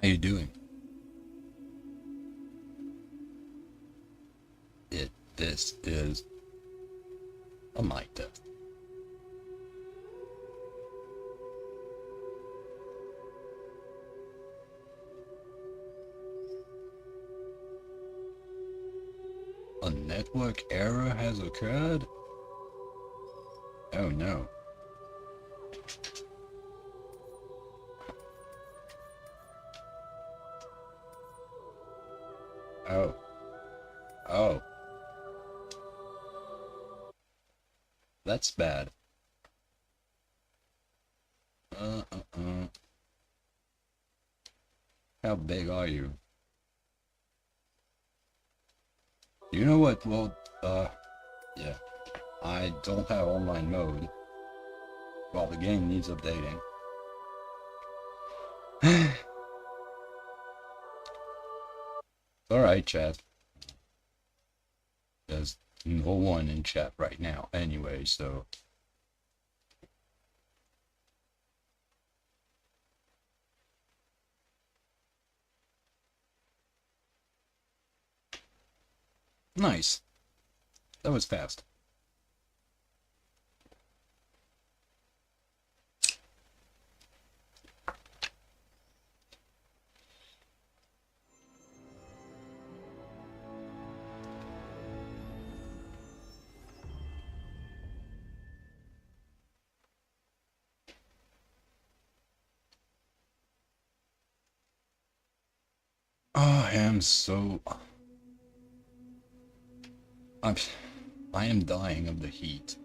How you doing? This is a mic test. A network error has occurred? Oh no. Oh. Oh. That's bad. How big are you? You know what? Well, yeah. I don't have online mode. Well, the game needs updating. Alright, chat. There's no one in chat right now anyway, so... Nice. That was fast. I am so... I am dying of the heat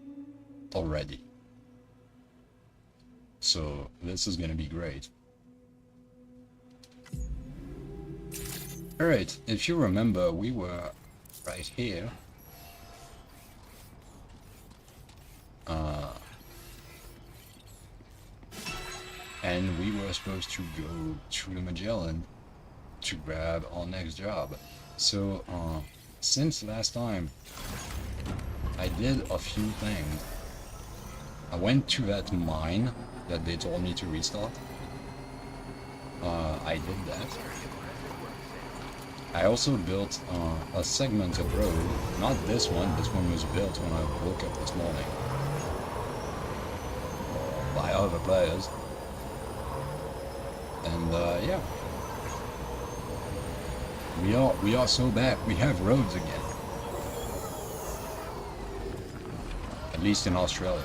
already. So this is gonna be great. Alright, if you remember, we were right here. And we were supposed to go through the Magellan to grab our next job. So, since last time, I did a few things. I went to that mine that they told me to restart. I did that. I also built a segment of road. Not this one. This one was built when I woke up this morning by other players. And yeah, we are so back. We have roads again. At least in Australia.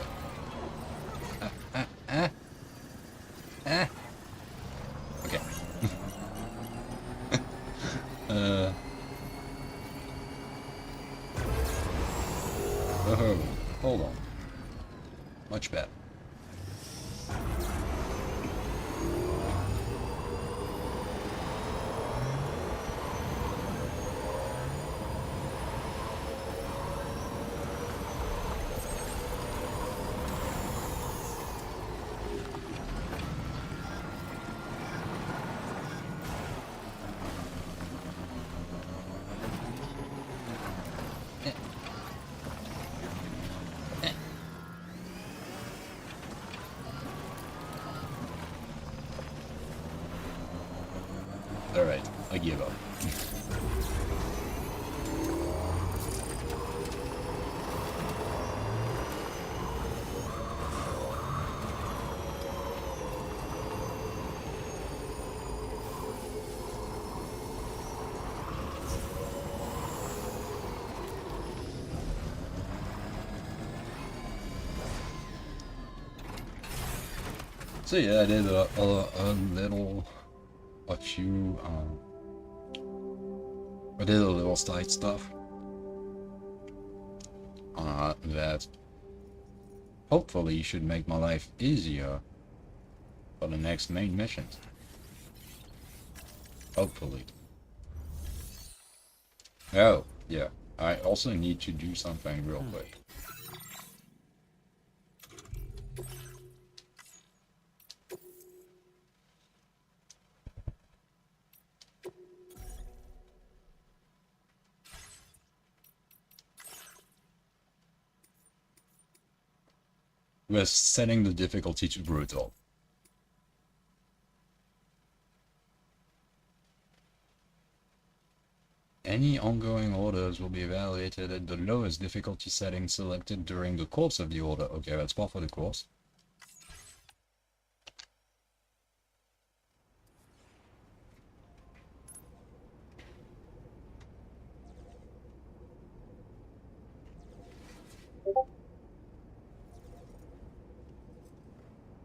Okay. Oh, hold on. Much better. Alright, I give up. So yeah, I did a few, I did a little side stuff that hopefully should make my life easier for the next main missions. Hopefully. Oh, yeah. I also need to do something real quick. We're setting the difficulty to brutal. Any ongoing orders will be evaluated at the lowest difficulty setting selected during the course of the order. Okay, that's part for the course.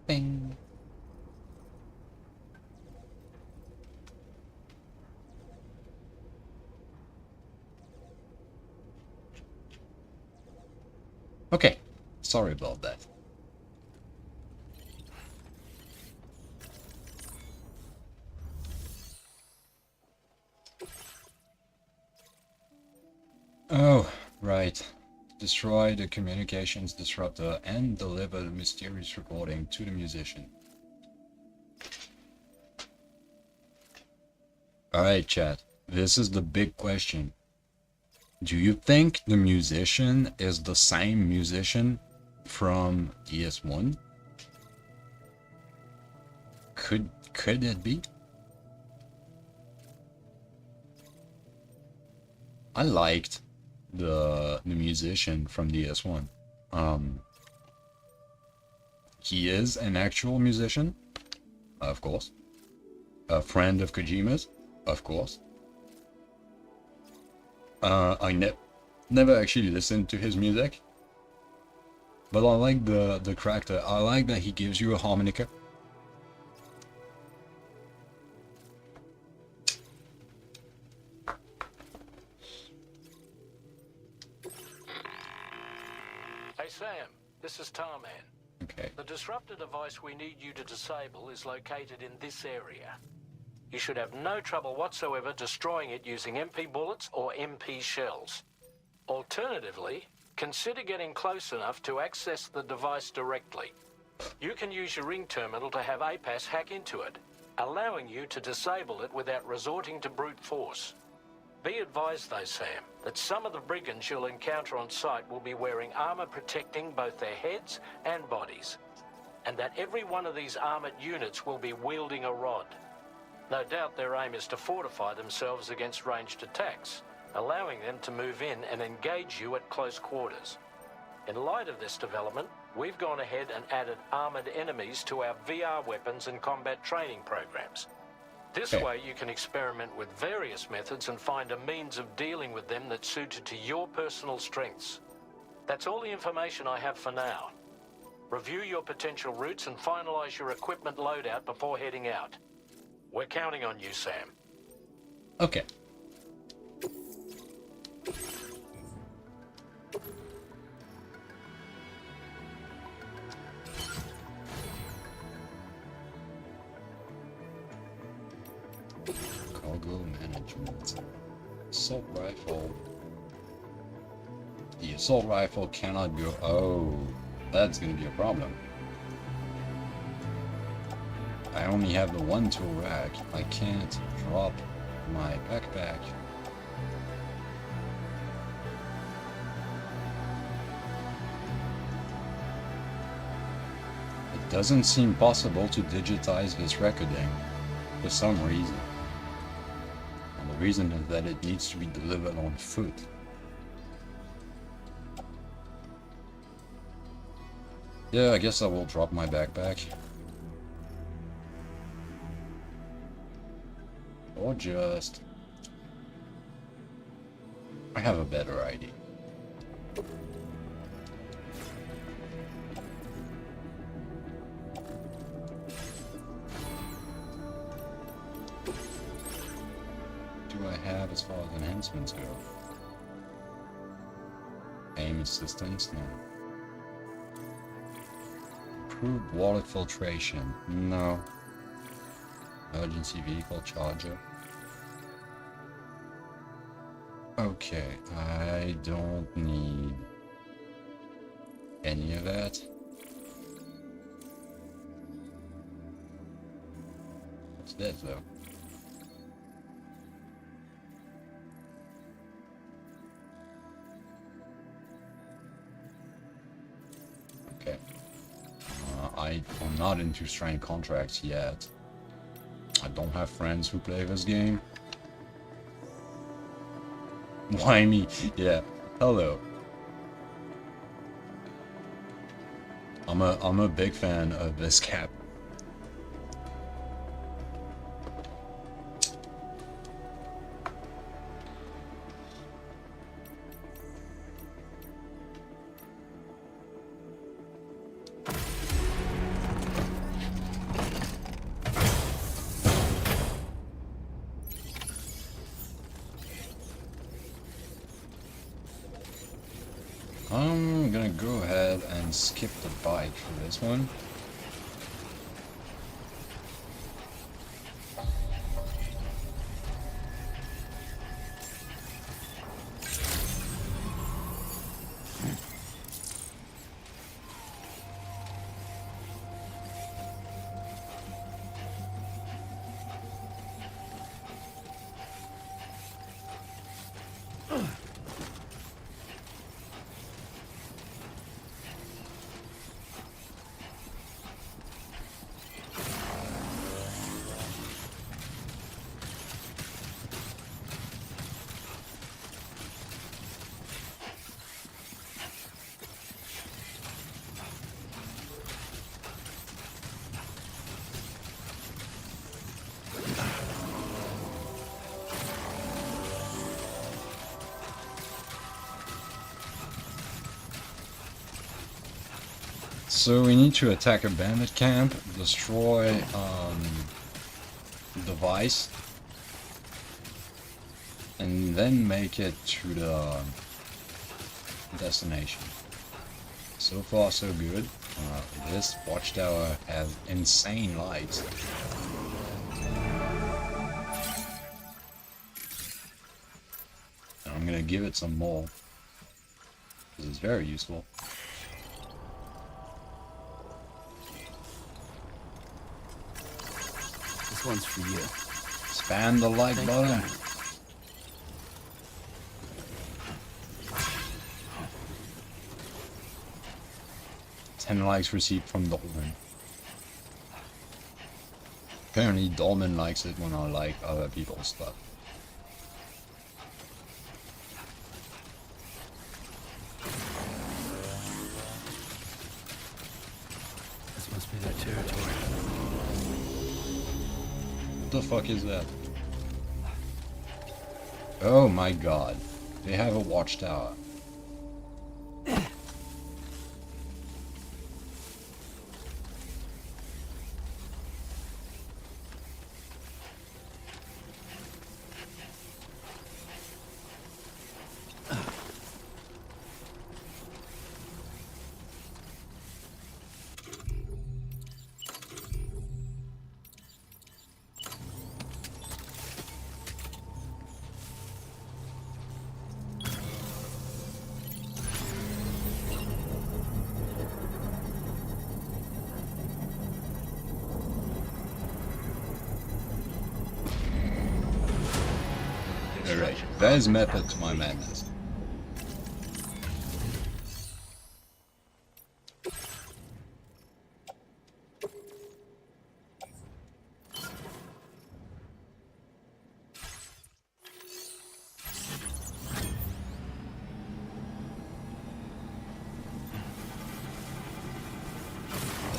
Bing. Okay, sorry about that. Oh, right. Destroy the communications disruptor and deliver the mysterious recording to the musician. Alright, chat. This is the big question. Do you think the musician is the same musician from DS1? Could it be? I liked the musician from DS1. He is an actual musician, of course. A friend of Kojima's, of course. I never actually listened to his music, but I like the character. I like that he gives you a harmonica. Hey Sam, this is Tarman. Okay. The disruptor device we need you to disable is located in this area. You should have no trouble whatsoever destroying it using MP bullets or MP shells. Alternatively, consider getting close enough to access the device directly. You can use your ring terminal to have APAS hack into it, allowing you to disable it without resorting to brute force. Be advised though, Sam, that some of the brigands you'll encounter on site will be wearing armor protecting both their heads and bodies, and that every one of these armored units will be wielding a rod. No doubt their aim is to fortify themselves against ranged attacks, allowing them to move in and engage you at close quarters. In light of this development, we've gone ahead and added armored enemies to our VR weapons and combat training programs. This way you can experiment with various methods and find a means of dealing with them that's suited to your personal strengths. That's all the information I have for now. Review your potential routes and finalize your equipment loadout before heading out. We're counting on you, Sam. Okay. Cargo management. Assault rifle. The assault rifle cannot go. Oh, that's gonna be a problem. I only have the one tool rack. I can't drop my backpack. It doesn't seem possible to digitize this recording for some reason. And the reason is that it needs to be delivered on foot. Yeah, I guess I will drop my backpack. Or just... I have a better idea. Do I have as far as enhancements go? Aim assistance? No. Improved wallet filtration? No. Emergency vehicle charger? Okay, I don't need any of that. What's that though? Okay. I'm not into Stranding contracts yet. I don't have friends who play this game. Why me? Yeah. Hello. I'm a big fan of this cap. I'm gonna go ahead and skip the bike for this one. So we need to attack a bandit camp, destroy the device, and then make it to the destination. So far so good. This watchtower has insane lights. And I'm gonna give it some more, because it's very useful. This one's for you. Spam the like button. 10 likes received from Dolman. Apparently Dolman likes it when I like other people's stuff. This must be their territory. What the fuck is that? Oh my god. They have a watchtower. Alright, there's method to my madness.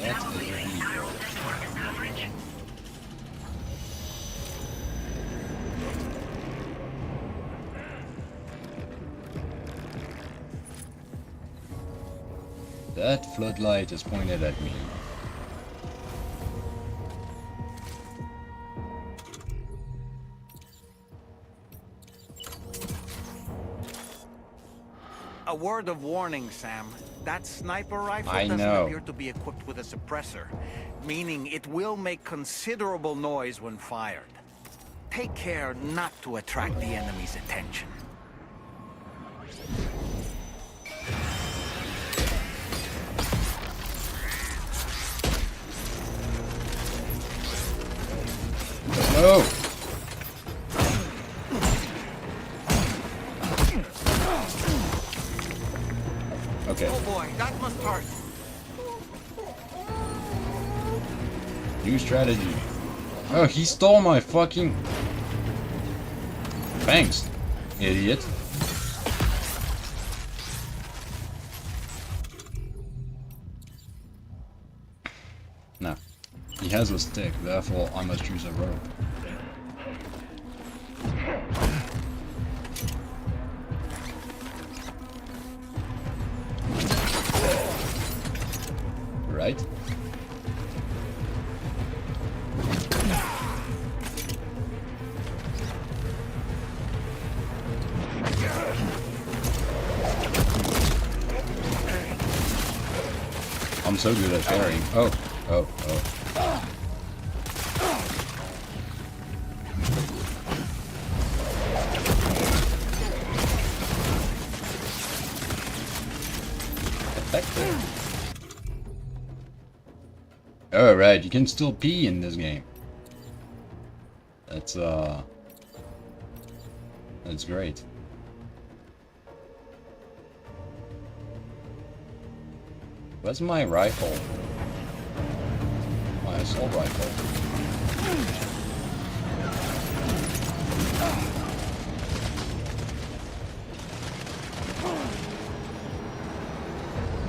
That is a vehicle. That floodlight is pointed at me. A word of warning, Sam. That sniper rifle I doesn't know. appear to be equipped with a suppressor, meaning it will make considerable noise when fired. Take care not to attract the enemy's attention. No! Okay, Oh boy, that must hurt. new strategy. Oh, he stole my fucking... Thanks, idiot. He has a stick, therefore I must use a rope. Right? I'm so good at parrying. Oh, oh, oh. Effective. Alright, you can still pee in this game. That's great. Where's my rifle? My assault rifle.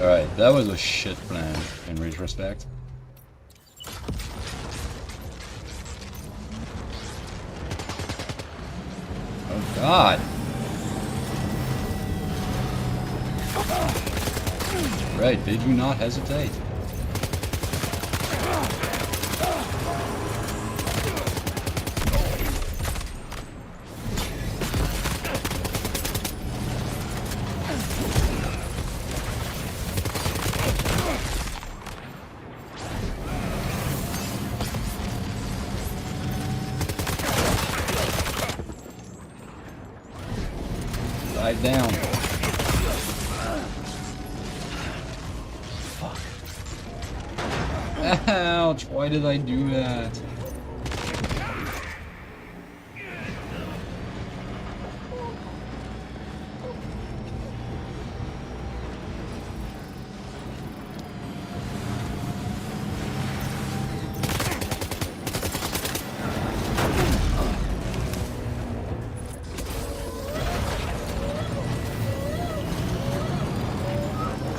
Alright, that was a shit plan in retrospect. Oh god! Right, they do not hesitate. Dive down. Ouch, why did I do that?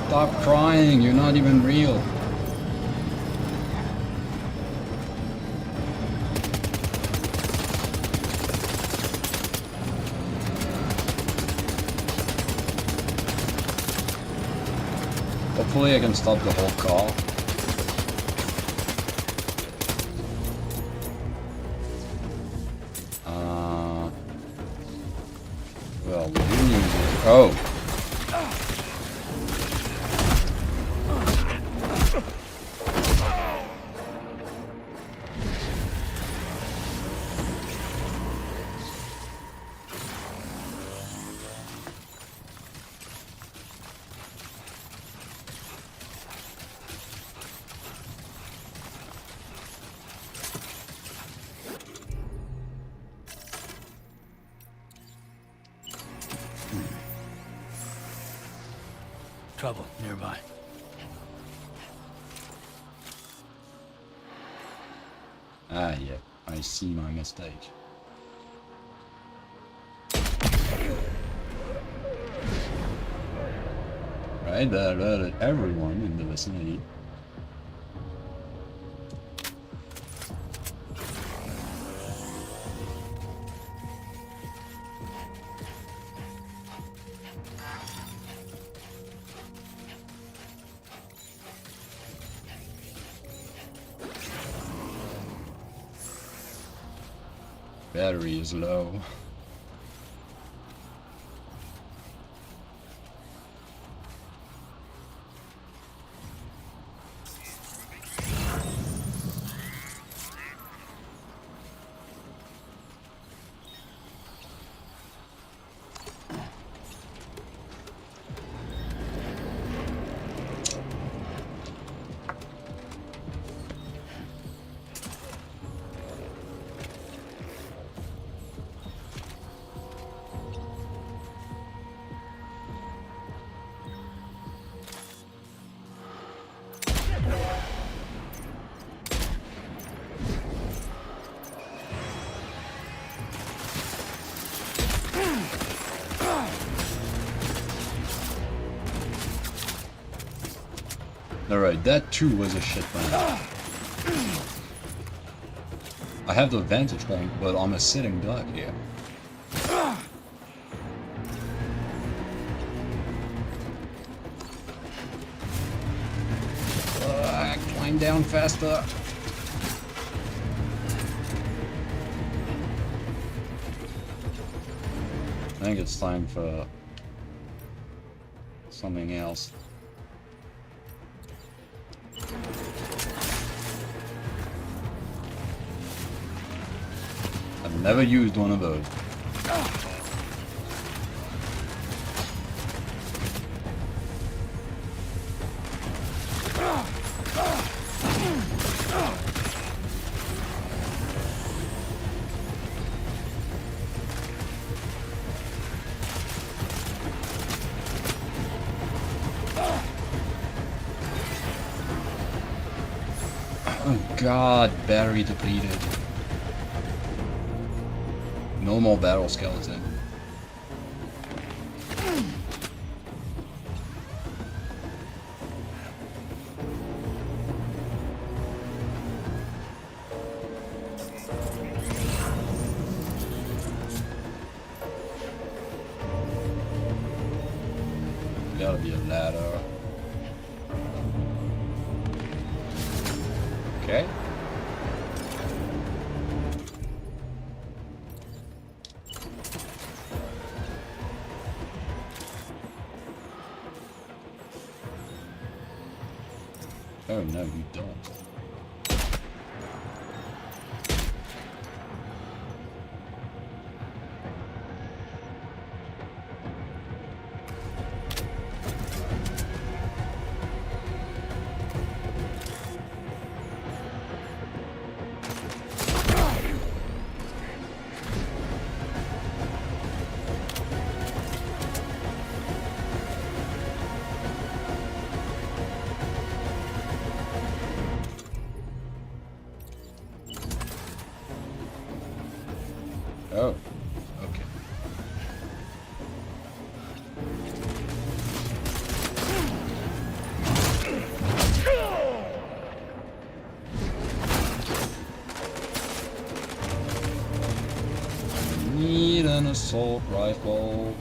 Stop crying, you're not even real. Hopefully I can stop the whole call. Well, the good news is... Oh! Trouble nearby. Ah, yeah. I see my mistake. Right, that alerted everyone in the vicinity. Battery is low. Alright, that too was a shit plan. I have the vantage point, but I'm a sitting duck here. Climb down faster. I think it's time for something else. I've never used one of those. Oh god, battery depleted. No more battle skeleton. Gotta be a ladder. Okay. Oh no, you don't. Oh, okay. Need an assault rifle.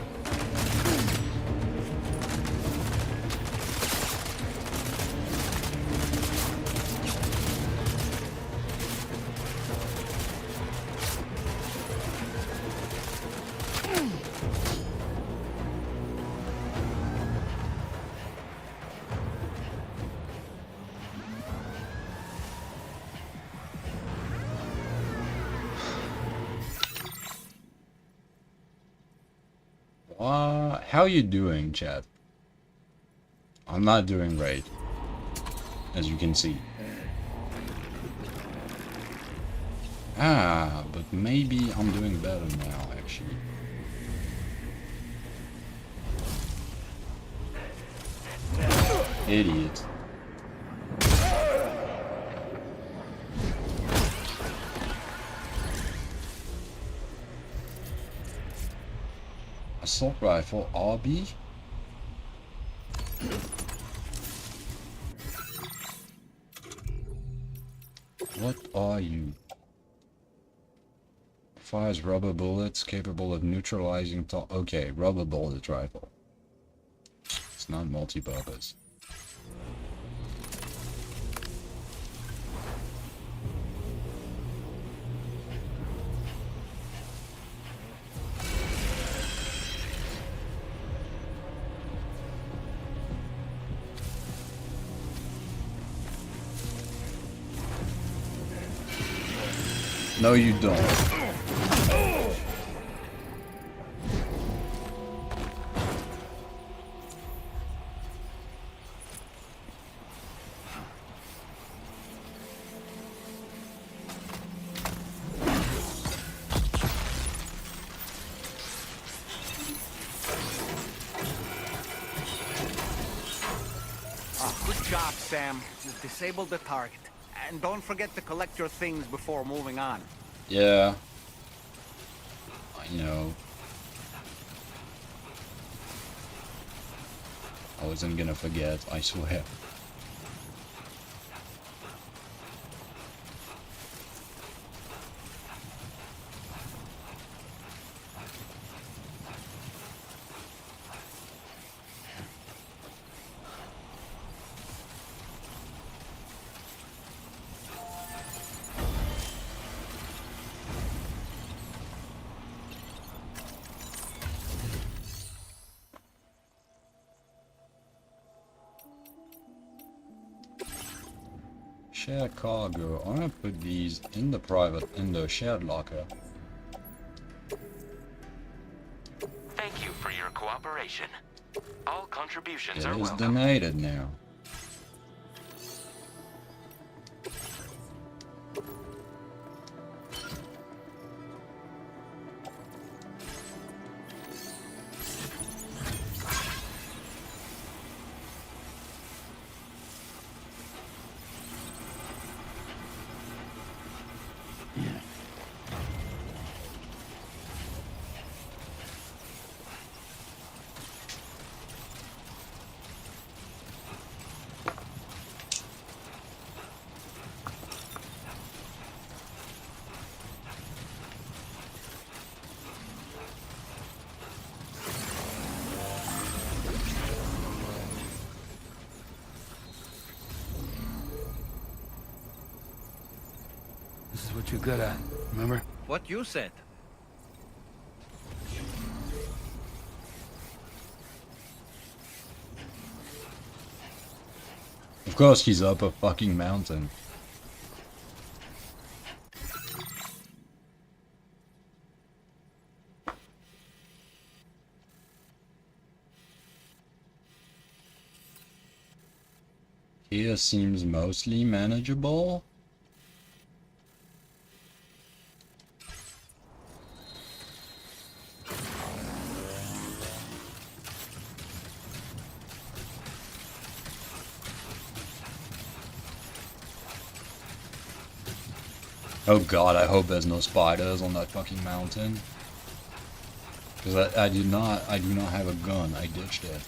How you doing, chat? I'm not doing great, as you can see. Ah, but maybe I'm doing better now, actually. Idiot. Assault rifle, RB? What are you? Fires rubber bullets capable of neutralizing okay, rubber bullet rifle. It's not multi-purpose. No, you don't. Good job, Sam. You've disabled the target. And don't forget to collect your things before moving on. Yeah. I know. I wasn't gonna forget, I swear. Share cargo. I'm gonna put these in the shared locker. Thank you for your cooperation. All contributions It are is welcome. donated now. This is what you're good at, remember? What you said. Of course he's up a fucking mountain. Here seems mostly manageable. Oh god, I hope there's no spiders on that fucking mountain. Because I do not have a gun, I ditched it.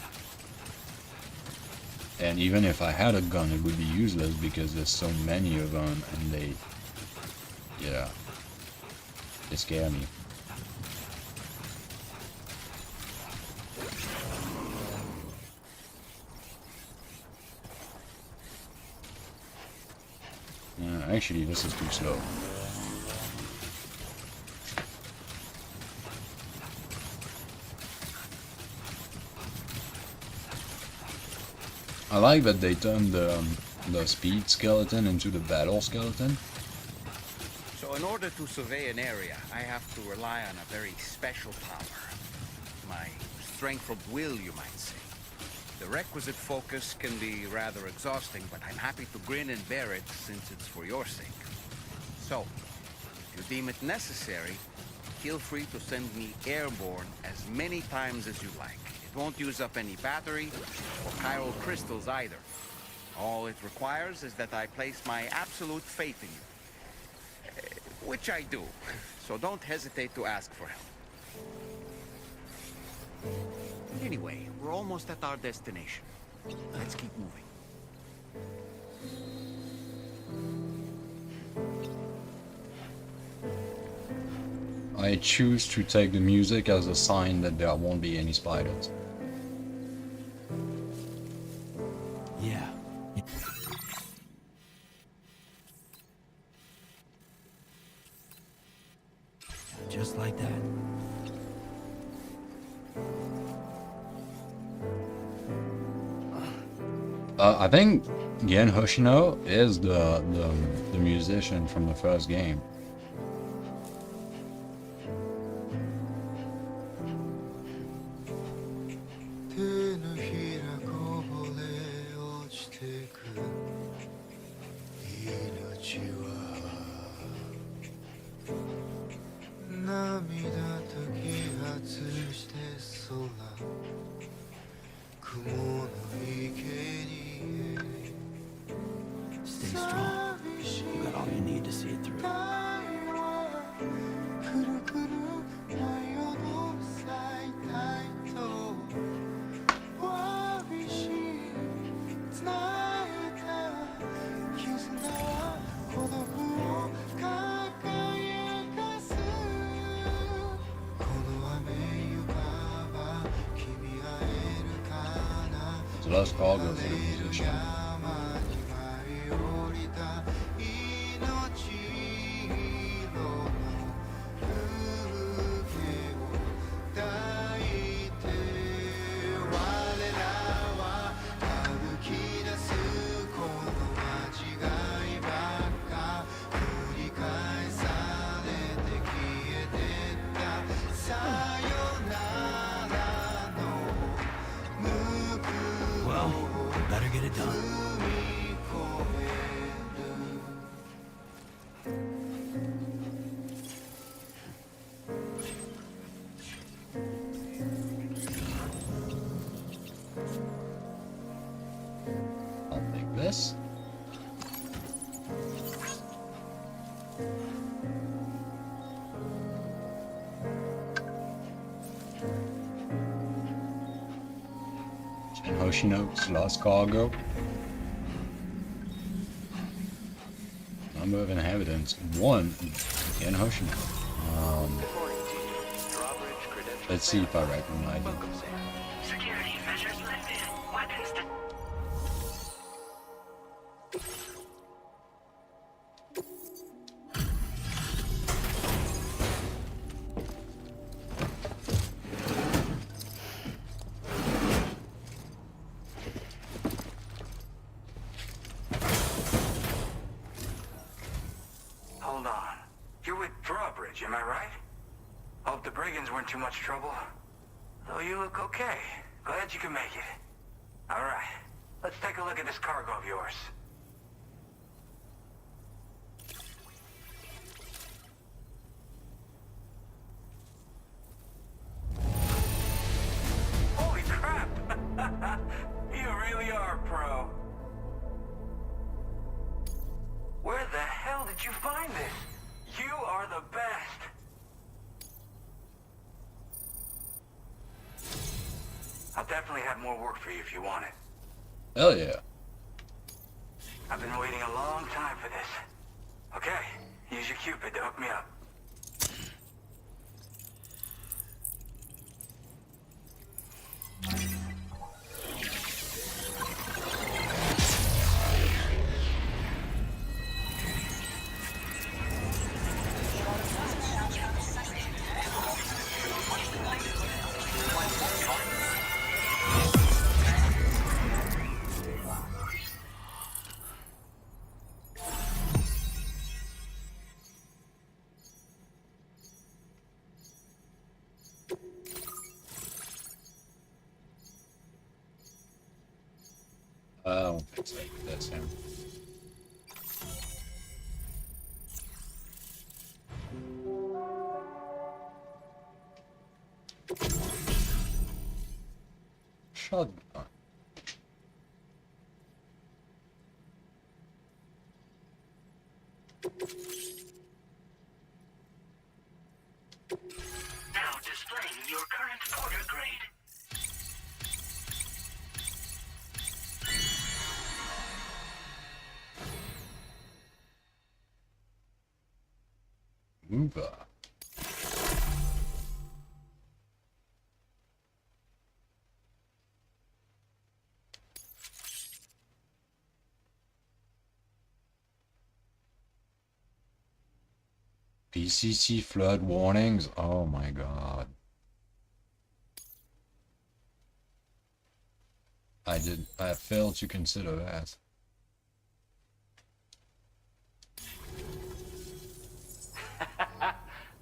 And even if I had a gun, it would be useless because there's so many of them and they scare me. Actually, this is too slow. I like that they turned the speed skeleton into the battle skeleton. So in order to survey an area, I have to rely on a very special power. My strength of will, you might say. The requisite focus can be rather exhausting, but I'm happy to grin and bear it since it's for your sake. So, if you deem it necessary, feel free to send me airborne as many times as you like. It won't use up any battery or chiral crystals either. All it requires is that I place my absolute faith in you. Which I do, so don't hesitate to ask for help. Anyway, we're almost at our destination. Let's keep moving. I choose to take the music as a sign that there won't be any spiders. Yeah. Just like that. I think Gen Hoshino is the musician from the first game. Stay strong. You got all you need to see it through. So let's all go for the musician. Oceano's lost cargo. Number of inhabitants, 1 in Oceano. Let's see if I recognize it. Security measures lifted. Weapons to... Hold on. You're with Drawbridge, am I right? Hope the brigands weren't too much trouble. Though you look okay. Glad you can make it. Alright, let's take a look at this cargo of yours. Holy crap! You really are a pro. Where the hell did you find this? You are the best. I'll definitely have more work for you if you want it. Hell yeah. I've been waiting a long time for this. Okay, use your Cupid to hook me up. I don't think so. That's him. Shotgun. Now displaying your current order grade. Uber. PCC flood warnings. Oh my god. I failed to consider that.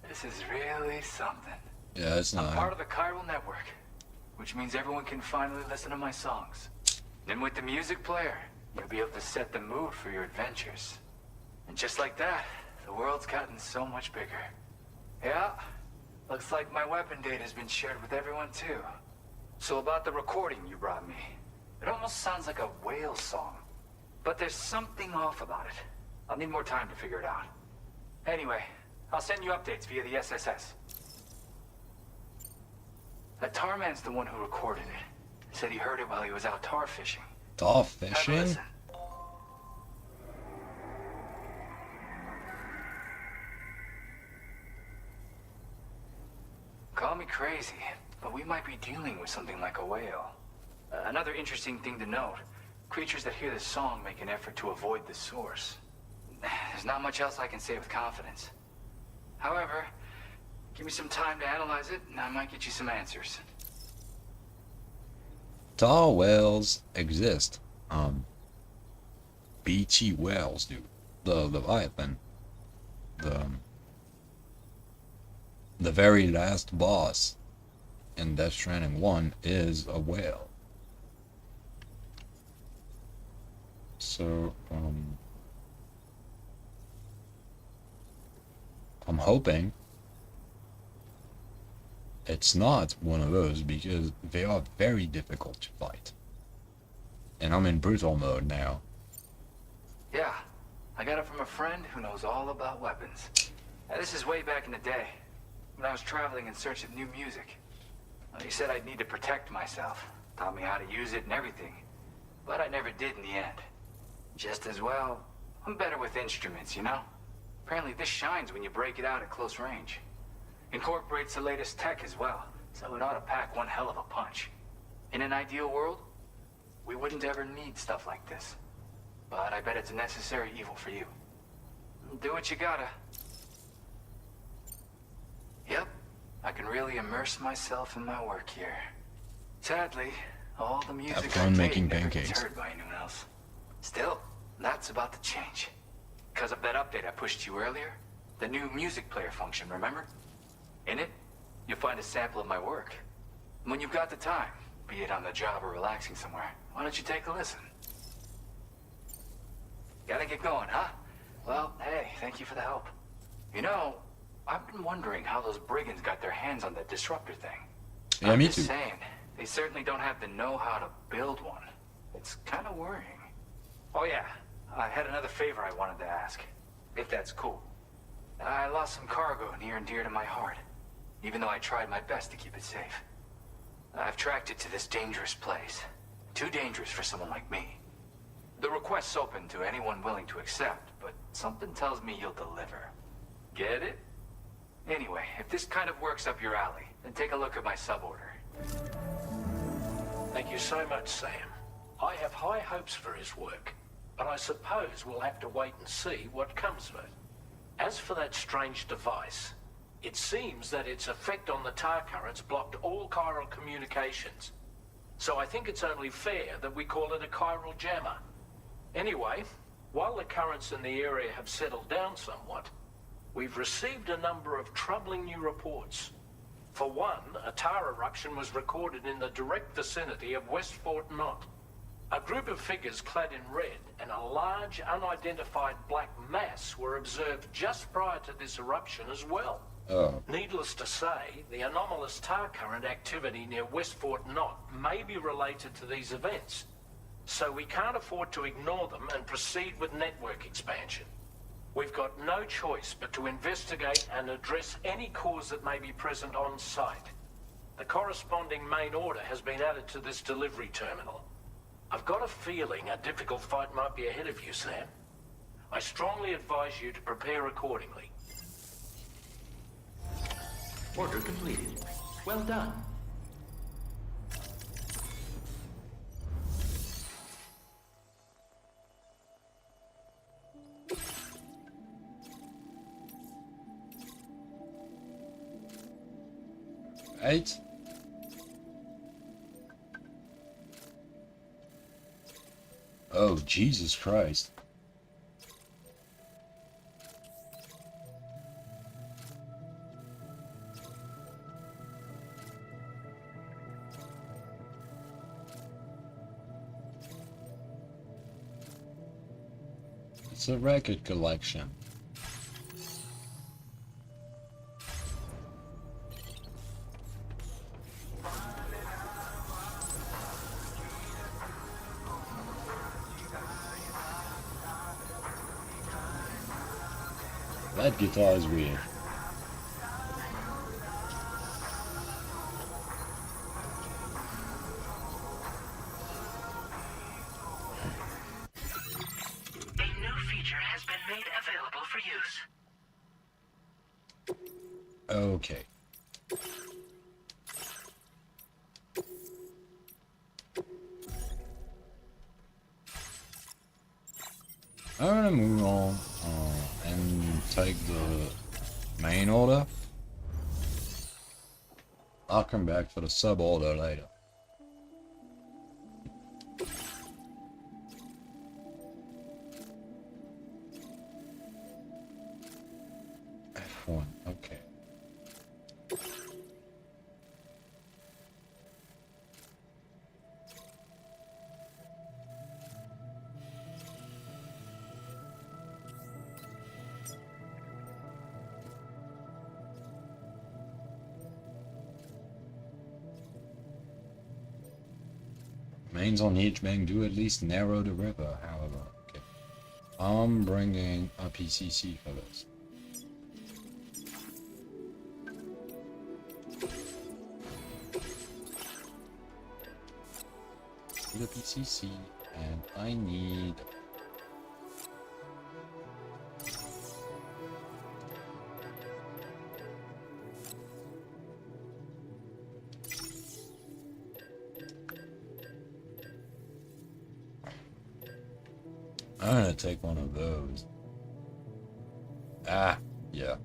This is really something. Yeah, it's I'm not. part of the chiral network, which means everyone can finally listen to my songs. Then with the music player, you'll be able to set the mood for your adventures. And just like that, the world's gotten so much bigger. Yeah, looks like my weapon data has been shared with everyone too. So about the recording you brought me, it almost sounds like a whale song. But there's something off about it. I'll need more time to figure it out. Anyway, I'll send you updates via the SSS. That Tarman's the one who recorded it. Said he heard it while he was out tar fishing. Tar Have a fishing? listen. Call me crazy, but we might be dealing with something like a whale. Another interesting thing to note, creatures that hear this song make an effort to avoid the source. There's not much else I can say with confidence. However, give me some time to analyze it, and I might get you some answers. Tar whales exist. BT whales do. The Leviathan. The very last boss in Death Stranding 1 is a whale. So, I'm hoping it's not one of those because they are very difficult to fight. And I'm in brutal mode now. Yeah, I got it from a friend who knows all about weapons. Now, this is way back in the day, when I was traveling in search of new music. Well, he said I'd need to protect myself. taught me how to use it and everything. But I never did in the end. Just as well, I'm better with instruments, you know? Apparently this shines when you break it out at close range. Incorporates the latest tech as well, so it ought to pack one hell of a punch. In an ideal world, we wouldn't ever need stuff like this. But I bet it's a necessary evil for you. Do what you gotta. Yep, I can really immerse myself in my work here. Sadly, all the music Have fun I making made never pancakes. gets heard by anyone else. Still, that's about to change. Because of that update I pushed you earlier, the new music player function, remember? In it, you'll find a sample of my work. When you've got the time, be it on the job or relaxing somewhere, why don't you take a listen? Gotta get going, huh? Well, hey, thank you for the help. You know, I've been wondering how those brigands got their hands on that disruptor thing. Yeah, I'm me just too. saying, they certainly don't have the know-how to build one. It's kind of worrying. Oh yeah, I had another favor I wanted to ask, if that's cool. I lost some cargo near and dear to my heart, even though I tried my best to keep it safe. I've tracked it to this dangerous place. Too dangerous for someone like me. The request's open to anyone willing to accept, but something tells me you'll deliver. Get it? Anyway, if this kind of works up your alley, then take a look at my suborder. Thank you so much, Sam. I have high hopes for his work, but I suppose we'll have to wait and see what comes of it. As for that strange device, it seems that its effect on the tar currents blocked all chiral communications. So I think it's only fair that we call it a chiral jammer. Anyway, while the currents in the area have settled down somewhat, we've received a number of troubling new reports. For one, a tar eruption was recorded in the direct vicinity of West Fort Knot. A group of figures clad in red and a large unidentified black mass were observed just prior to this eruption as well. Oh, Needless to say, the anomalous tar current activity near West Fort Knot may be related to these events. So we can't afford to ignore them and proceed with network expansion. We've got no choice but to investigate and address any cause that may be present on site. The corresponding main order has been added to this delivery terminal. I've got a feeling a difficult fight might be ahead of you, Sam. I strongly advise you to prepare accordingly. Order completed. Well done. right? Oh, Jesus Christ. It's a record collection. That guitar is weird. A new feature has been made available for use. Okay. I'm gonna move on and take the main order. I'll come back for the sub order later. F1, okay. Mains on each bank do at least narrow the river, however. Okay. I'm bringing a PCC for this. the PCC, and I need... I'm gonna take one of those. Ah, yeah.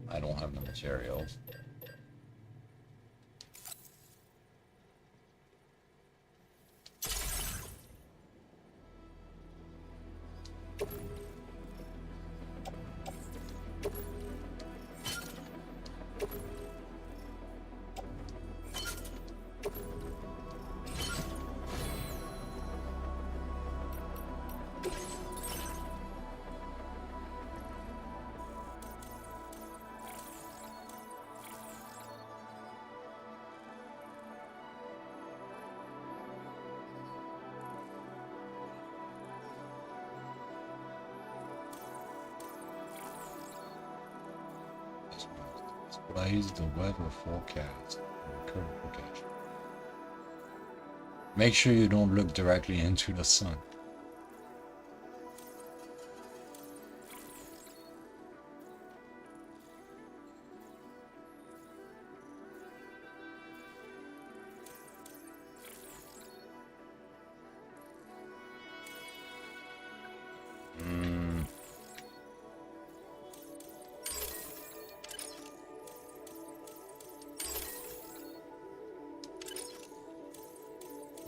I don't have the materials. Displays the weather forecast and the current location. Make sure you don't look directly into the sun.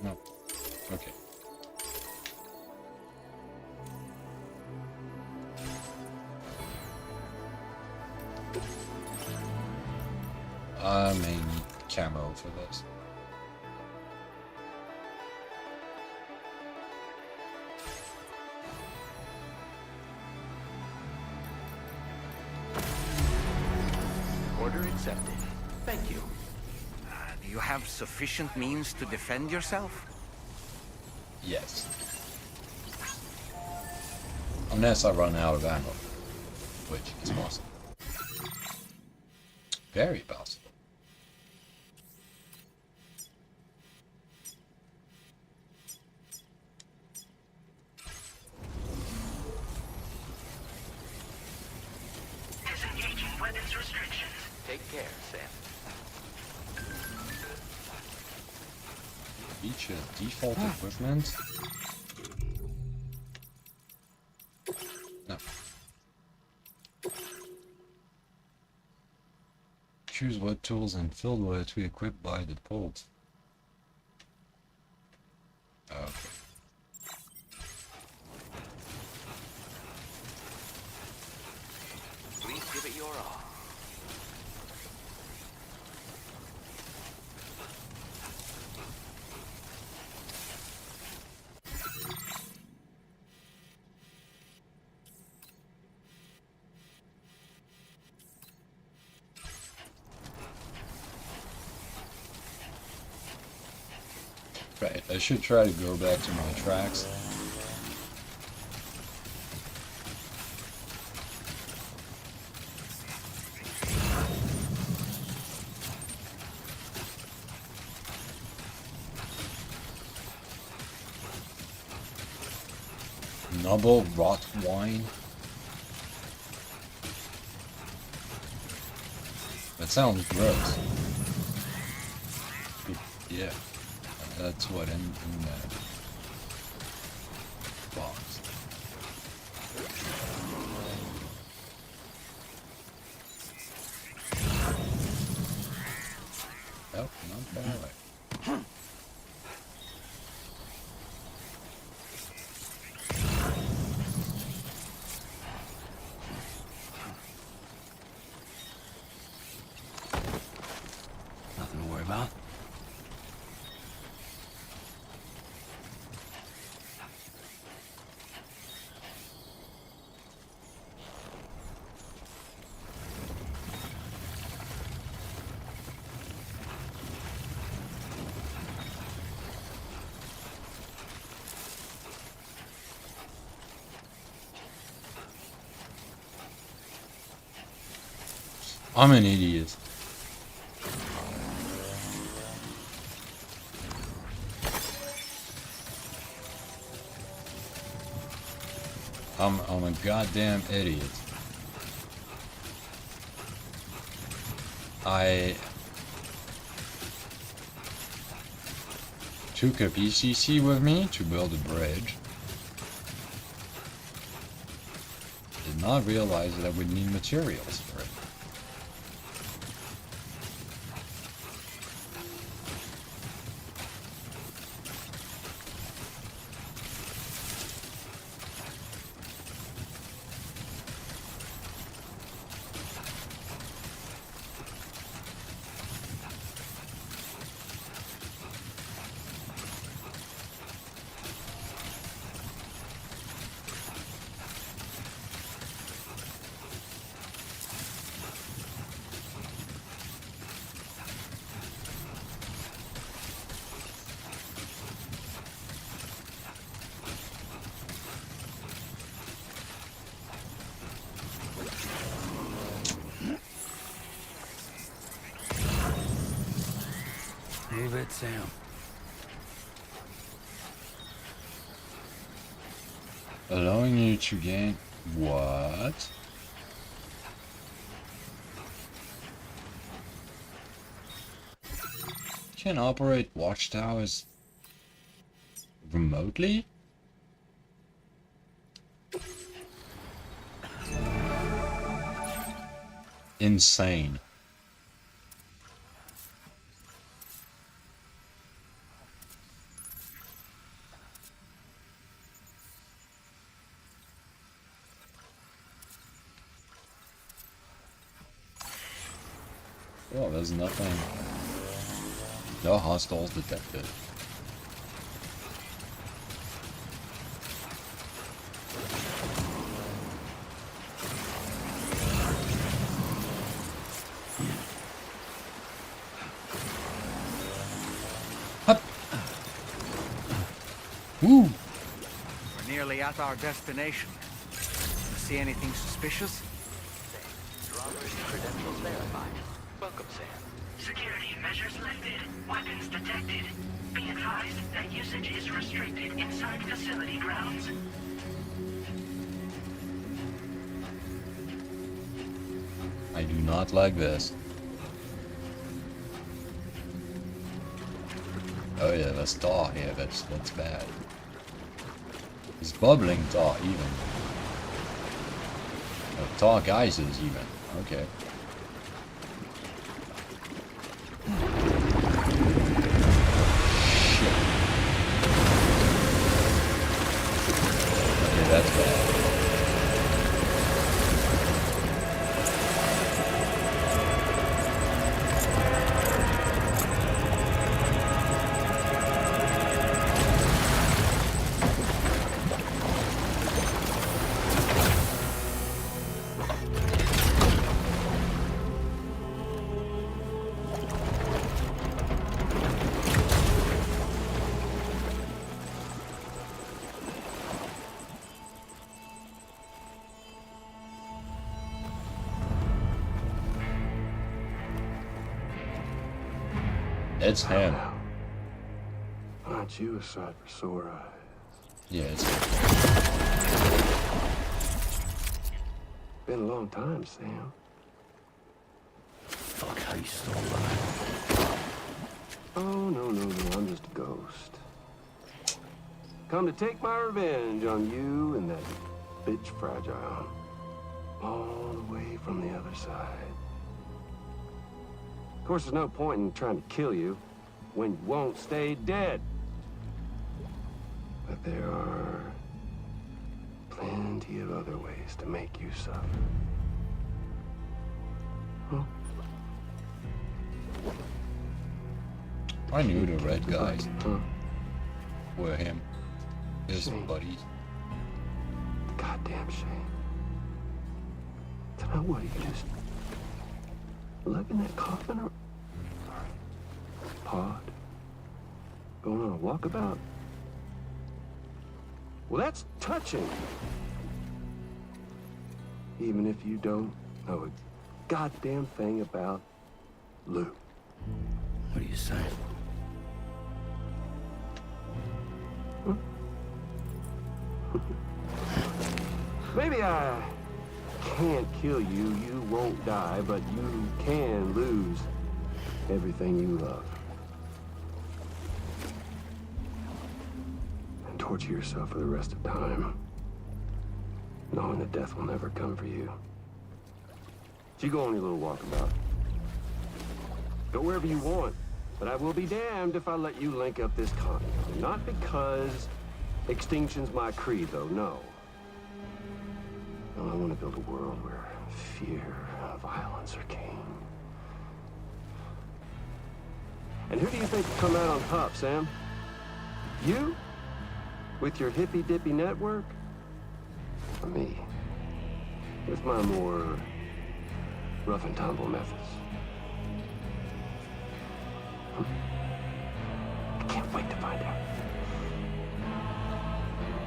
No. Okay. I may need camo for this. Order accepted. Thank you. Do you have sufficient means to defend yourself? Yes. Unless I run out of ammo, which is possible. Very possible. Disengaging weapons restrictions. Take care, Sam. Feature default equipment. No. Choose what tools and field wire to equip by default. Okay. Please give it your all. Right, I should try to go back to my tracks. Noble rot wine. That sounds gross. Yeah. That's what in the box. Oh, not far away. Nothing to worry about. I'm an idiot. I'm a goddamn idiot. I took a PCC with me to build a bridge. Did not realize that I would need materials for it. Move it, Sam. Allowing you to gain what? Can operate watchtowers remotely? Insane. Oh, there's nothing. No hostiles detected. Hup. Woo! We're nearly at our destination. You see anything suspicious? Drawbridge credentials verified. Welcome, Sam. Security measures lifted. Weapons detected. Be advised that usage is restricted inside facility grounds. I do not like this. Oh yeah, that's tar here. That's bad. It's bubbling tar even. Oh, tar geysers even. Okay. Shit. Okay, that's bad. It's him. Aren't you a sight for sore eyes? Yeah, it's Been a long time, Sam. Fuck, how you still alive? Oh, no, I'm just a ghost. Come to take my revenge on you and that bitch Fragile. All the way from the other side. Of course, there's no point in trying to kill you when you won't stay dead. But there are plenty of other ways to make you suffer. Huh? I knew the red guys Huh? were him. His Shame. buddies. Goddamn shame. Tonight, what are you just lugging that coffin or pod? Going on a walkabout? Well, that's touching. Even if you don't know a goddamn thing about Luke. What are you saying? Maybe I can't kill you, you won't die, but you can lose everything you love. And torture yourself for the rest of time, knowing that death will never come for you. So you go on your little walkabout. Go wherever you want, but I will be damned if I let you link up this continent. Not because extinction's my creed, though, no. No, I want to build a world where fear and violence are king. And who do you think will come out on top, Sam? You? With your hippy-dippy network? Or me? With my more rough and tumble methods? I can't wait to find out.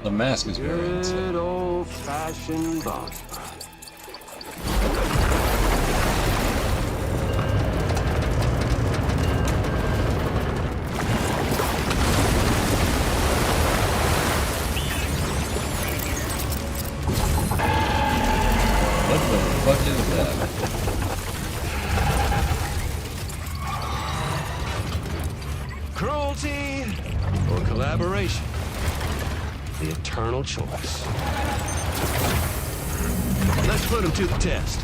The mask is very Good insane. old-fashioned boss fight. What the fuck is that? Cruelty or collaboration? The eternal choice. Let's put him to the test.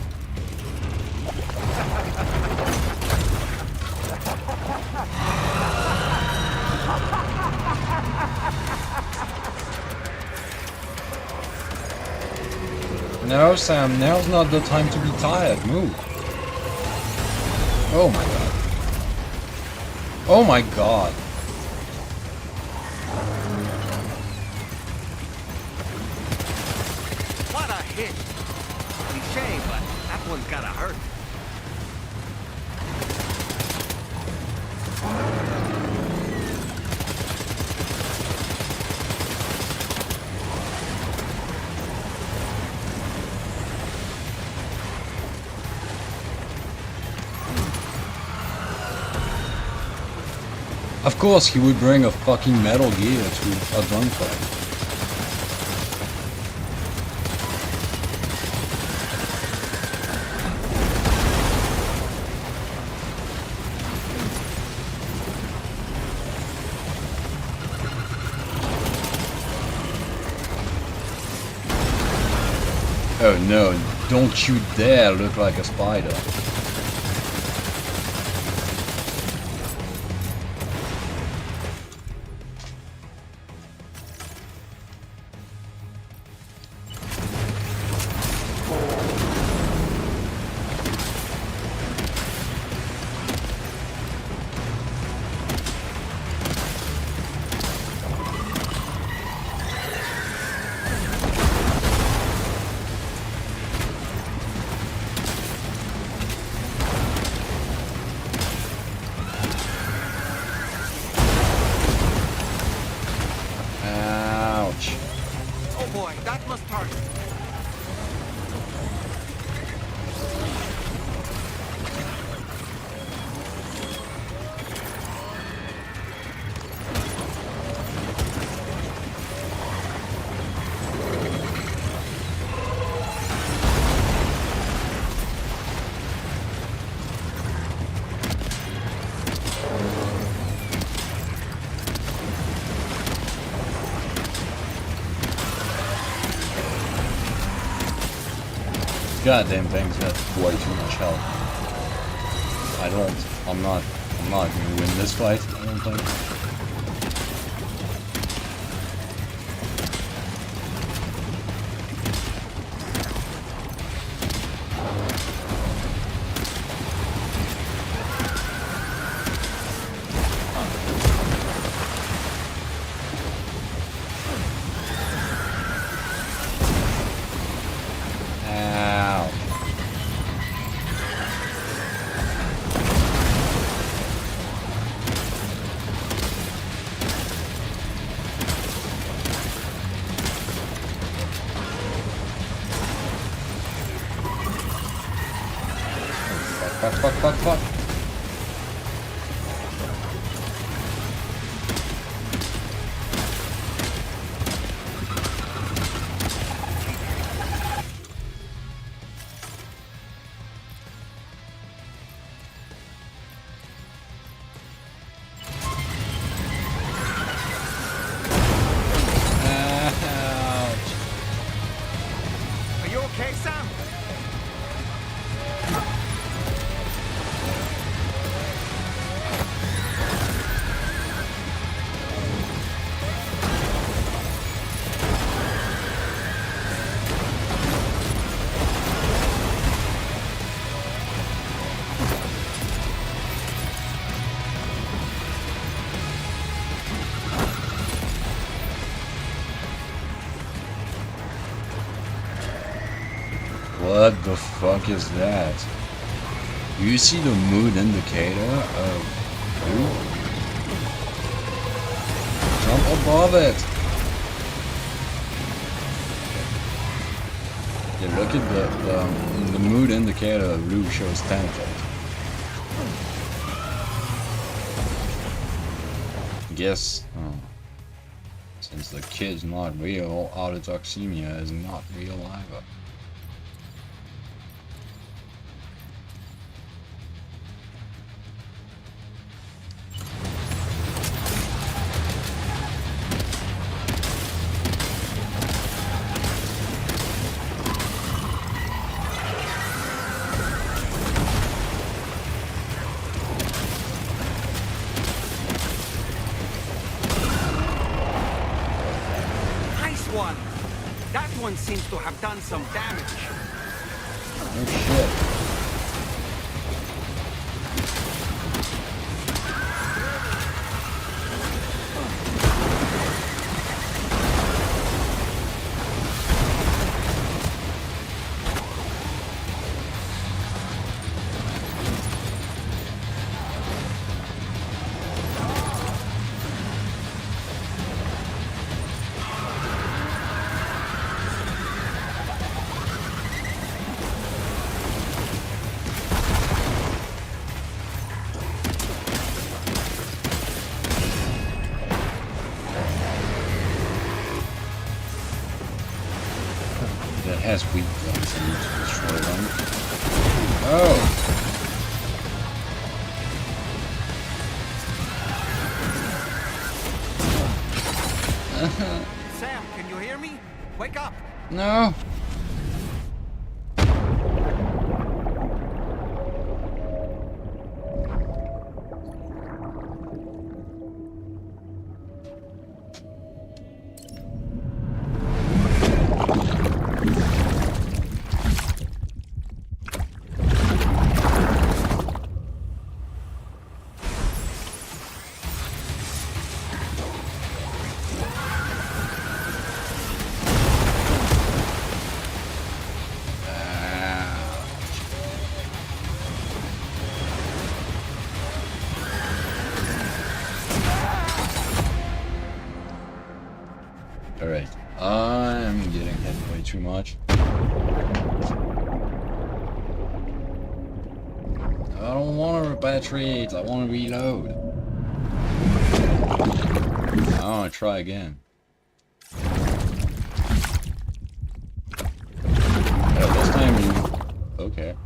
No, Sam, now's not the time to be tired. Move. Oh my god. Oh my god. What a hit! Cliche, but that one's gotta hurt. Of course he would bring a fucking Metal Gear to a gunfight. Oh no, don't you dare look like a spider. Ouch. Oh boy, that must hurt. Goddamn thing's got way too much health. I'm not gonna win this fight, I don't think. Fuck. What the fuck is that? Do you see the mood indicator of blue? Jump above it! Yeah, look at the mood indicator of blue shows tentacles. Guess, since the kid's not real, autotoxemia is not real either. One. That one seems to have done some damage. Oh shit. That has weak points, I need to destroy them. Oh! Sam, can you hear me? Wake up! No! Alright, I'm getting hit way too much. I don't want to repatriate, I want to reload. I want to try again. Yeah, this time you... Okay.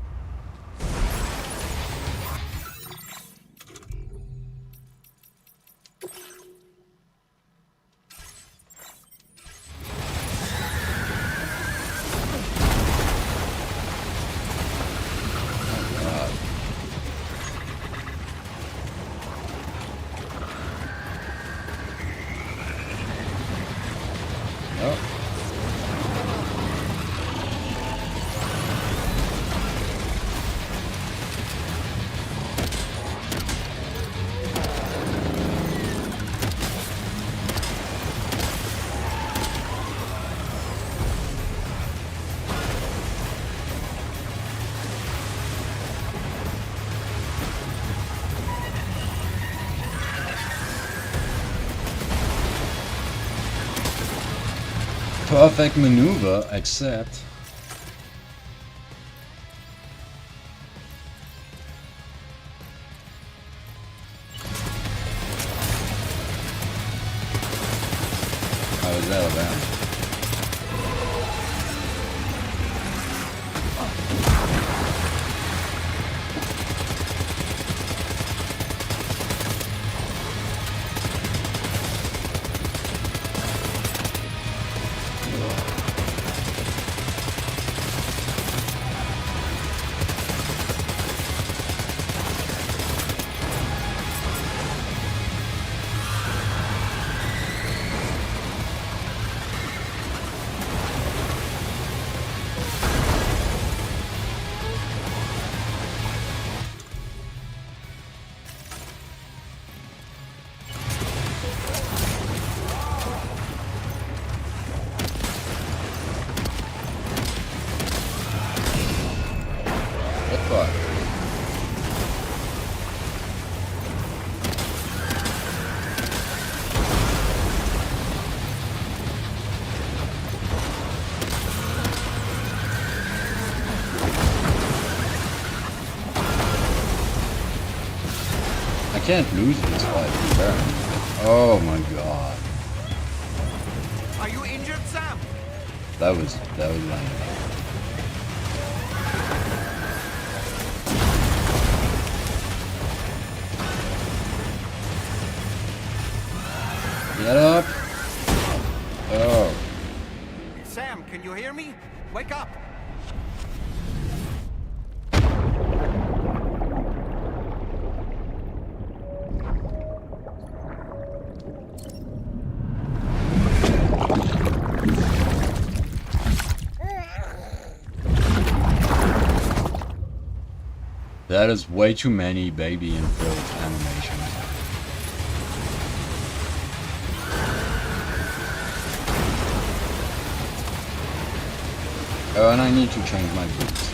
Perfect maneuver, except... I was out of bounds. can't lose this fight, apparently. Oh my god. Are you injured, Sam? That was lame. Get up! Oh. Sam, can you hear me? Wake up! That is way too many baby and filth animations. Oh, and I need to change my boots.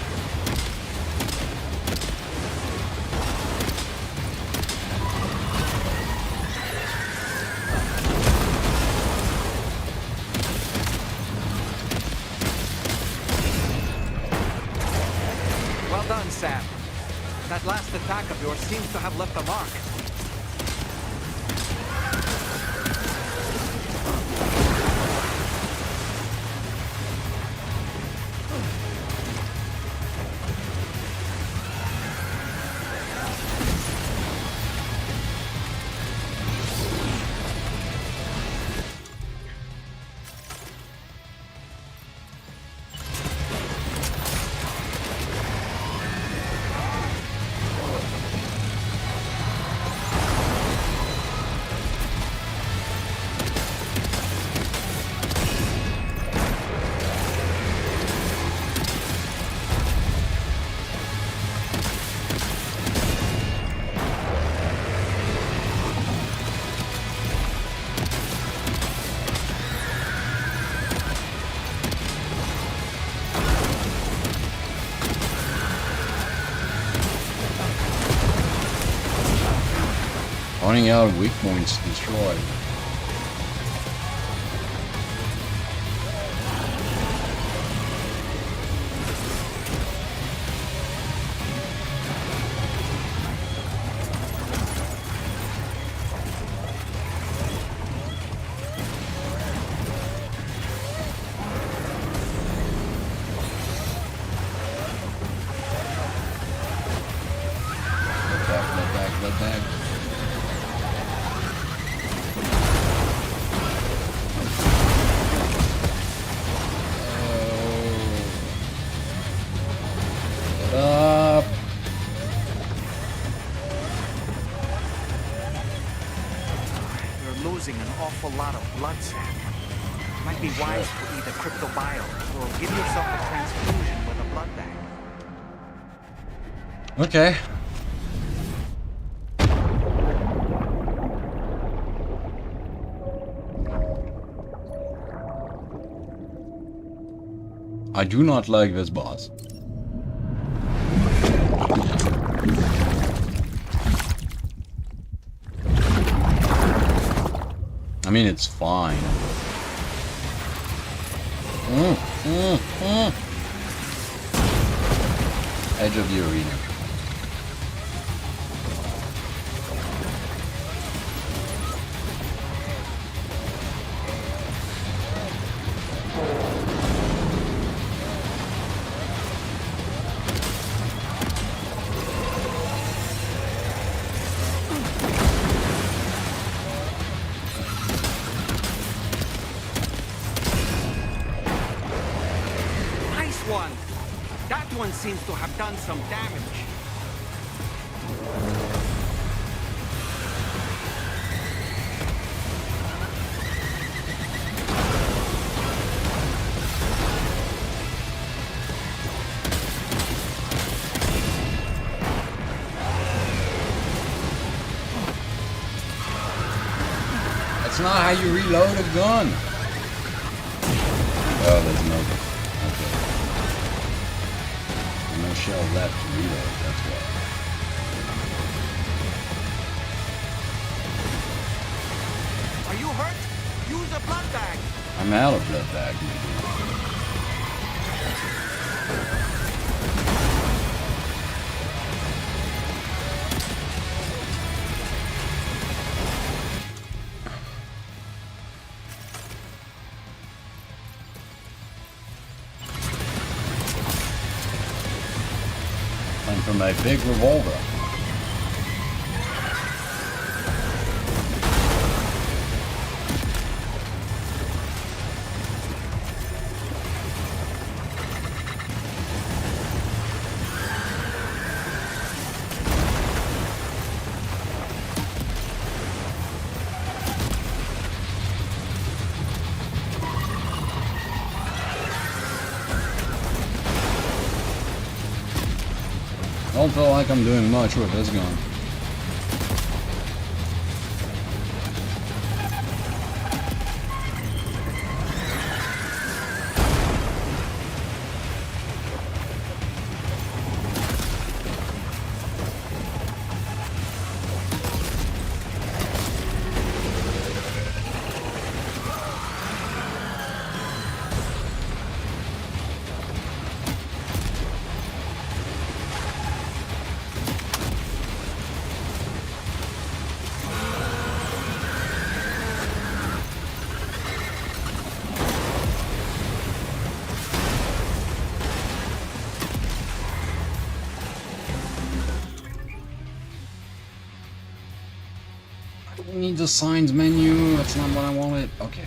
Well done, Sam. That last attack of yours seems to have left a mark. Running out of weak points destroyed. Let back. Losing an awful lot of blood, Sam. Might be wise to eat a cryptobio or give yourself a transfusion with a blood bag. Okay. I do not like this boss. I mean, it's fine. Edge of the arena. That one seems to have done some damage. That's not how you reload a gun. Oh, there's no... Okay. There's no shell left to reload, that's why. Are you hurt? Use a blood bag. I'm out of blood bag. my big revolver. Don't feel like I'm doing much with this gun. I need the signs menu, that's not what I wanted. Okay.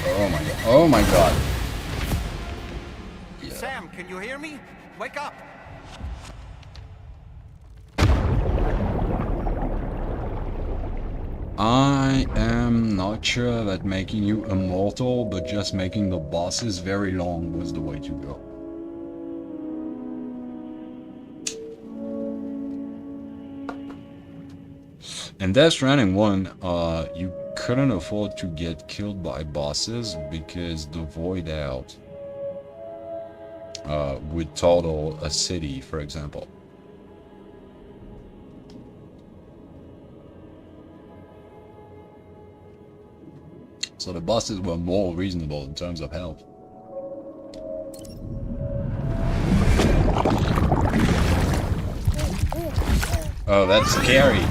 Oh my god. Oh my god. Yeah. Sam, can you hear me? Wake up! I am not sure that making you immortal, but just making the bosses very long was the way to go. In Death Stranding 1, you couldn't afford to get killed by bosses because the void out would total a city, for example. So the bosses were more reasonable in terms of health. Oh, that's scary.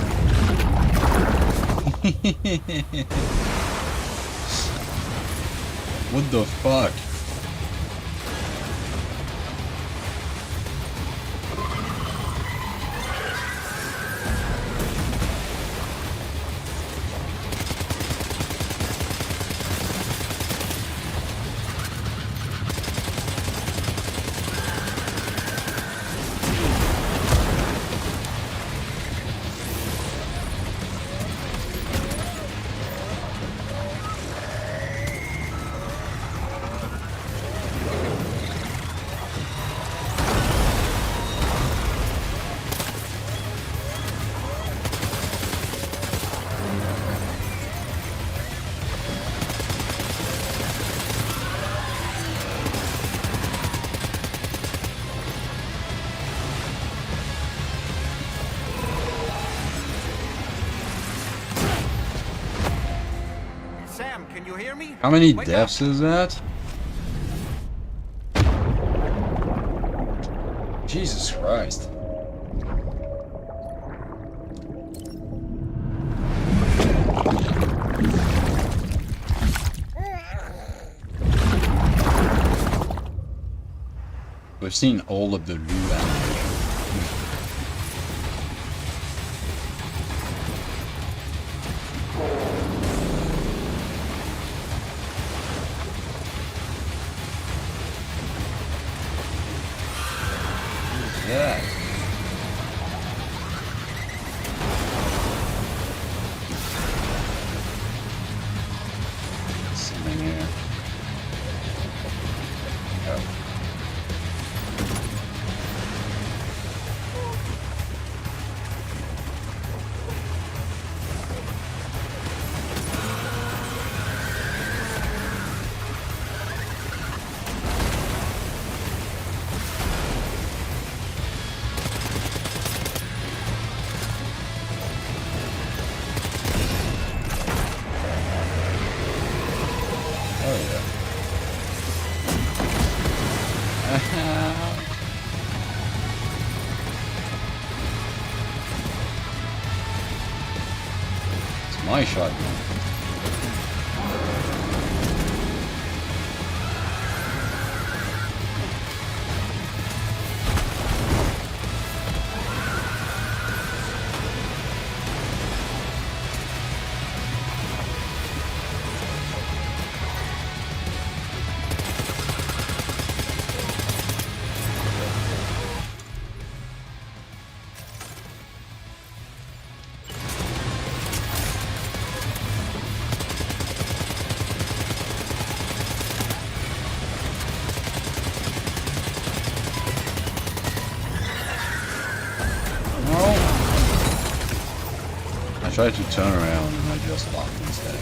What the fuck? Sam, can you hear me? How many Wake deaths up. is that? Jesus Christ. We've seen all of the loot animation. Yeah. Something here. Oh. Oh yeah. my shotgun. I tried to turn around and I just locked instead.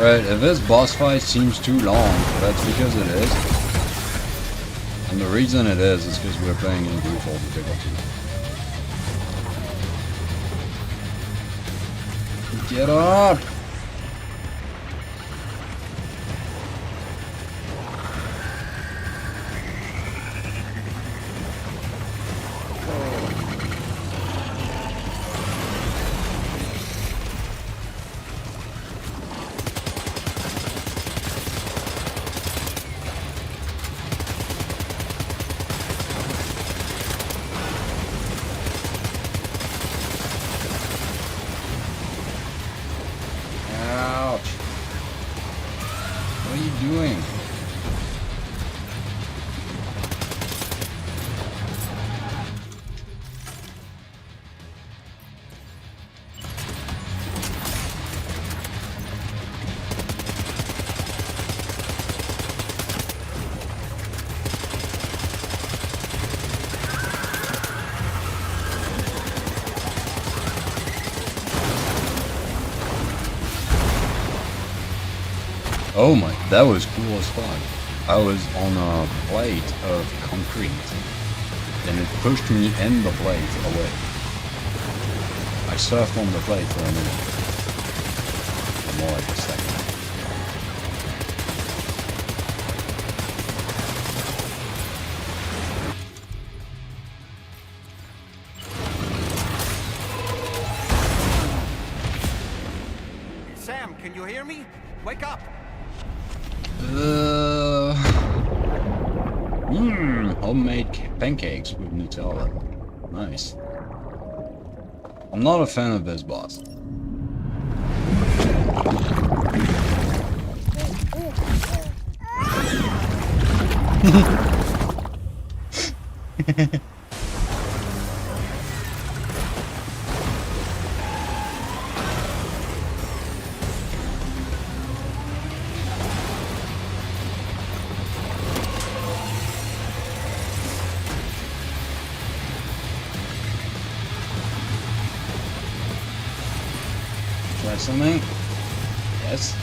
Right, if this boss fight seems too long, that's because it is. And the reason it is because we're playing in default difficulty. Get up! Ouch! What are you doing? Oh my, that was cool as fuck. I was on a plate of concrete, and it pushed me and the plate away. I surfed on the plate for a minute. Or more like a second. Sam, can you hear me? Wake up! Homemade pancakes with Nutella. Nice. I'm not a fan of this boss. Try something? Yes.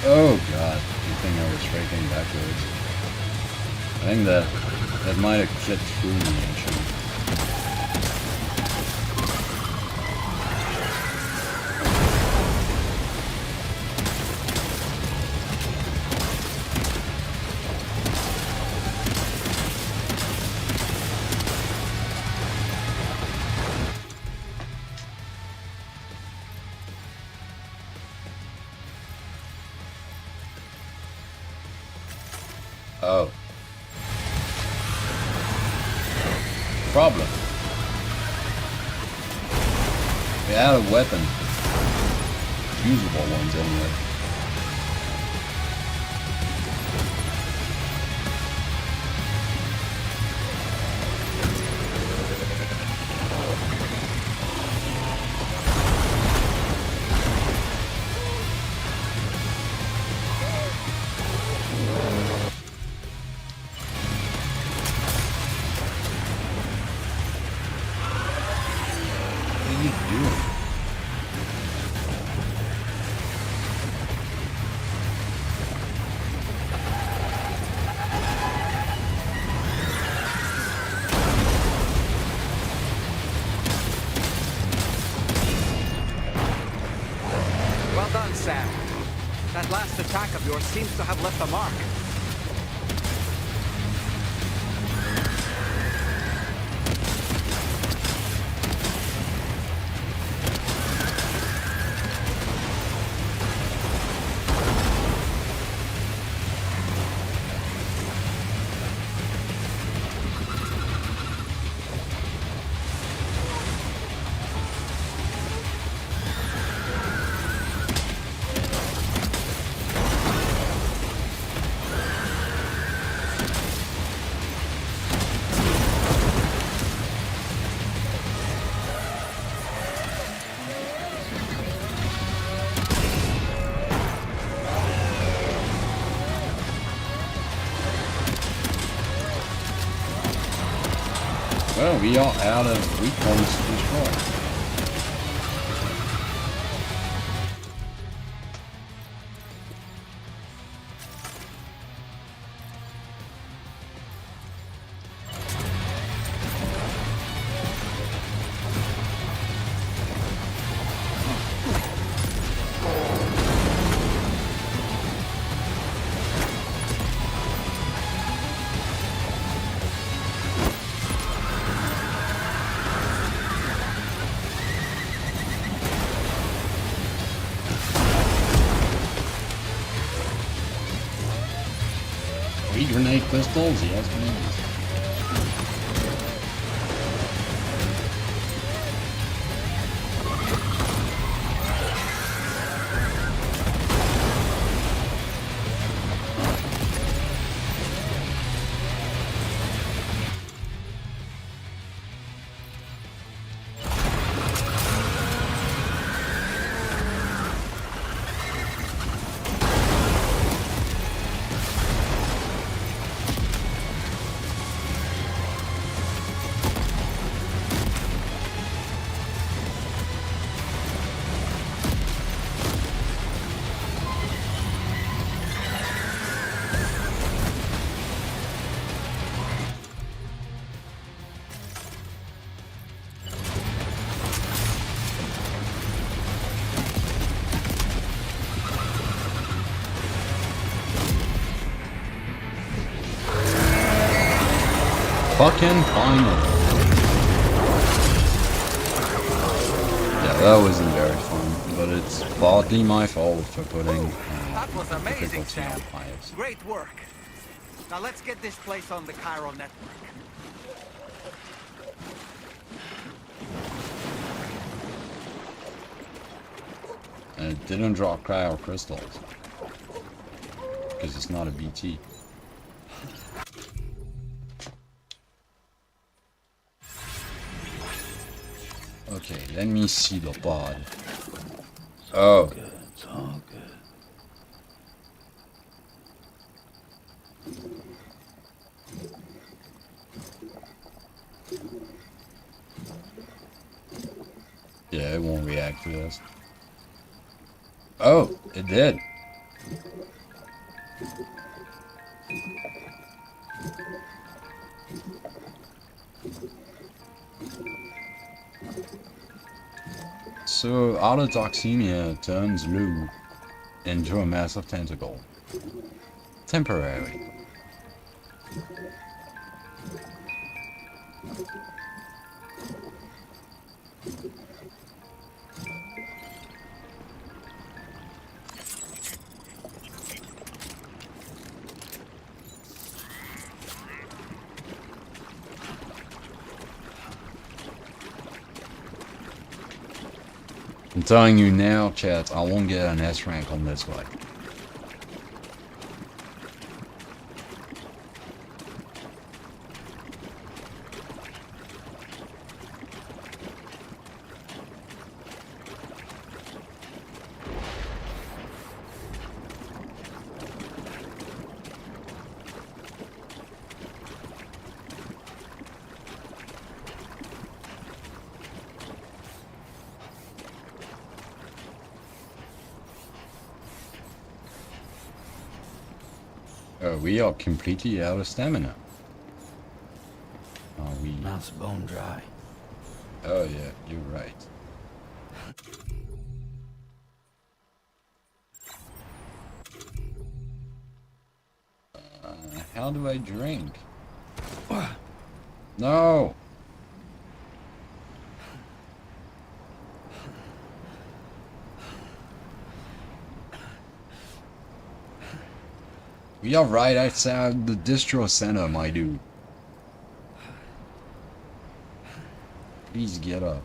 Oh god, you think I was striking backwards. I think that might have clipped through me actually. Oh. Problem. We had a weapon. Usable ones anyway. What are you doing? last attack of yours seems to have left a mark. Well, we are out of weak points to destroy. Grenade pistols, yes please. Fucking final. Yeah, that wasn't very fun, but it's partly my fault for putting That was amazing, difficulty on Sam. highest. Great work. Now let's get this place on the Cairo network. And it didn't draw cryo crystals because it's not a BT. Okay, let me see the pod. Oh. Good, it's all good. Yeah, it won't react to this. Oh, it did. So, autotoxemia turns Lou into a massive tentacle. Temporary. I'm telling you now, chat, I won't get an S rank on this way. We are completely out of stamina. Are we? Mouth's bone dry. Oh yeah, you're right. how do I drink? No! We are right outside the distro center, my dude. Please get up.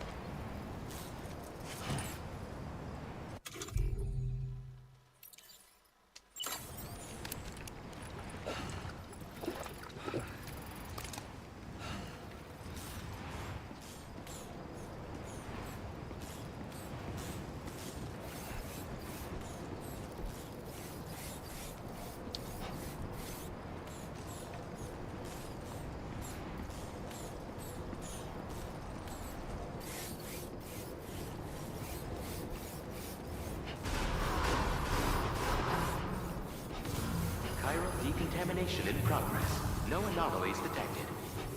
Chiral decontamination in progress. No anomalies detected.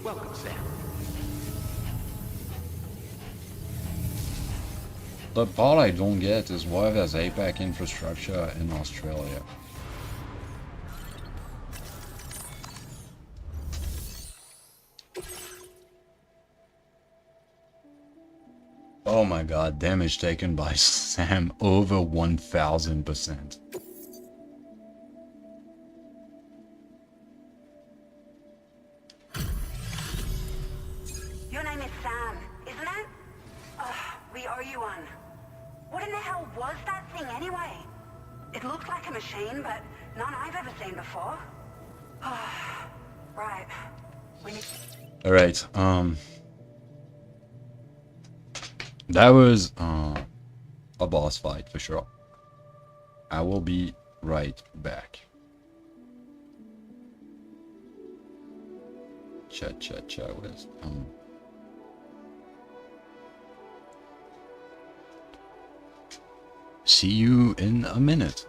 Welcome, Sam. The part I don't get is why there's APAC infrastructure in Australia. Oh my god, damage taken by Sam over 1000%. Your name is Sam, isn't it? We owe you one. What in the hell was that thing anyway? It looked like a machine, but none I've ever seen before. Right. We need... Alright, that was a boss fight for sure. I will be right back. Chat with see you in a minute.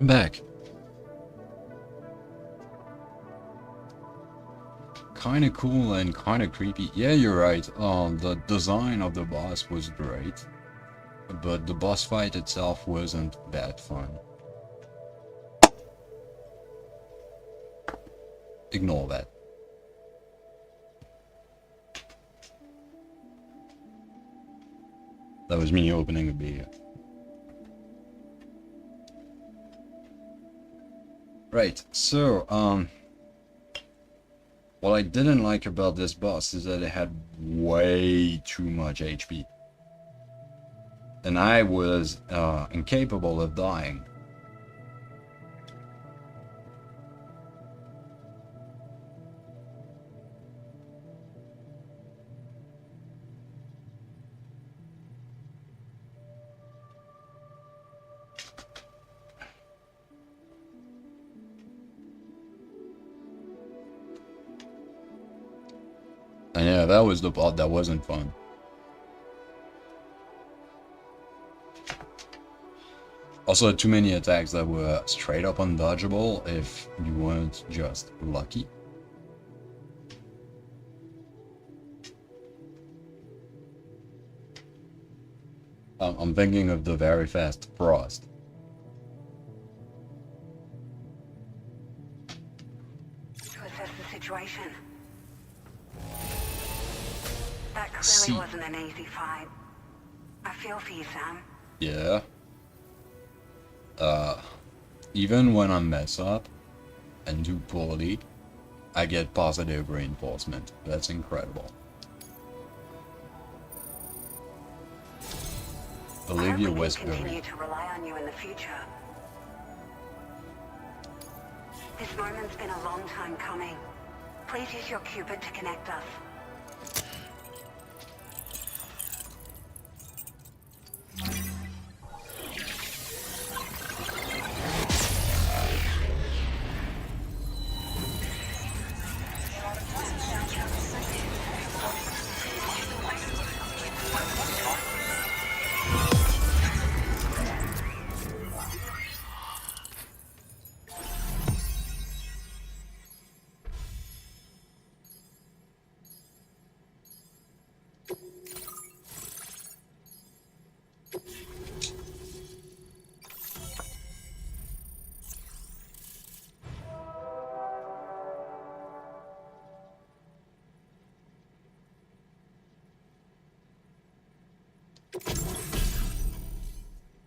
I'm back. kind of cool and kind of creepy. Yeah, you're right. The design of the boss was great, but the boss fight itself wasn't that fun. Ignore that. That was me opening a beer. Right, so, what I didn't like about this boss is that it had way too much HP. And I was, incapable of dying. And yeah, that was the part that wasn't fun. Also, too many attacks that were straight up undodgeable if you weren't just lucky. I'm thinking of the very fast Frost. To assess the situation. That clearly See. wasn't an easy fight. I feel for you, Sam. Yeah. Even when I mess up and do poorly, I get positive reinforcement. That's incredible. Olivia I hope we can Westbury. continue to rely on you in the future. This moment's been a long time coming. Please use your Cupid to connect us.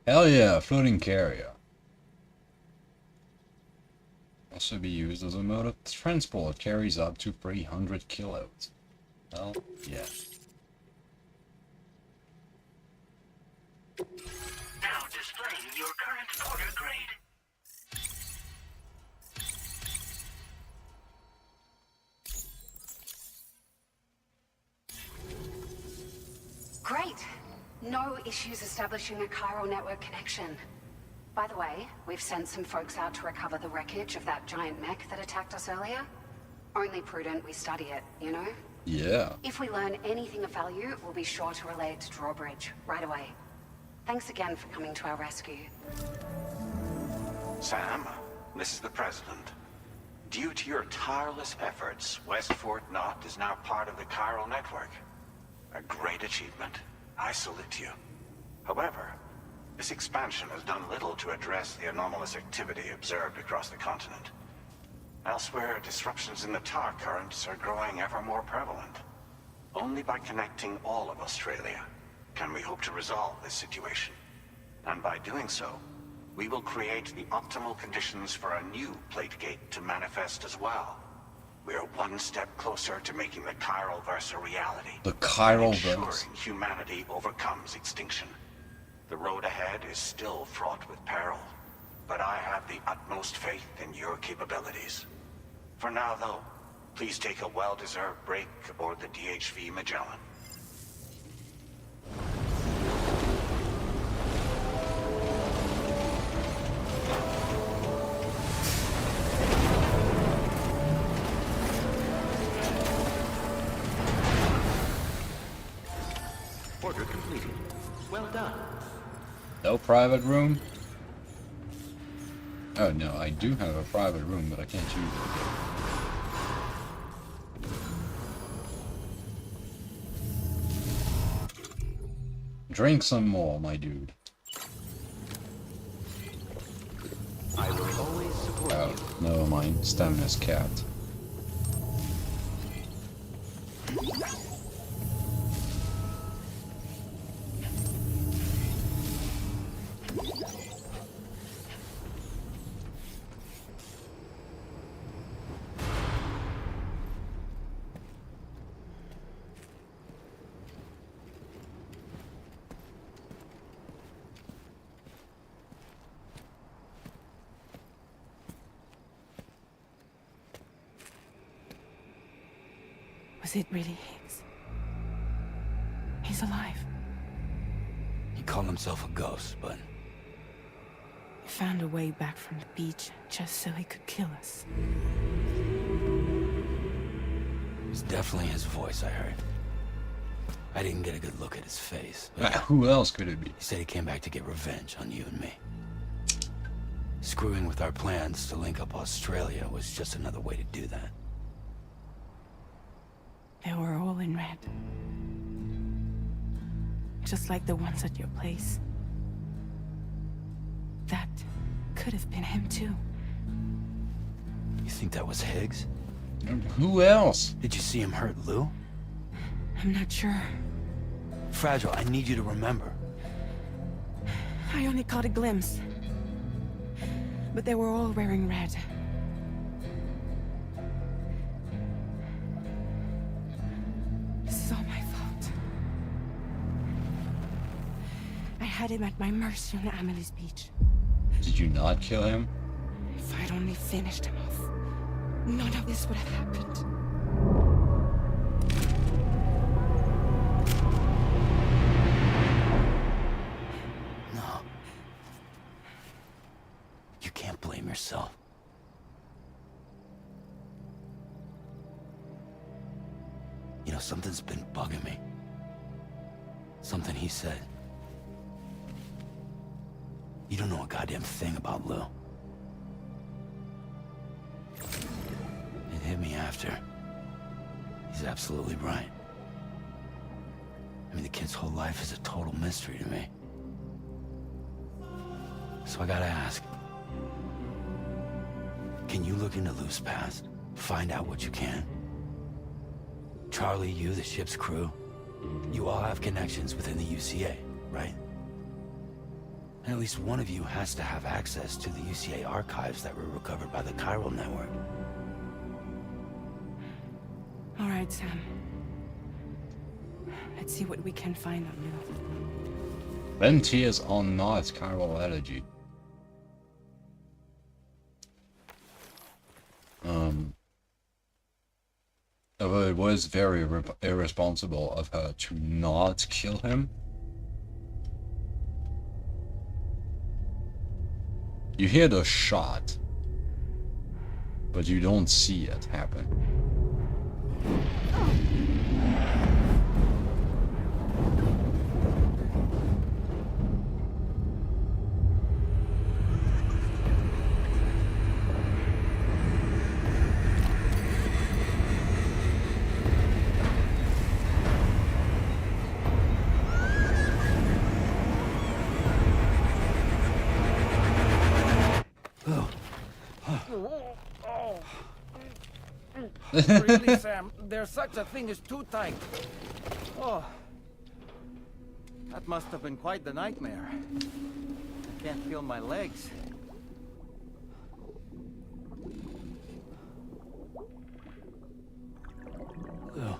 Hell yeah, floating carrier. Also be used as a mode of transport, carries up to 300 kilos. Hell yeah. Now displaying your current porter grade. Great. No issues establishing a chiral network connection. By the way, we've sent some folks out to recover the wreckage of that giant mech that attacked us earlier. Only prudent we study it, you know? Yeah. If we learn anything of value, we'll be sure to relay it to Drawbridge right away. Thanks again for coming to our rescue. Sam, this is the President. Due to your tireless efforts, West Fort Knot is now part of the chiral network. A great achievement. I salute you. However, this expansion has done little to address the anomalous activity observed across the continent. Elsewhere, disruptions in the tar currents are growing ever more prevalent. Only by connecting all of Australia can we hope to resolve this situation. And by doing so, we will create the optimal conditions for a new plate gate to manifest as well. We are one step closer to making the chiral verse a reality. The chiral ensuring verse. humanity overcomes extinction. The road ahead is still fraught with peril, but I have the utmost faith in your capabilities. For now, though, please take a well-deserved break aboard the DHV Magellan. Order completed. Well done. No private room? Oh no, I do have a private room, but I can't use it. Drink some more, my dude. I will always support Oh, you. never mind. Stamina's capped. Was it really Higgs? He's alive. He called himself a ghost, but He found a way back from the beach just so he could kill us. it was definitely his voice I heard. I didn't get a good look at his face, but Who else could it be? he said he came back to get revenge on you and me. Screwing with our plans to link up Australia was just another way to do that. They were all in red. Just like the ones at your place. That could have been him too. You think that was Higgs? Who else? Did you see him hurt Lou? I'm not sure. Fragile, I need you to remember. I only caught a glimpse. But they were all wearing red. This is all my fault. I had him at my mercy on Amelie's beach. Did you not kill him? If I'd only finished him off, none of this would have happened. No. You can't blame yourself. You know, something's been bugging me. Something he said. You don't know a goddamn thing about Lou. It hit me after. He's absolutely right. I mean, the kid's whole life is a total mystery to me. So I gotta ask. Can you look into Lou's past? Find out what you can? Charlie, you, the ship's crew, you all have connections within the UCA, right? And at least one of you has to have access to the UCA archives that were recovered by the Chiral Network. All right, Sam. Let's see what we can find on Lou. Then tears are not chiral allergy. Although it was very irresponsible of her to not kill him. You hear the shot, but you don't see it happen. Really, Sam? There's such a thing as too tight. Oh. That must have been quite the nightmare. I can't feel my legs. Lou.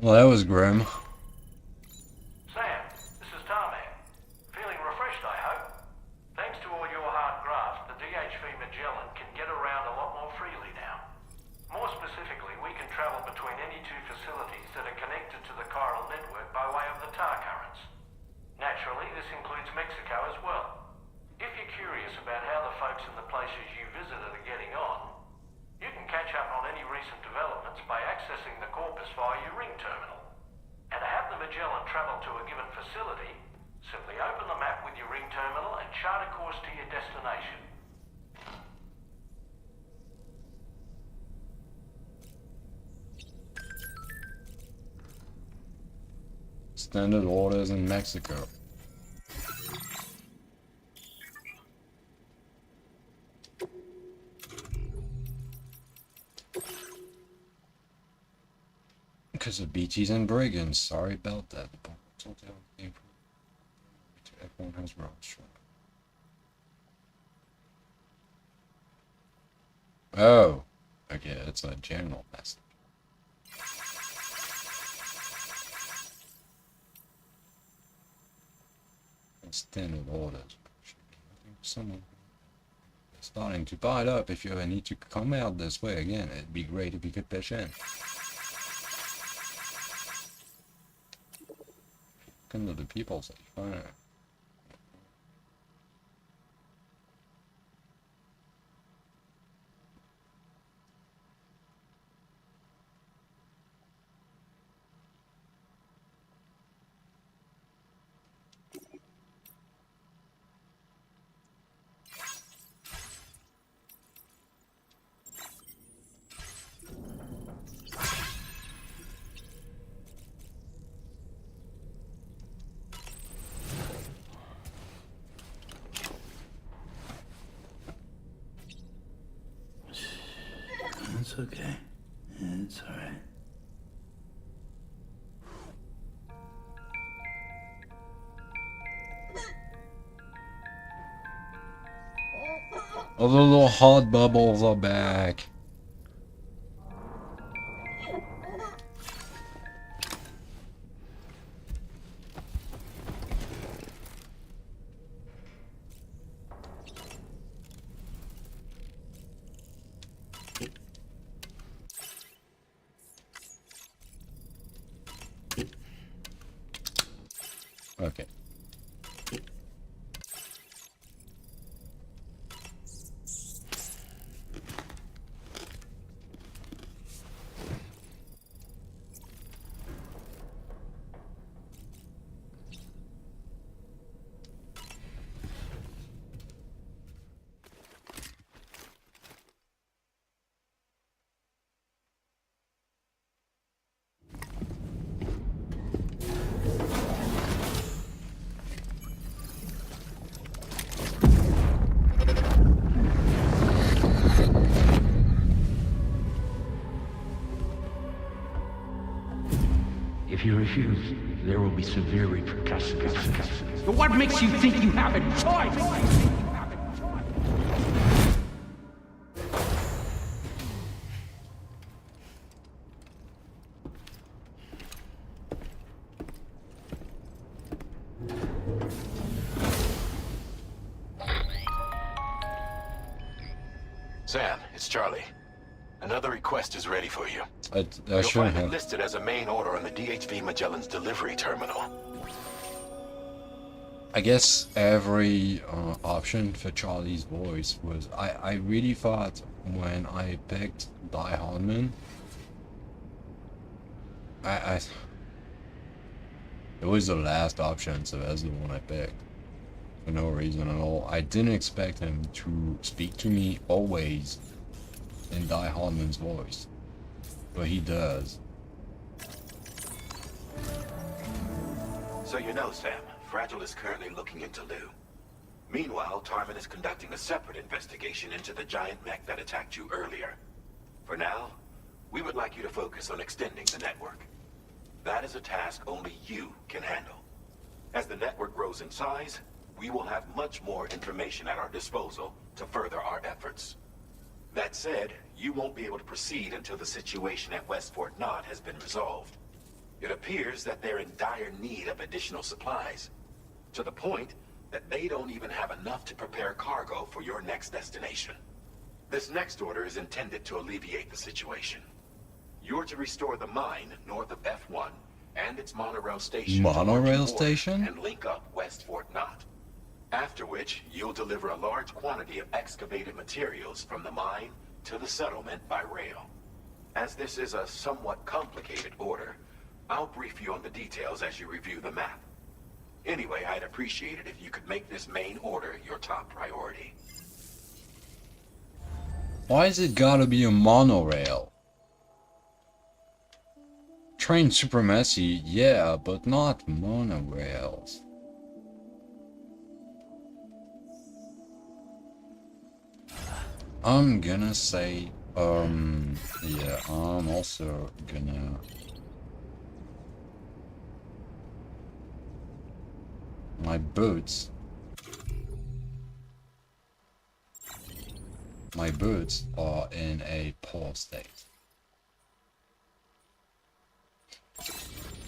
Well, that was grim. Sam, this is Tarman. Feeling refreshed, I hope. Thanks to all your hard graft, the DHV Magellan can get around a lot more freely now. More specifically, we can travel between any two facilities that are connected to the chiral network by way of the tar currents. Naturally, this includes Mexico as well. If you're curious about how the folks in the places you visited are getting on, you can catch up on any recent developments by accessing the Corpus via your ring terminal. travel to a given facility, simply open the map with your ring terminal and chart a course to your destination. Standard orders in Mexico. Because of BTs and brigands. Sorry about that. Everyone has road. Oh, okay, that's a general message. Standard orders. Someone starting to buy it up. If you ever need to come out this way again, it'd be great if you could pitch in. Come to the people say, fine. It's okay. It's alright. Oh, the little hot bubbles are back. Okay. If you refuse, there will be severe repercussions. But what makes you think you have a choice? Sam, it's Charlie. Another request is ready for you. I You'll sure find it have. listed as a main order on the DHV Magellan's delivery terminal. I guess every option for Charlie's voice was... I really thought when I picked Die Hardman... it was the last option, so that's the one I picked. For no reason at all. I didn't expect him to speak to me always in Die Hardman's voice. But he does. So you know, Sam, Fragile is currently looking into Lou. Meanwhile, Tarman is conducting a separate investigation into the giant mech that attacked you earlier. For now, we would like you to focus on extending the network. That is a task only you can handle. As the network grows in size, we will have much more information at our disposal to further our efforts. That said, you won't be able to proceed until the situation at West Fort Knott has been resolved. It appears that they're in dire need of additional supplies, to the point that they don't even have enough to prepare cargo for your next destination. This next order is intended to alleviate the situation. You're to restore the mine north of F1 and its monorail station. Monorail station? And link up West Fort Knott. After which, you'll deliver a large quantity of excavated materials from the mine to the settlement by rail. As this is a somewhat complicated order, I'll brief you on the details as you review the map. Anyway, I'd appreciate it if you could make this main order your top priority. Why is it gotta be a monorail? Train supremacy, yeah, but not monorails. I'm gonna say, yeah, I'm also gonna... My boots are in a poor state.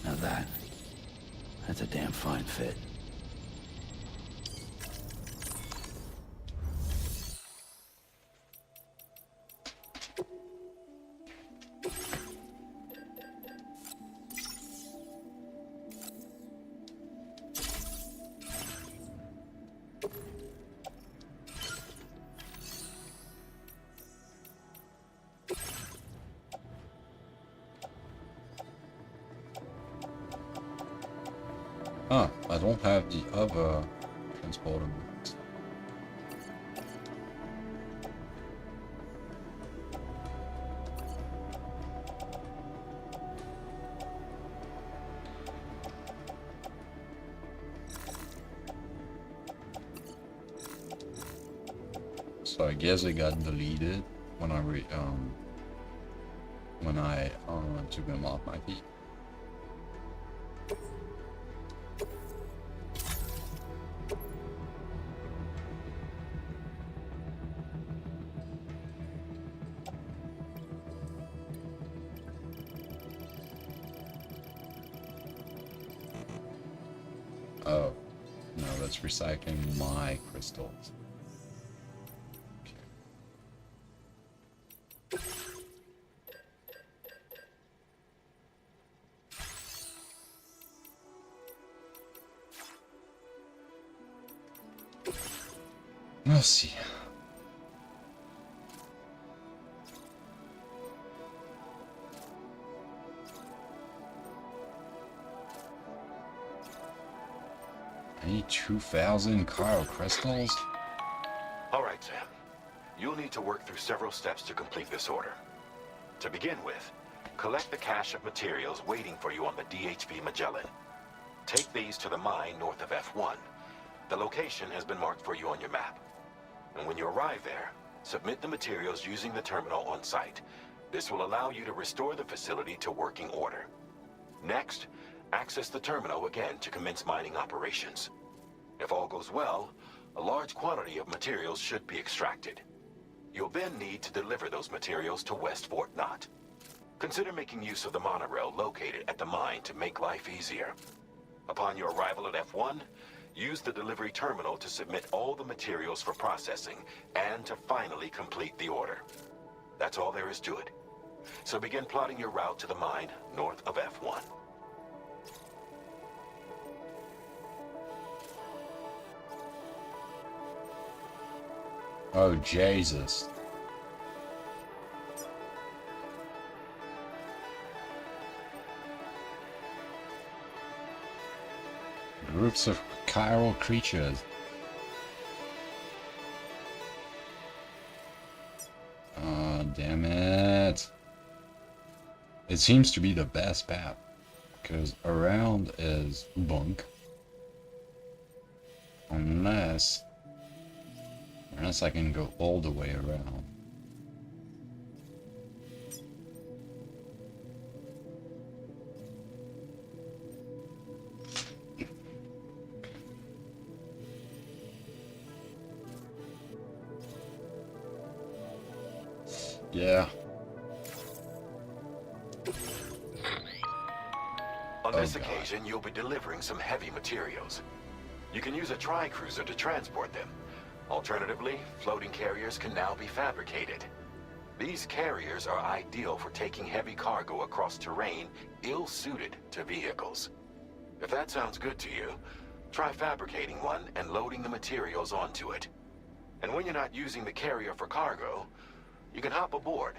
Now that's a damn fine fit. Ah, I don't have the other transporter boots. So I guess it got deleted when I took them off my feet. Oh, no, that's recycling my crystals. We'll see. I need 2,000 Kyle crystals. All right, Sam. You'll need to work through several steps to complete this order. To begin with, collect the cache of materials waiting for you on the DHB Magellan. Take these to the mine north of F1. The location has been marked for you on your map. And when you arrive there, submit the materials using the terminal on site. This will allow you to restore the facility to working order. Next, access the terminal again to commence mining operations. If all goes well, a large quantity of materials should be extracted. You'll then need to deliver those materials to West Fort Knot. Consider making use of the monorail located at the mine to make life easier. Upon your arrival at F1, use the delivery terminal to submit all the materials for processing and to finally complete the order. That's all there is to it. So begin plotting your route to the mine north of F1. Oh, Jesus. Groups of chiral creatures. Oh, damn it. It seems to be the best path, because around is bunk. Unless I can go all the way around. Yeah. On this occasion, you'll be delivering some heavy materials. You can use a tri-cruiser to transport them. Alternatively, floating carriers can now be fabricated. These carriers are ideal for taking heavy cargo across terrain ill-suited to vehicles. If that sounds good to you, try fabricating one and loading the materials onto it. And when you're not using the carrier for cargo, you can hop aboard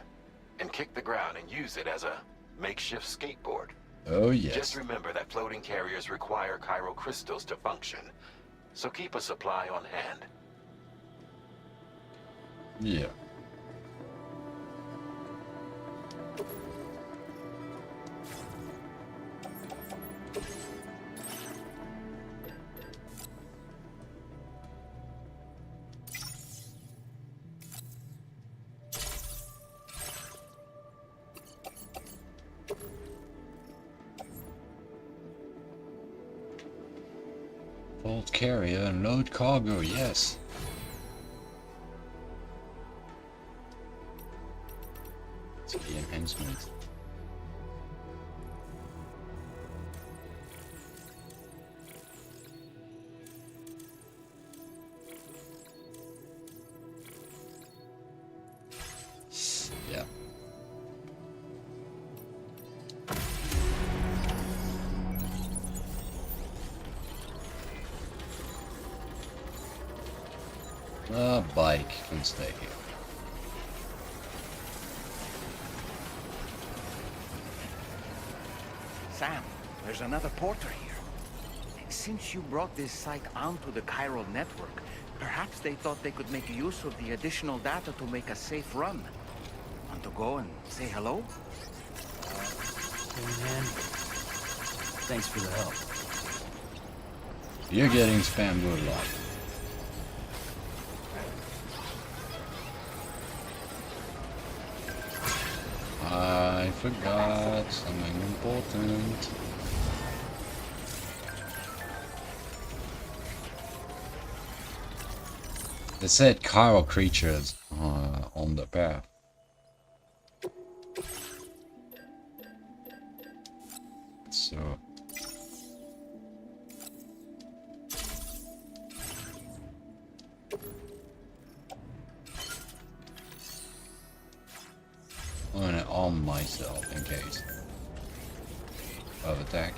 and kick the ground and use it as a makeshift skateboard. Oh, yes. Just remember that floating carriers require chiral crystals to function, so keep a supply on hand. Yeah. Vault carrier and load cargo, yes. It's the enhancement. Yeah. The bike can stay here. Sam, there's another porter here. Since you brought this site onto the chiral network, perhaps they thought they could make use of the additional data to make a safe run. Want to go and say hello? Hey man, thanks for the help. You're getting spammed with a lot. I forgot something important. It said chiral creatures on the path. So I'm gonna arm myself in case of attack.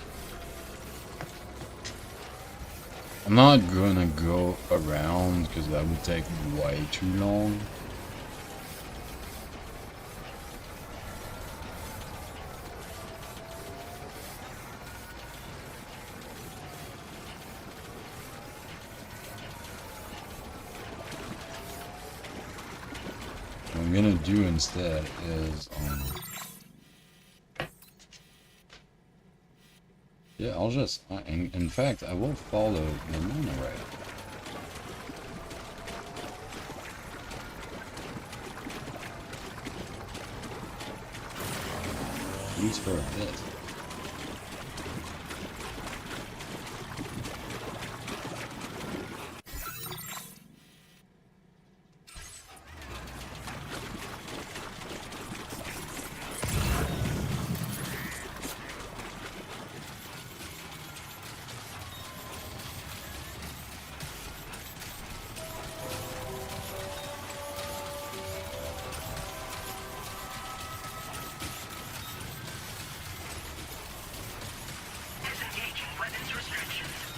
I'm not gonna go around because that would take way too long. What I'm gonna do instead is yeah, I'll just in fact I will follow the monorail. At least for a bit.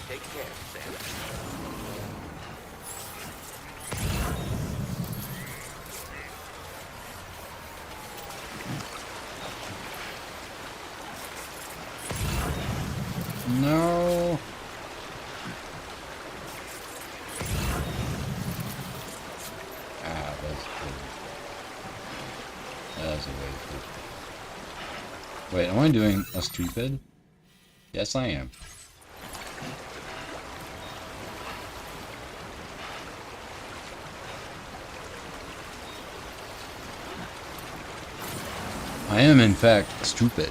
Take care, Sam. No. Ah, that's good. That's a way to. Wait, am I doing a stupid? Yes, I am. I am, in fact, stupid.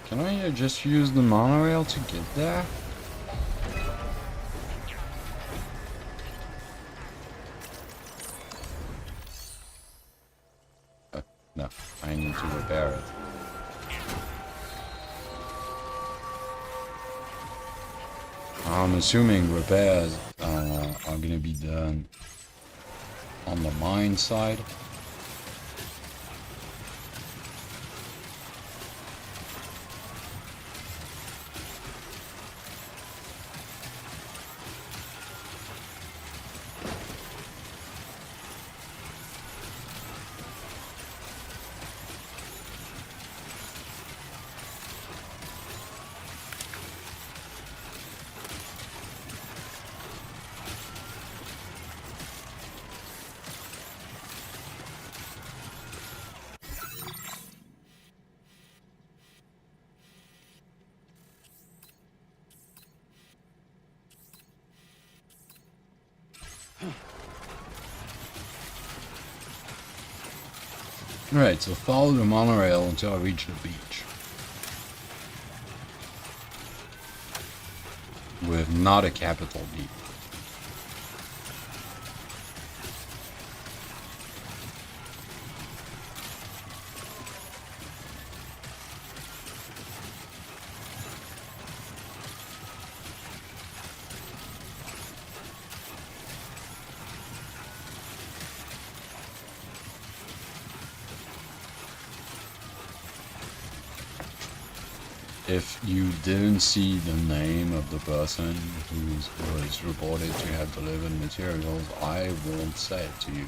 Can I just use the monorail to get there? No, I need to repair it. I'm assuming repairs are gonna be done on the mine side. Alright, so follow the monorail until I reach the beach. With not a capital D. If you didn't see the name of the person who was reported to have delivered materials, I will say it to you.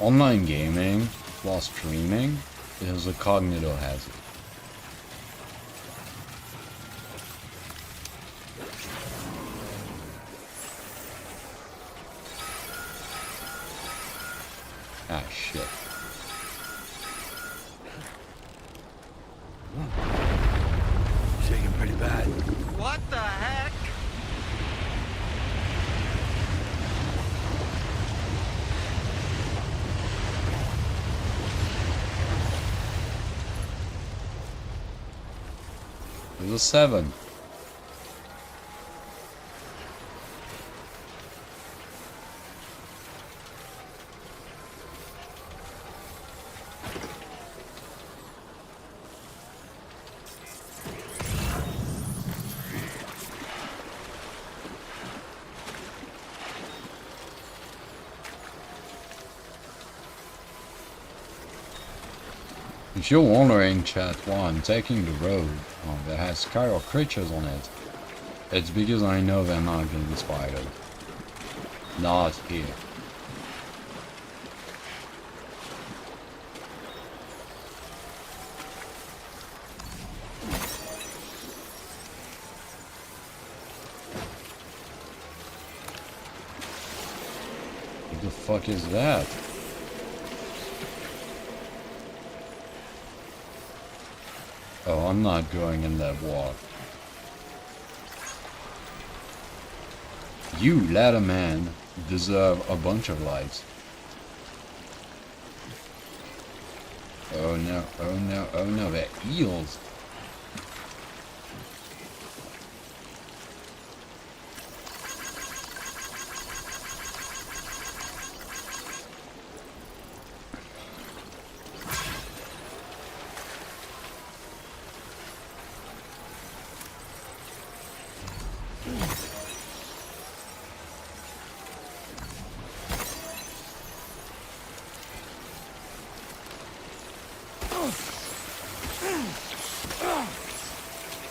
Online gaming while streaming is a cognitive hazard. Ah, shit. Shaking pretty bad. What the heck? There's a 7. If you're wondering, chat, why I'm taking the road that has chiral creatures on it, it's because I know they're not getting spidered. Not here. What the fuck is that? Oh, I'm not going in that wall. You, ladder man, deserve a bunch of lives. Oh no, oh no, oh no, they're eels.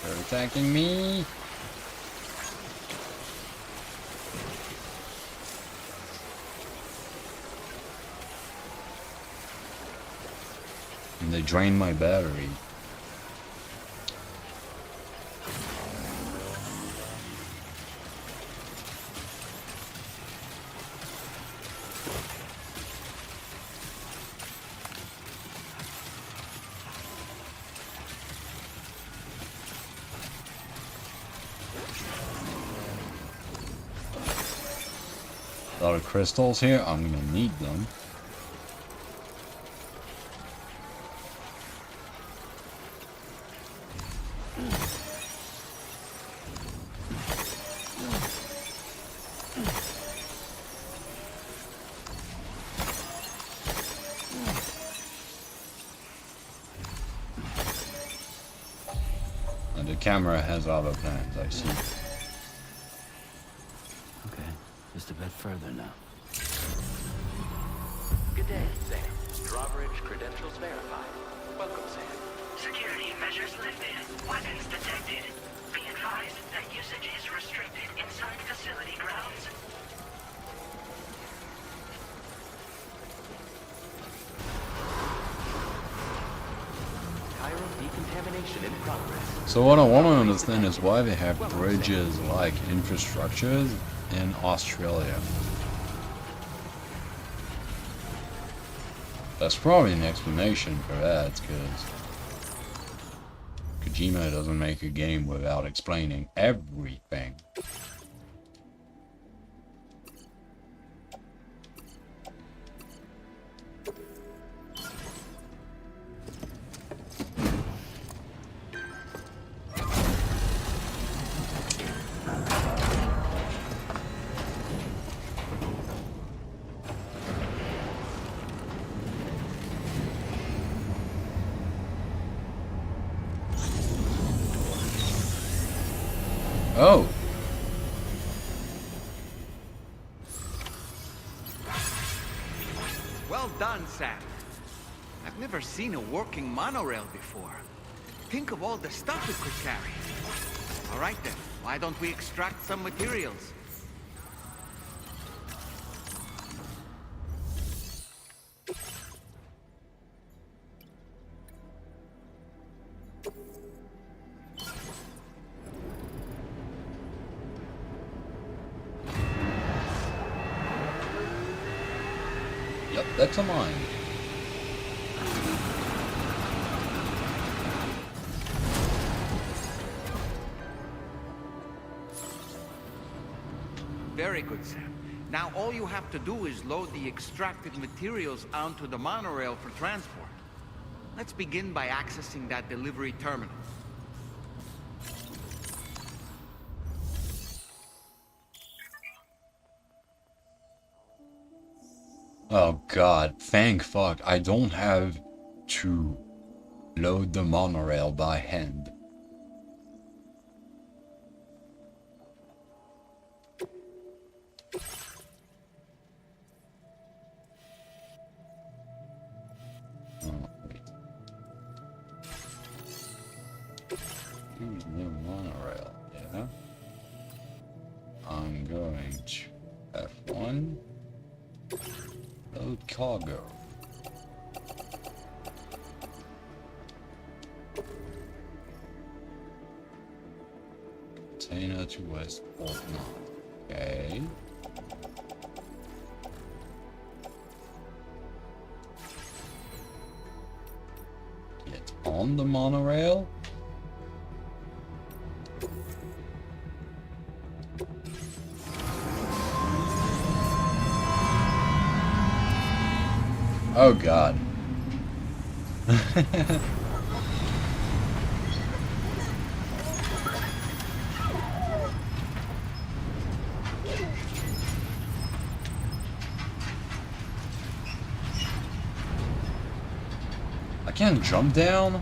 They're attacking me. And they drained my battery. A lot of crystals here. I'm gonna need them. And the camera has other plans, I see. Okay, just a bit further now. Good day, Sam. Drawbridge credentials verified. Welcome, Sam. Security measures lifted. Weapons detected. Be advised that usage is restricted inside facility grounds. Chiral decontamination in progress. So what I want to understand is why they have bridges like infrastructures in Australia. That's probably an explanation for that, because could Kojima doesn't make a game without explaining everything. Oh! Well done, Sam. I've never seen a working monorail before. Think of all the stuff it could carry. All right then, why don't we extract some materials? Yep, that's a mine. Very good, Sam. Now all you have to do is load the extracted materials onto the monorail for transport. Let's begin by accessing that delivery terminal. Oh god, thank fuck, I don't have to load the monorail by hand. Oh, wait. Use the monorail, yeah? I'm going to F1. Load cargo. Container to Westport now. Okay. Get on the monorail. Oh god. I can't jump down?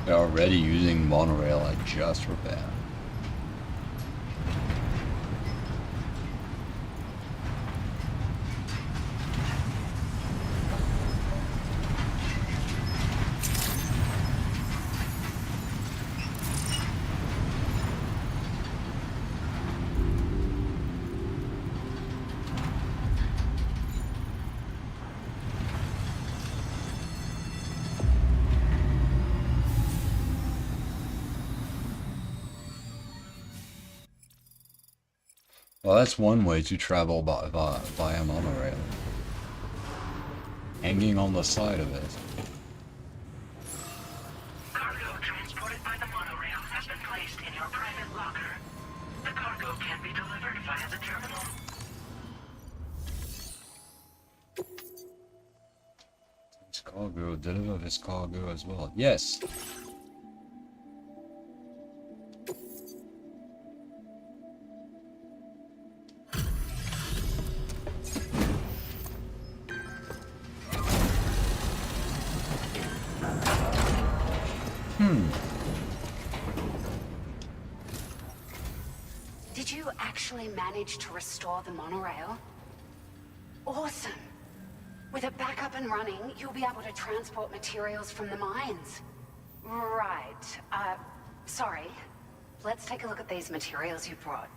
They're already using monorail at just for that. Well, that's one way to travel by a monorail. Hanging on the side of it. Cargo transported by the monorail has been placed in your private locker. The cargo can be delivered via the terminal. This cargo, deliver this cargo as well. Yes! Did you actually manage to restore the monorail? Awesome! With it back up and running, you'll be able to transport materials from the mines. Right. Sorry. Let's take a look at these materials you brought.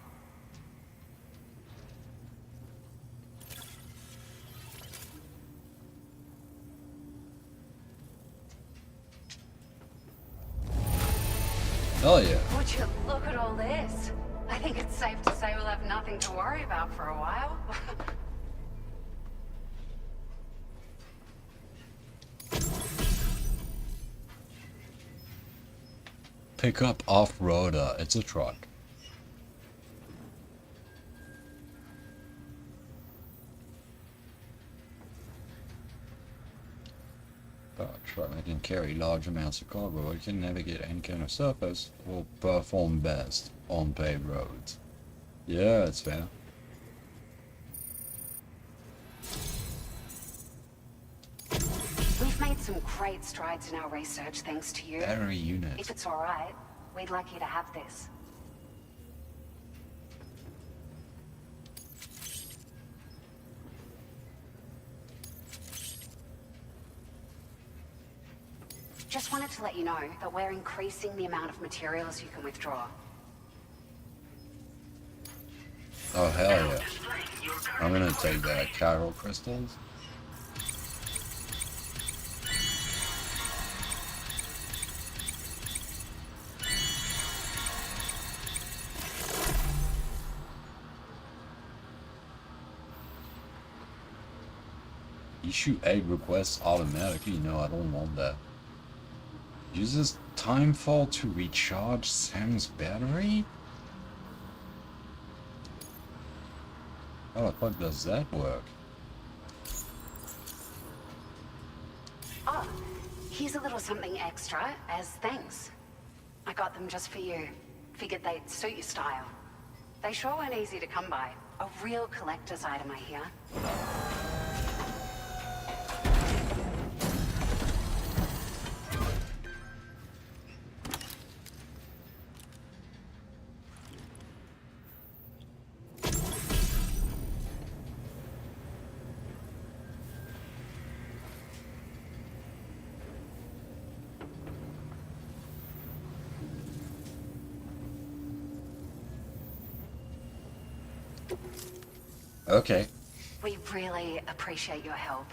Hell yeah. Would you look at all this? I think it's safe to say we'll have nothing to worry about for a while. Pickup off-roader. It's a truck. A truck that can carry large amounts of cargo. It can navigate any kind of surface. Will perform best on paved roads. Yeah, it's fair. We've made some great strides in our research thanks to you. Battery unit. If it's alright, we'd like you to have this. Just wanted to let you know that we're increasing the amount of materials you can withdraw. Oh, hell yeah. I'm gonna take that. Chiral crystals. Issue aid requests automatically. No, I don't want that. Uses timefall to recharge Sam's battery? How the fuck does that work? Oh, here's a little something extra as thanks. I got them just for you. Figured they'd suit your style. They sure weren't easy to come by. A real collector's item, I hear. Okay. We really appreciate your help.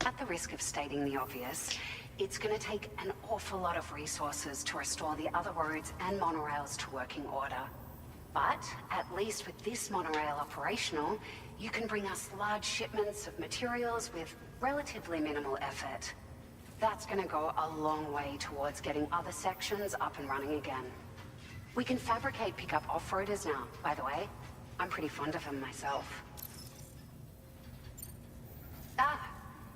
At the risk of stating the obvious, it's going to take an awful lot of resources to restore the other roads and monorails to working order. But at least with this monorail operational, you can bring us large shipments of materials with relatively minimal effort. That's going to go a long way towards getting other sections up and running again. We can fabricate pickup off-roaders now, by the way. I'm pretty fond of them myself.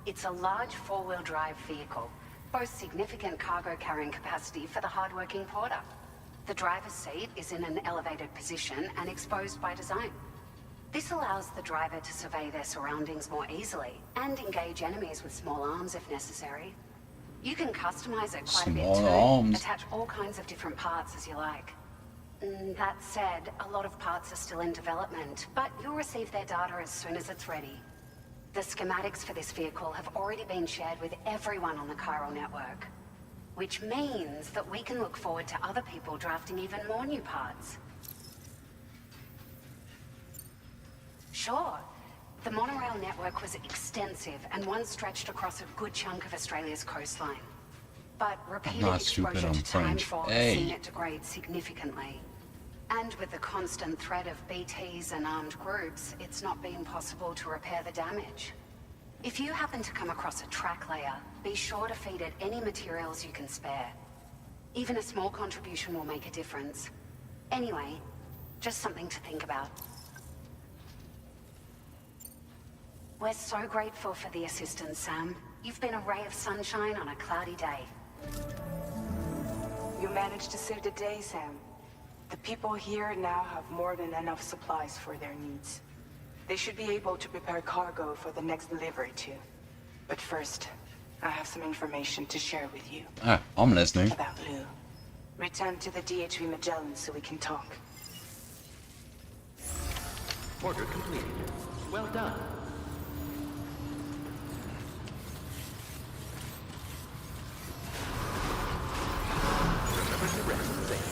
It's a large four-wheel drive vehicle, boasts significant cargo carrying capacity for the hard-working porter. The driver's seat is in an elevated position and exposed by design. This allows the driver to survey their surroundings more easily and engage enemies with small arms if necessary. You can customize it quite a bit too, attach all kinds of different parts as you like. That said, a lot of parts are still in development, but you'll receive their data as soon as it's ready. The schematics for this vehicle have already been shared with everyone on the chiral network, which means that we can look forward to other people drafting even more new parts. Sure, the monorail network was extensive and once stretched across a good chunk of Australia's coastline. But repeated exposure to timefall has seen it degrade significantly. And with the constant threat of BTs and armed groups, it's not been possible to repair the damage. If you happen to come across a track layer, be sure to feed it any materials you can spare. Even a small contribution will make a difference. Anyway, just something to think about. We're so grateful for the assistance, Sam. You've been a ray of sunshine on a cloudy day. You managed to save the day, Sam. The people here now have more than enough supplies for their needs. They should be able to prepare cargo for the next delivery too. But first, I have some information to share with you. I'm listening. About Lou. Return to the DHV Magellan so we can talk. Order completed. Well done. Remember to rest safe.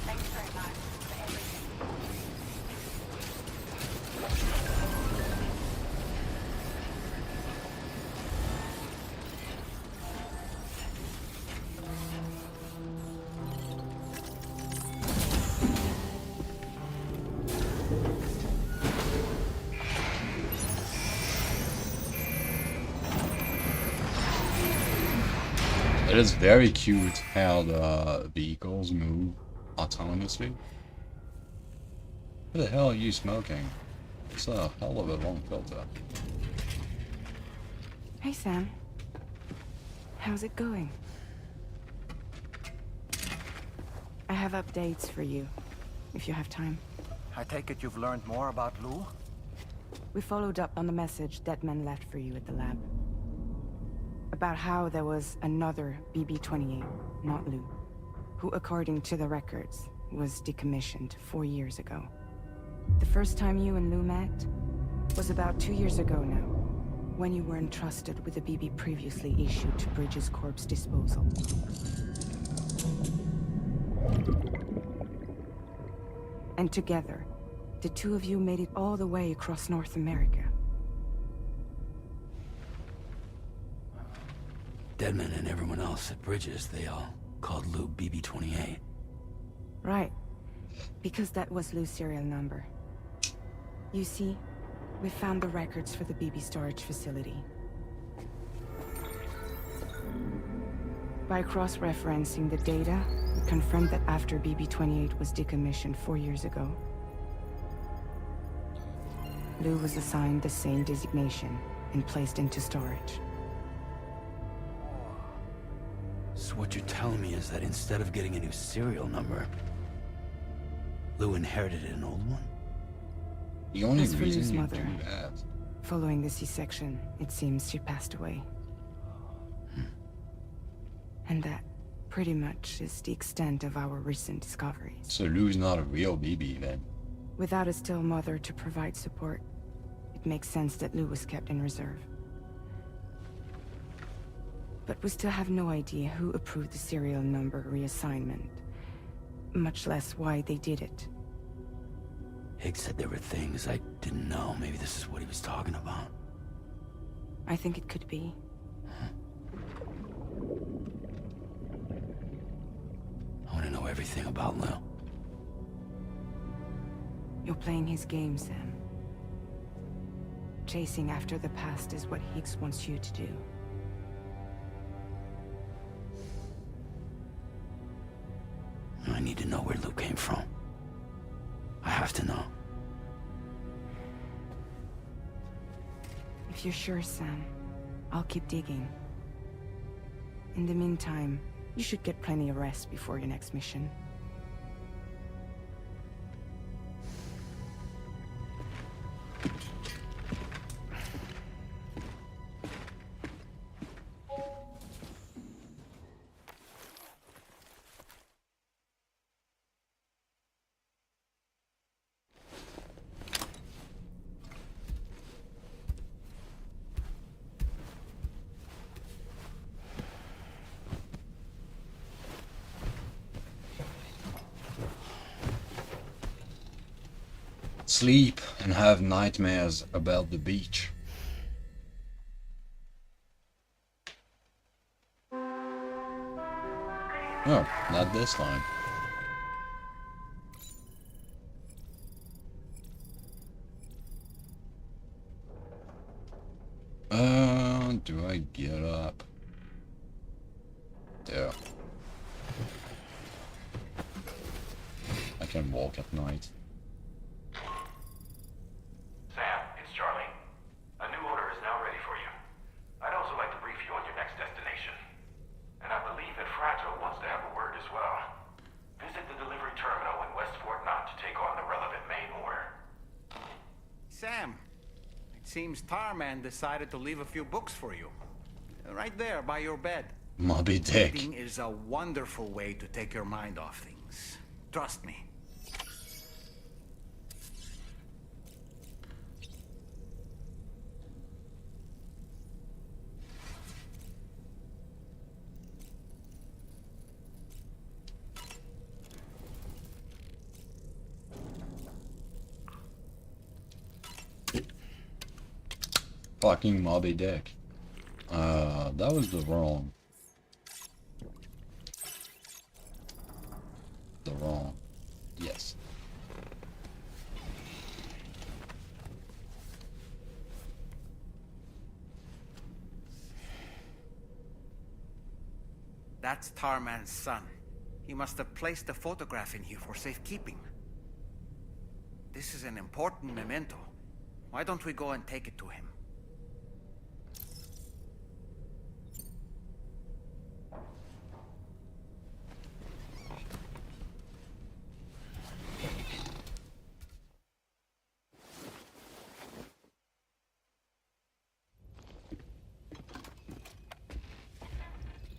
Thanks very much for everything. It is very cute how the vehicles move autonomously. What the hell are you smoking? It's a hell of a long filter. Hey, Sam. How's it going? I have updates for you, if you have time. I take it you've learned more about Lou? We followed up on the message Deadman left for you at the lab. About how there was another BB-28, not Lou, who, according to the records, was decommissioned 4 years ago. The first time you and Lou met was about 2 years ago now, when you were entrusted with a BB previously issued to Bridges Corp's disposal. And together, the two of you made it all the way across North America. Deadman and everyone else at Bridges, they all called Lou BB-28. Right. Because that was Lou's serial number. You see, we found the records for the BB storage facility. By cross-referencing the data, we confirmed that after BB-28 was decommissioned 4 years ago, Lou was assigned the same designation and placed into storage. So what you're telling me is that instead of getting a new serial number, Lou inherited an old one? The only As for Lou's reason you mother, do that. following the C-section, it seems she passed away. And that, pretty much, is the extent of our recent discoveries. So Lou's not a real BB then. Without a still mother to provide support, it makes sense that Lou was kept in reserve. But we still have no idea who approved the serial number reassignment, much less why they did it. Higgs said there were things I didn't know. Maybe this is what he was talking about. I think it could be. I want to know everything about Lou. You're playing his game, Sam. Chasing after the past is what Higgs wants you to do. I need to know where Lou came from. I have to know. If you're sure, Sam, I'll keep digging. In the meantime, you should get plenty of rest before your next mission. Sleep and have nightmares about the beach. Oh, not this time. Do I get up? There. I can walk at night. Sam, it's Charlie. A new order is now ready for you. I'd also like to brief you on your next destination. And I believe that Fragile wants to have a word as well. Visit the delivery terminal in West Fort Knott to take on the relevant main order. Sam, it seems Tarman decided to leave a few books for you. Right there, by your bed. Moby Dick. Reading is a wonderful way to take your mind off things. Trust me. fucking Moby Dick. That was the wrong. Yes. That's Tarman's son. He must have placed a photograph in here for safekeeping. This is an important memento. Why don't we go and take it to him?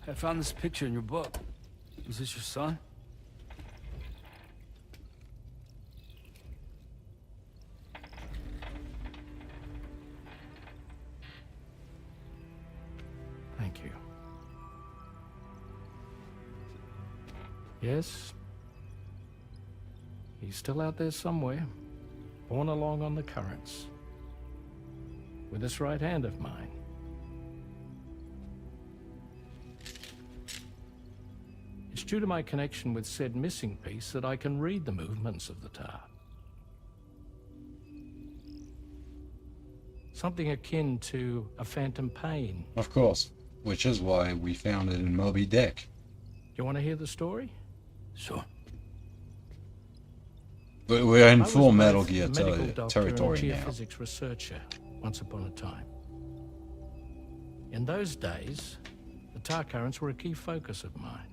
I found this picture in your book. Is this your son? Thank you. Yes. He's still out there somewhere, borne along on the currents, with this right hand of mine. It's due to my connection with said missing piece that I can read the movements of the tar. Something akin to a phantom pain. Of course, which is why we found it in Moby Dick. You want to hear the story? Sure. But we're in I was full both Metal a Gear medical doctor and a territory now. geophysics researcher once upon a time. In those days, the tar currents were a key focus of mine.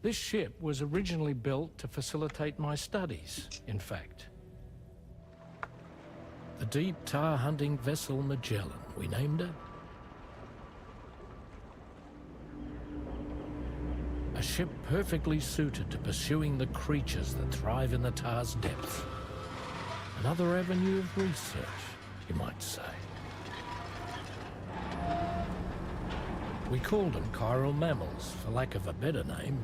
This ship was originally built to facilitate my studies, in fact. The deep tar hunting vessel Magellan, we named it. A ship perfectly suited to pursuing the creatures that thrive in the tar's depths. Another avenue of research, you might say. We called them chiral mammals, for lack of a better name.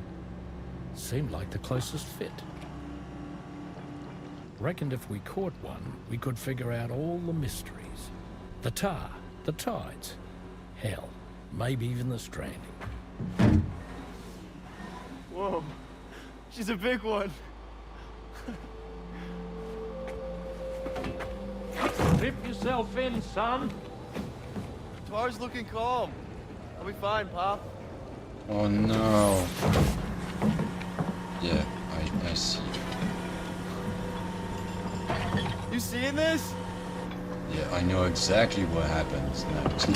Seemed like the closest fit. Reckoned if we caught one, we could figure out all the mysteries. The tar, the tides, hell, maybe even the stranding. Whoa, she's a big one. Strip yourself in, son. Tar's looking calm. I'll be fine, Pop. Oh no. Yeah, I see. You seeing this? Yeah, I know exactly what happens next.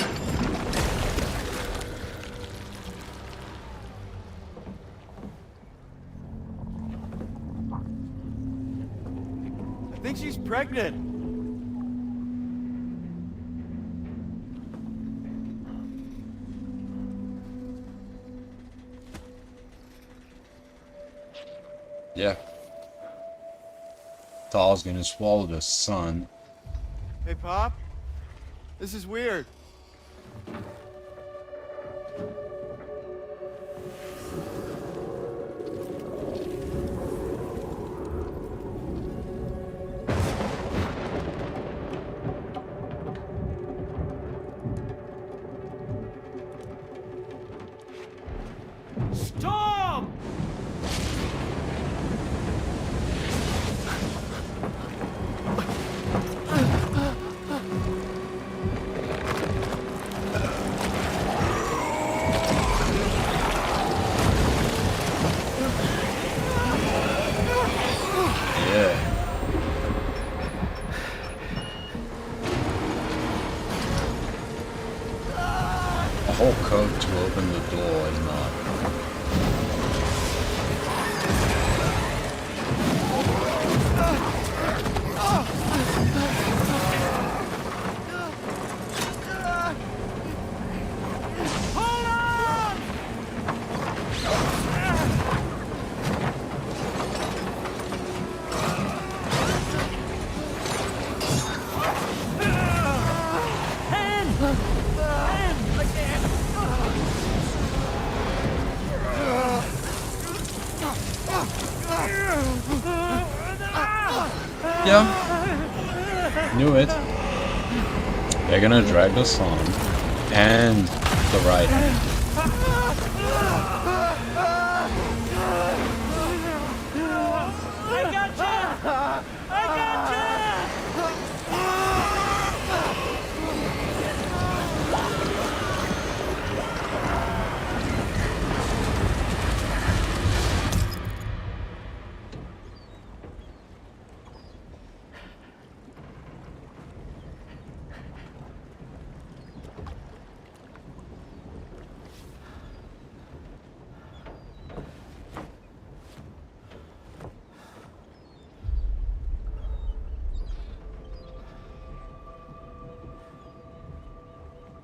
I think she's pregnant. Yeah. Tal's gonna swallow the sun. Hey, Pop. This is weird. Storm! A whole code to open the door is not. Yeah. knew it. They're gonna drag the song and the right hand. I gotcha! I gotcha!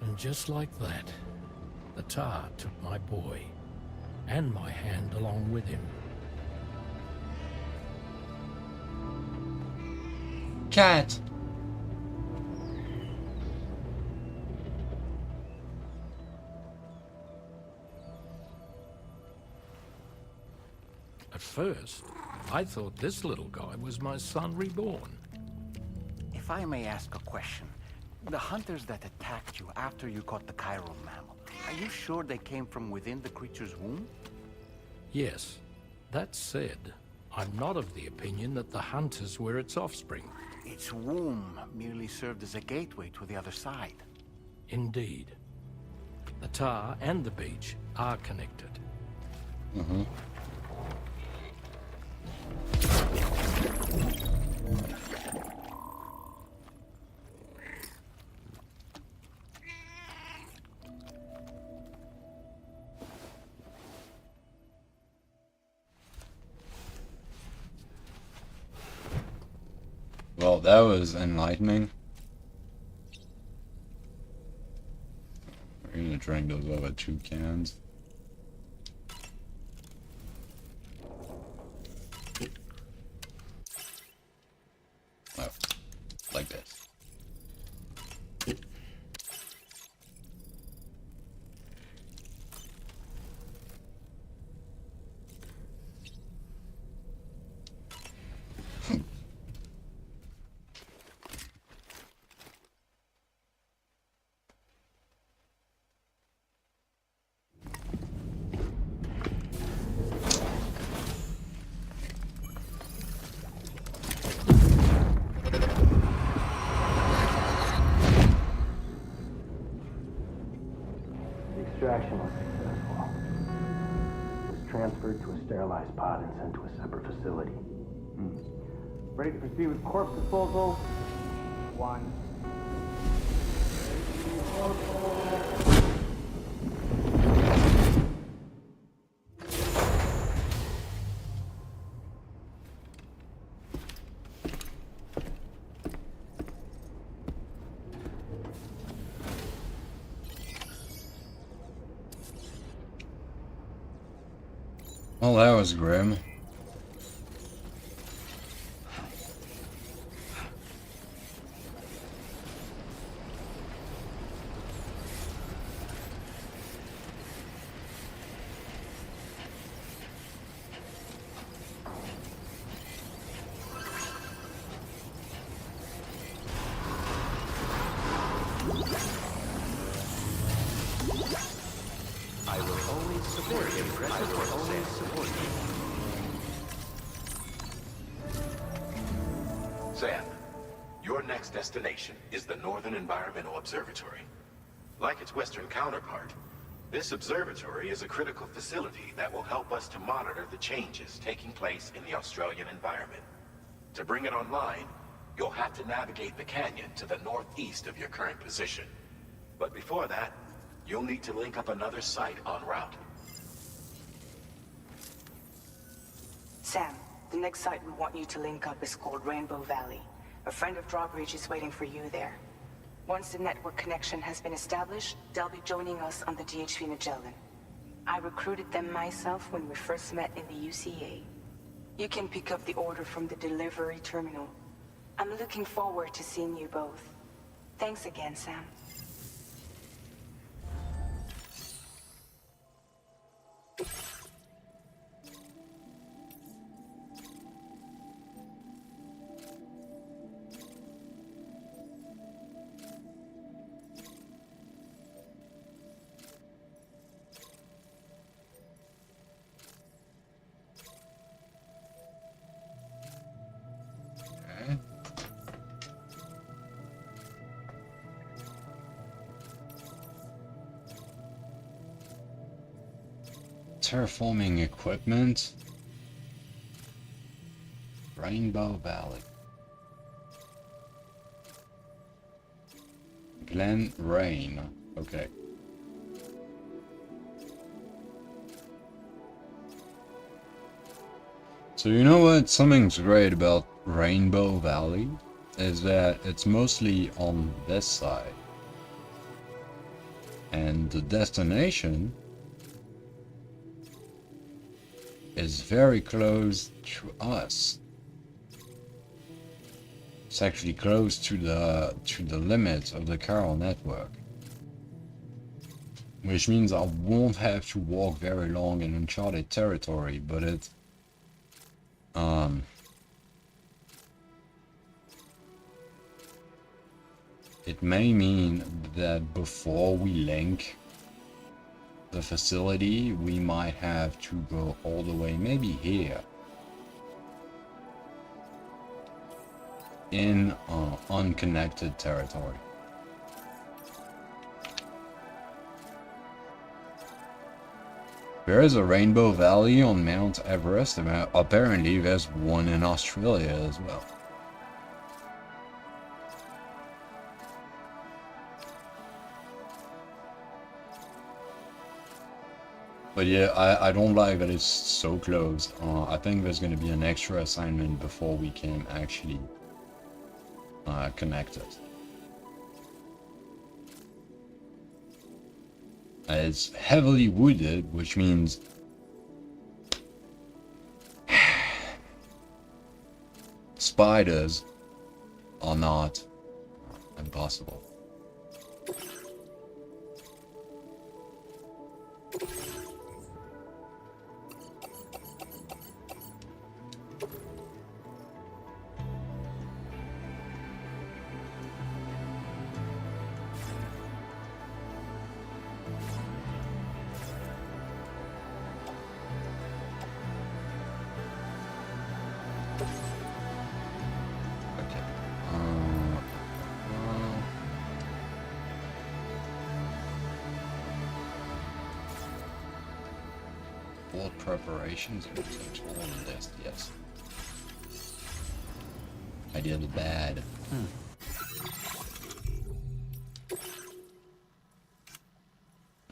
And just like that, the tar took my boy, and my hand along with him. Cat! At first, I thought this little guy was my son reborn. If I may ask a question, the hunters that attacked you after you caught the chiral mammal, are you sure they came from within the creature's womb? Yes. That said, I'm not of the opinion that the hunters were its offspring. Its womb merely served as a gateway to the other side. Indeed. The tar and the beach are connected. Mm-hmm. Well, that was enlightening. We're gonna drink those other 2 cans. Oh, like this. Extraction was successful. It was transferred to a sterilized pod and sent to a separate facility. Ready to proceed with corpse disposal? 1. Well, that was grim. I will always support you. I will always support you. Sam, your next destination is the Northern Environmental Observatory. Like its Western counterpart, this observatory is a critical facility that will help us to monitor the changes taking place in the Australian environment. To bring it online, you'll have to navigate the canyon to the northeast of your current position. But before that, you'll need to link up another site en route. Sam, the next site we want you to link up is called Rainbow Valley. A friend of Drawbridge is waiting for you there. Once the network connection has been established, they'll be joining us on the DHV Magellan. I recruited them myself when we first met in the UCA. You can pick up the order from the delivery terminal. I'm looking forward to seeing you both. Thanks again, Sam. terraforming equipment. Rainbow Valley. Glen Rain. Okay. So you know what? Something's great about Rainbow Valley is that it's mostly on this side. And the destination is very close to us. It's actually close to the limits of the chiral network. Which means I won't have to walk very long in uncharted territory, but it may mean that before we link the facility, we might have to go all the way, maybe here, in unconnected territory. There is a Rainbow Valley on Mount Everest, and apparently there's one in Australia as well. But yeah, I don't like that it's so close. I think there's going to be an extra assignment before we can actually connect it. It's heavily wooded, which means spiders are not impossible. Preparations and all of this, yes. I did bad.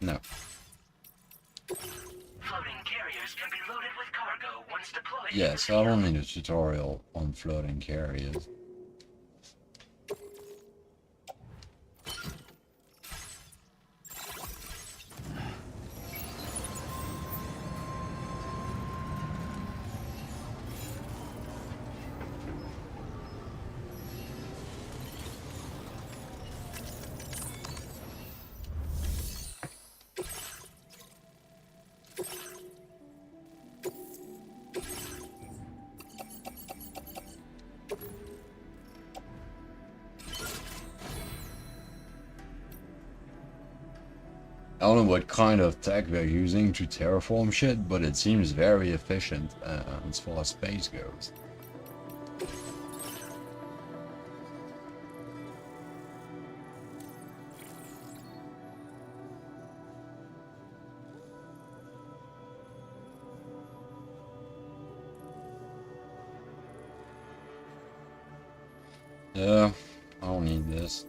No. Floating carriers can be loaded with cargo once deployed. Yes, I don't need a tutorial on floating carriers. I don't know what kind of tech they're using to terraform shit, but it seems very efficient as far as space goes. I don't need this.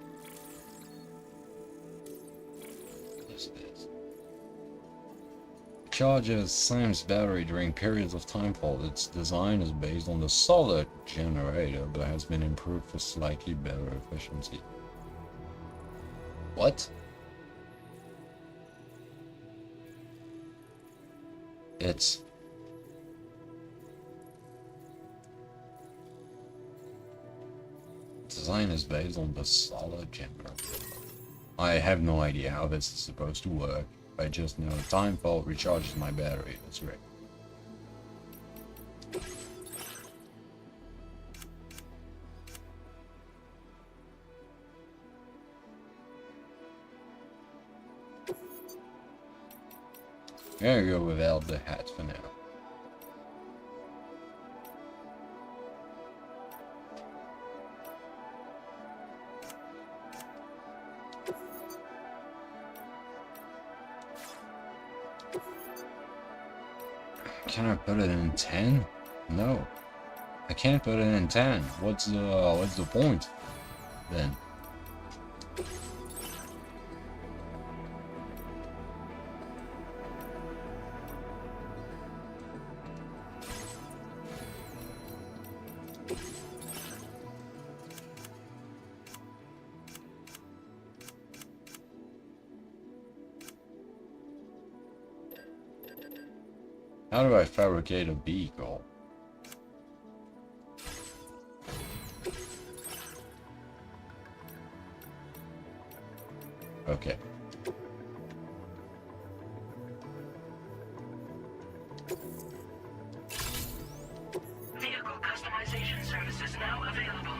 Charges Sam's battery during periods of timefall. Its design is based on the solid generator, but has been improved for slightly better efficiency. What? Its design is based on the solid generator. I have no idea how this is supposed to work. I just know timefall recharges my battery. That's great. I'm gonna go without the hat for now. Can I put it in 10? No. I can't put it in 10. What's the point then? How do I fabricate a vehicle? Okay. Vehicle customization services now available.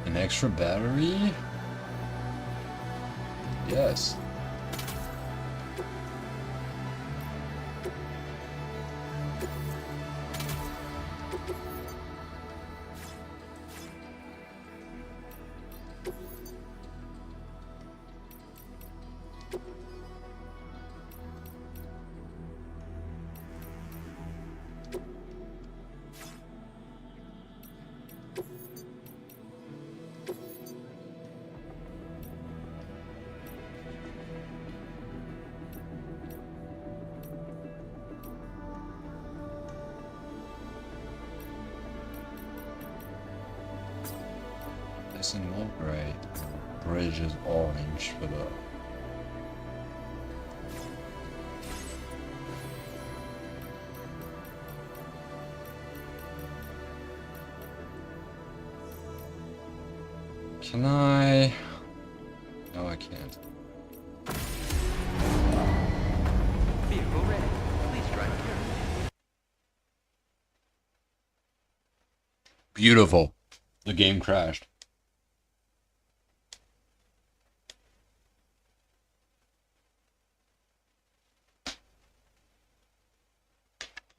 An extra battery? Yes. This is not gray. Bridge is orange for the... Can I... No, I can't. Vehicle ready. Please drive here. Beautiful. The game crashed.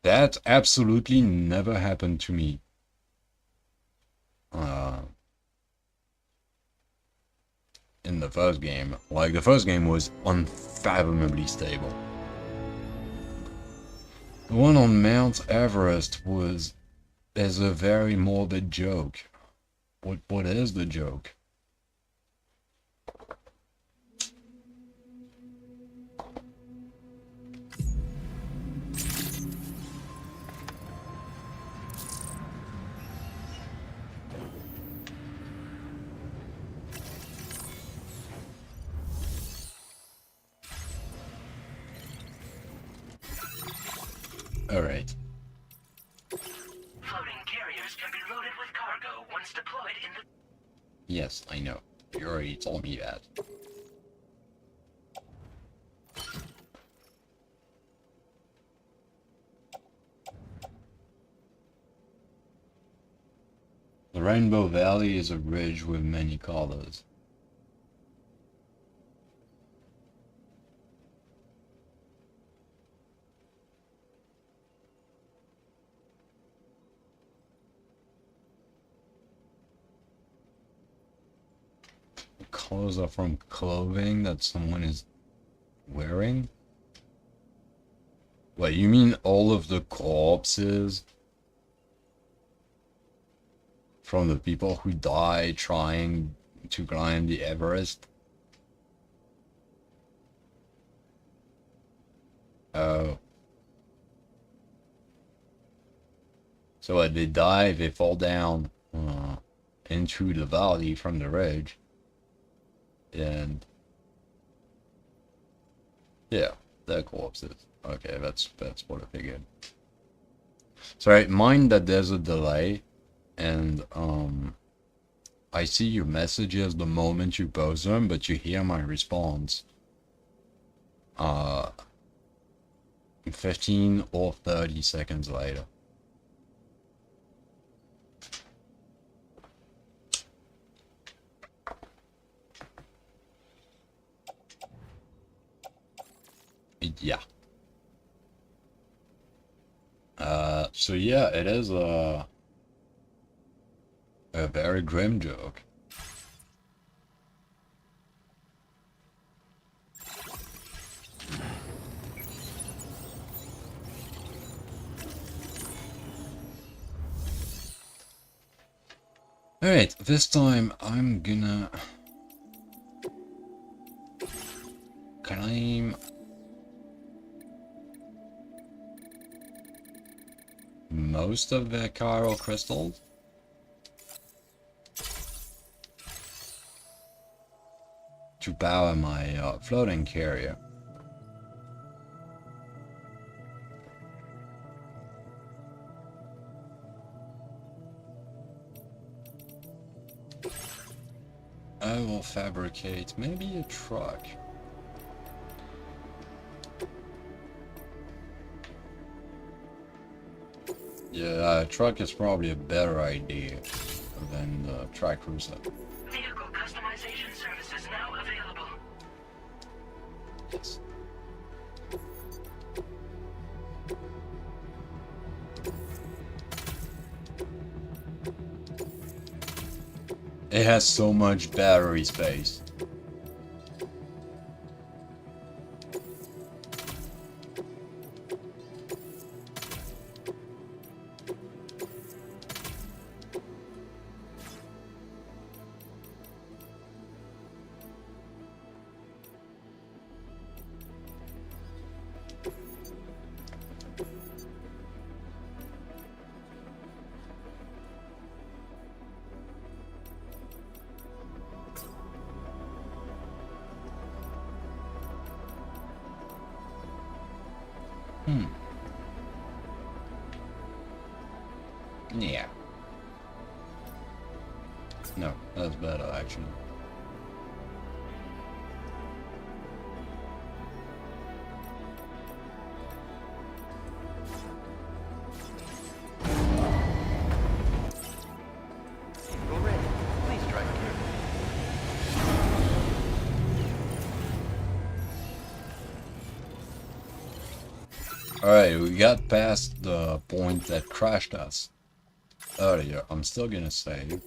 That absolutely never happened to me. In the first game. Like, the first game was unfathomably stable. The one on Mount Everest is a very morbid joke. What is the joke? Alright. Floating carriers can be loaded with cargo once deployed in the... Yes, I know. You already told me that. The Rainbow Valley is a ridge with many colors. Colors are from clothing that someone is wearing? What, you mean all of the corpses from the people who died trying to climb the Everest? Oh. So when they die, they fall down into the valley from the ridge. And yeah, they're corpses. Okay, that's what I figured. So right, mind that there's a delay, and I see your messages the moment you post them, but you hear my response 15 or 30 seconds later. Yeah. So yeah, it is a very grim joke. Alright, this time I'm gonna claim most of the chiral crystals to power my floating carrier. I will fabricate maybe a truck. Yeah, a truck is probably a better idea than the track cruiser. Vehicle customization services now available. Yes. It has so much battery space. Yeah. No, that's better actually. You're ready. Please drive carefully. Alright, we got past the point that crashed us earlier. I'm still gonna save.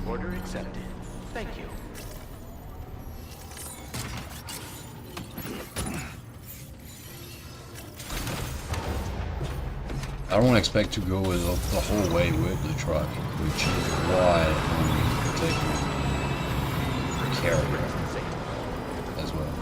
Order accepted. Thank you. I don't expect to go with the whole way with the truck, which is why I'm taking the carrier as well.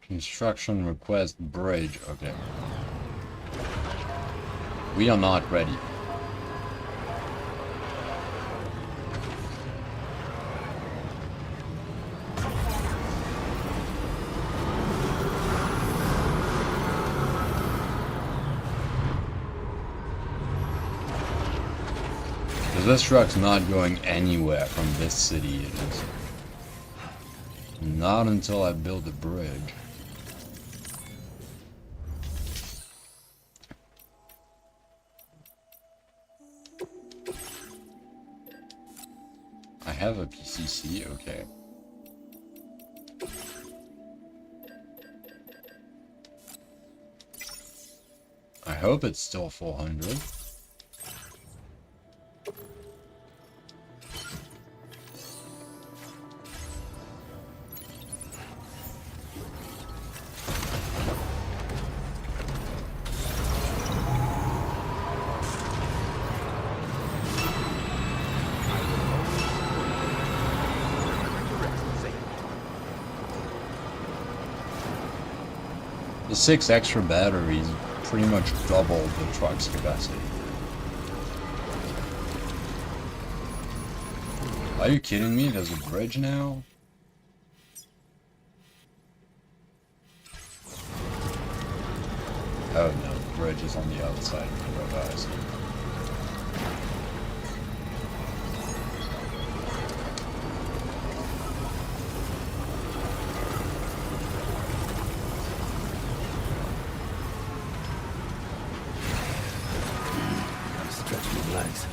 Construction request bridge. Okay. We are not ready. Because this truck's not going anywhere from this city, it is. Not until I build the bridge. I have a PCC, okay. I hope it's still 400. The 6 extra batteries pretty much double the truck's capacity. Are you kidding me? There's a bridge now? Oh no, the bridge is on the other side of the road, I see. legs.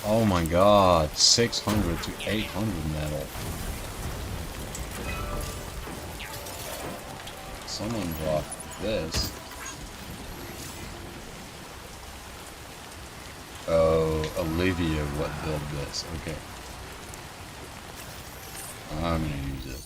Oh my god, 600 to 800 metal. Someone dropped this. Oh, Olivia, what built this? Okay. I'm gonna use it.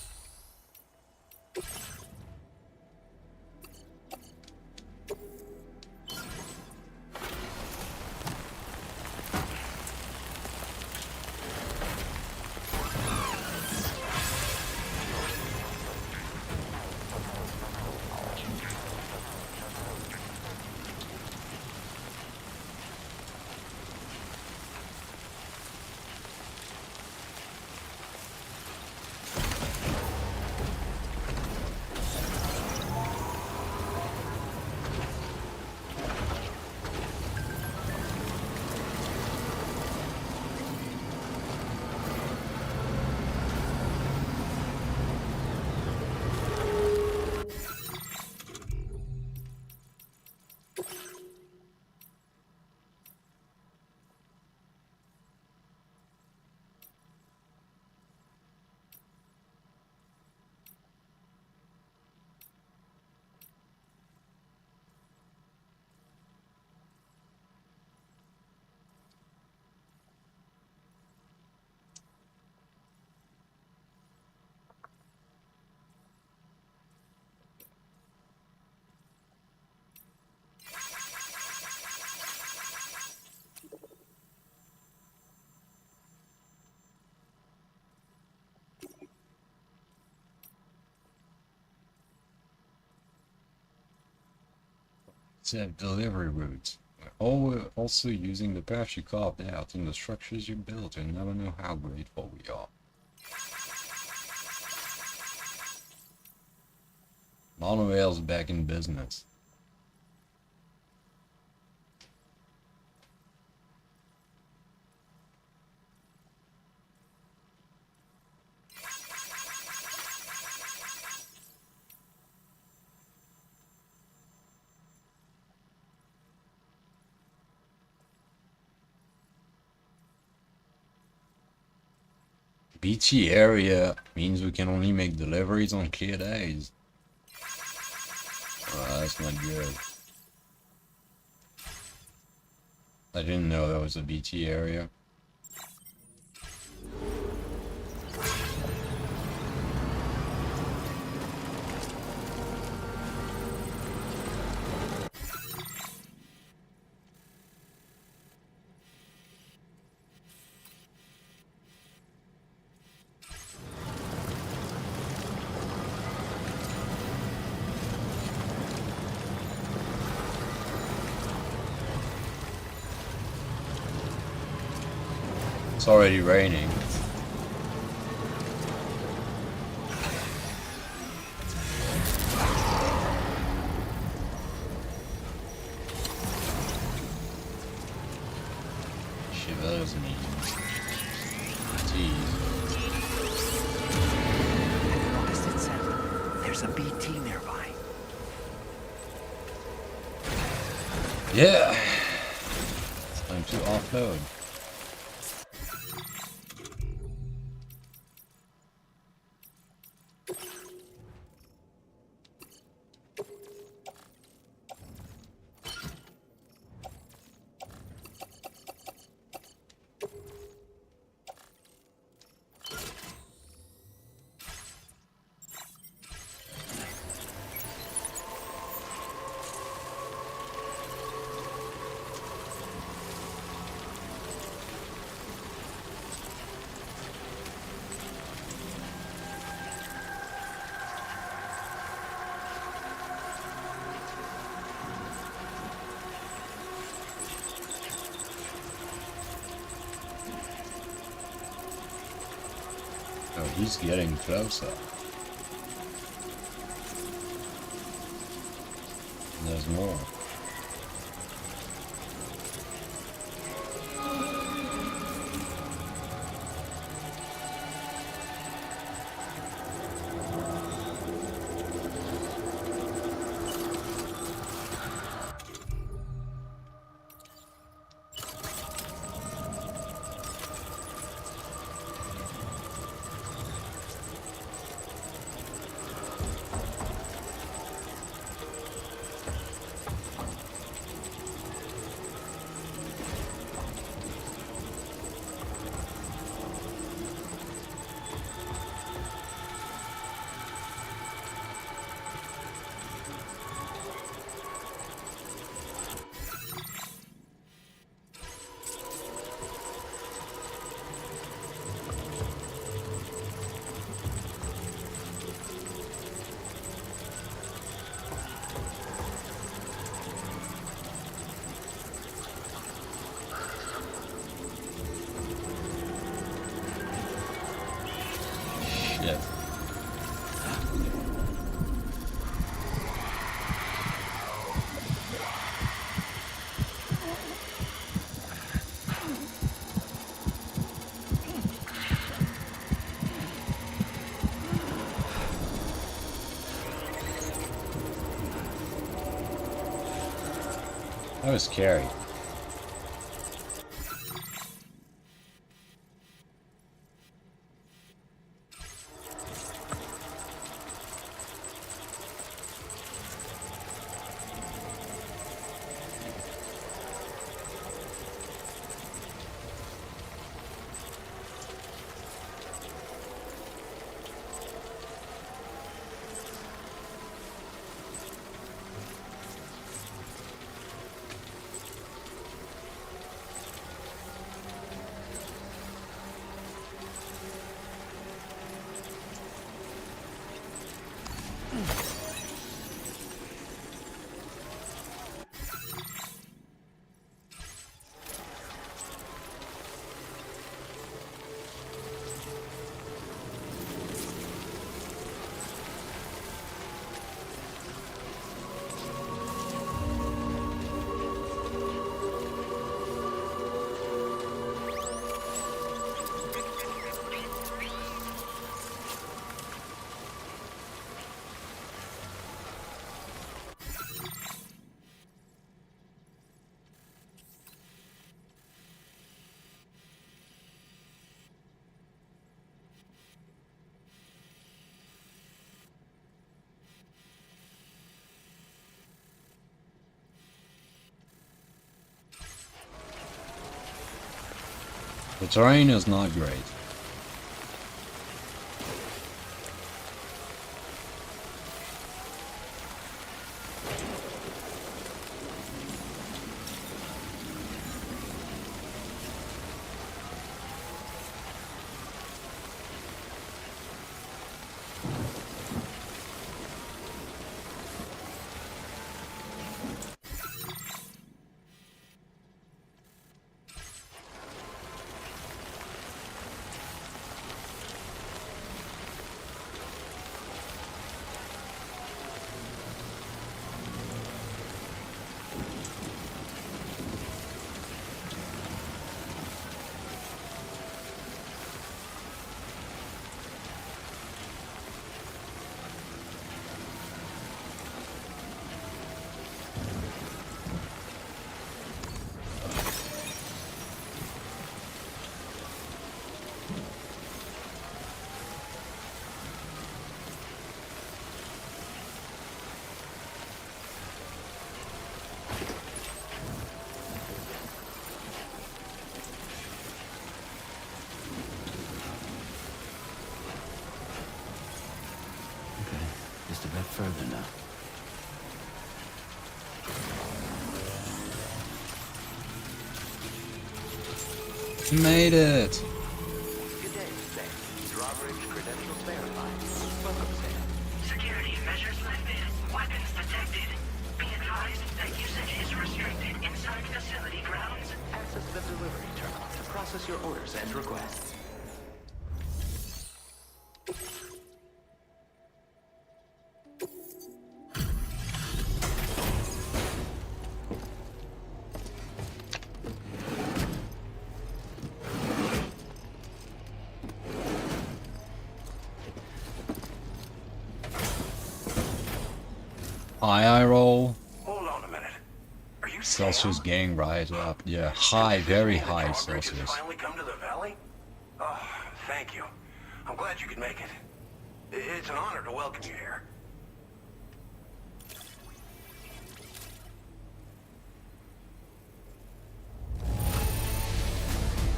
Delivery routes. Also using the paths you carved out and the structures you built, and never know how grateful we are. Monorail's back in business. BT area means we can only make deliveries on clear days. Oh, that's not good. I didn't know that was a BT area. It's already raining. Shivers me. Noticed it, Sam. There's a BT nearby. Yeah. It's time to offload. Oh, he's getting closer. There's more. Shit. That was scary. The terrain is not great. Just a bit further now. Made it! Good day, Sam. Drawbridge credentials verified. Welcome, Sam. Security measures lifted. Weapons detected. Be advised that usage is restricted inside facility grounds. Access the delivery terminal to process your orders and requests. Security measures lifted. Weapons detected. Be advised that usage is restricted inside facility grounds. Access the delivery terminal to process your orders and requests. Access the delivery terminal to process your orders and requests. Eye roll. Hold on a minute. Are you Celsius Sam? gang rise up. Yeah, high, very Does this mean the high drawbridge has Celsius. finally come to the valley? Oh, thank you. I'm glad you could make it. It's an honor to welcome you here.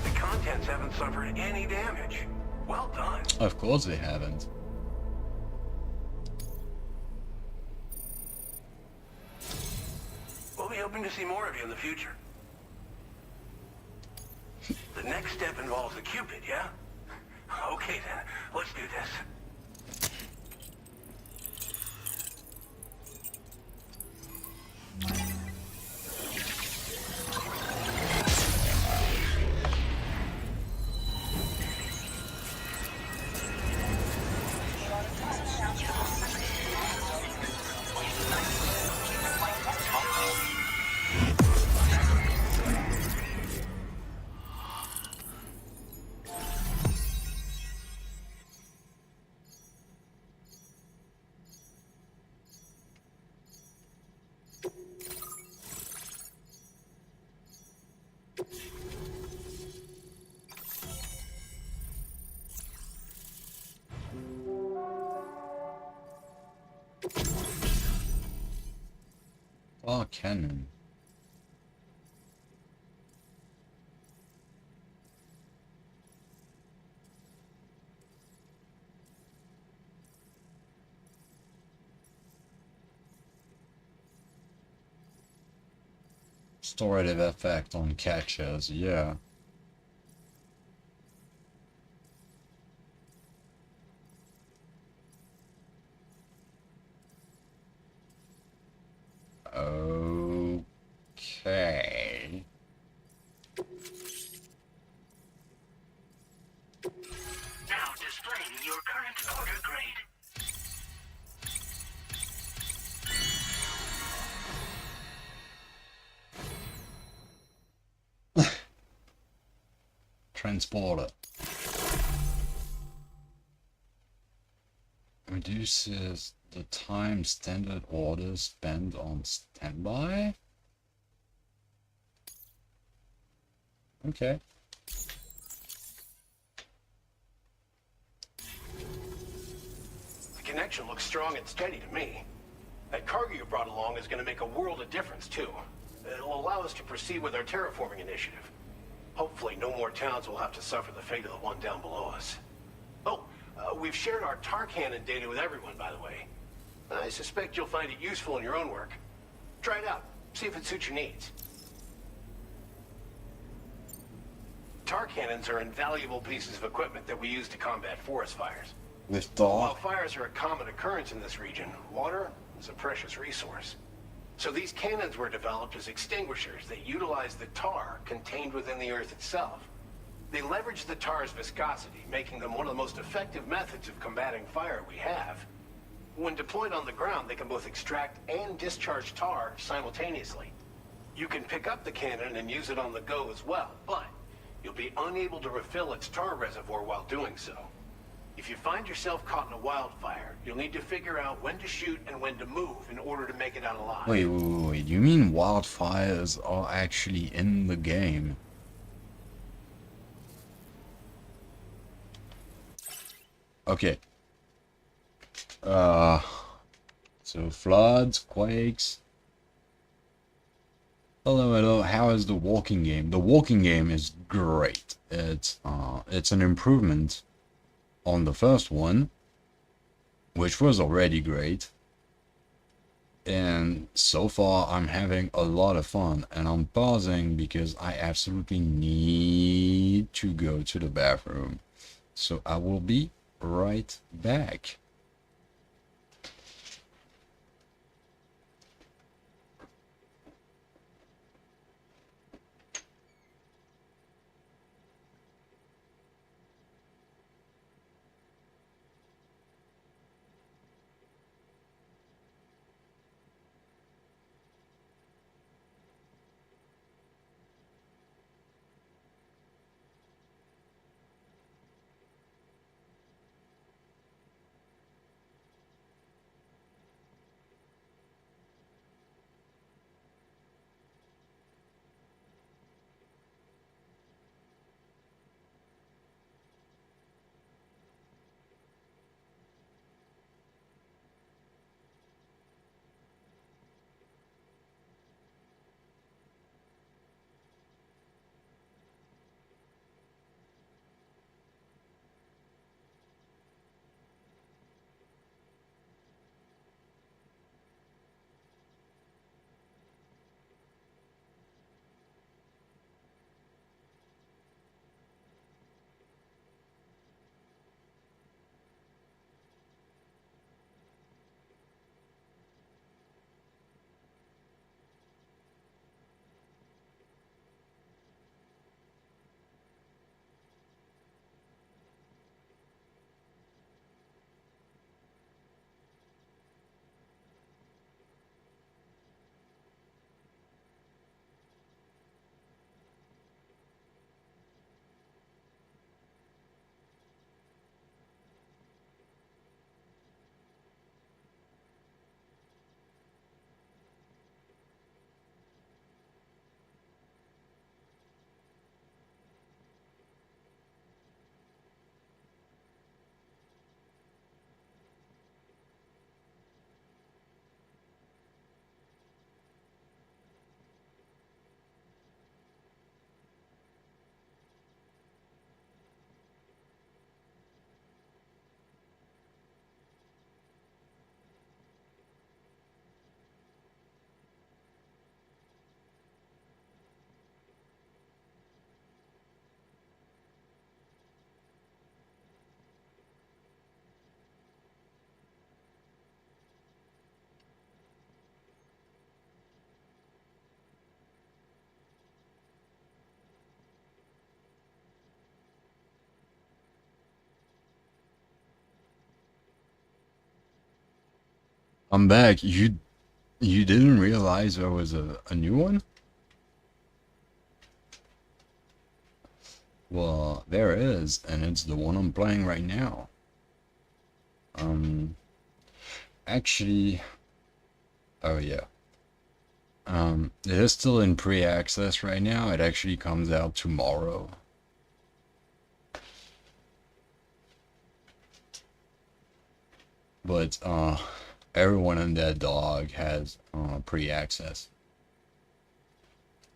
The contents haven't suffered any damage. Well done. Of course they haven't. We'll be hoping to see more of you in the future. The next step involves a Cupid, yeah? Okay then, let's do this. Oh, cannon. Restorative effect on catches, yeah. Okay. Now displaying your current order grade. Transporter. Reduces the time standard orders spent on standby? Okay. The connection looks strong and steady to me. That cargo you brought along is going to make a world of difference, too. It'll allow us to proceed with our terraforming initiative. Hopefully, no more towns will have to suffer the fate of the one down below us. Oh, we've shared our tar cannon data with everyone, by the way. I suspect you'll find it useful in your own work. Try it out. See if it suits your needs. Tar cannons are invaluable pieces of equipment that we use to combat forest fires. With While Thor? fires are a common occurrence in this region, water is a precious resource. So these cannons were developed as extinguishers that utilize the tar contained within the earth itself. They leverage the tar's viscosity, making them one of the most effective methods of combating fire we have. When deployed on the ground, they can both extract and discharge tar simultaneously. You can pick up the cannon and use it on the go as well, but you'll be unable to refill its tar reservoir while doing so. If you find yourself caught in a wildfire, you'll need to figure out when to shoot and when to move in order to make it out alive. Wait. You mean wildfires are actually in the game? Okay. So floods, quakes. Hello, how is the walking game? The walking game is great. It's an improvement on the first one, which was already great. And so far I'm having a lot of fun, and I'm pausing because I absolutely need to go to the bathroom. So I will be right back. I'm back. You didn't realize there was a new one? Well, there is, and it's the one I'm playing right now. Actually, oh yeah. It is still in pre-access right now. It actually comes out tomorrow. But everyone in that dog has pre-access,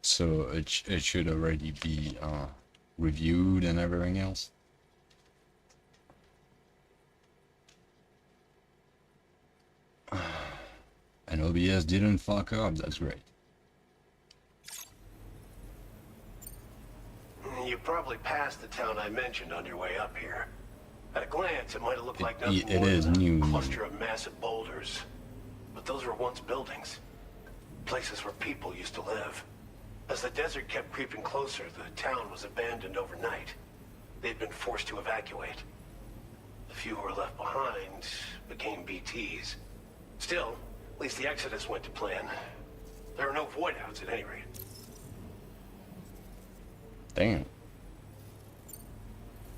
so it should already be reviewed and everything else. And OBS didn't fuck up. That's great. You probably passed the town I mentioned on your way up here. At a glance, it might have looked like nothing more than a cluster of massive boulders. But those were once buildings. Places where people used to live. As the desert kept creeping closer, the town was abandoned overnight. They'd been forced to evacuate. The few who were left behind became BTs. Still, at least the exodus went to plan. There are no void-outs at any rate. Damn.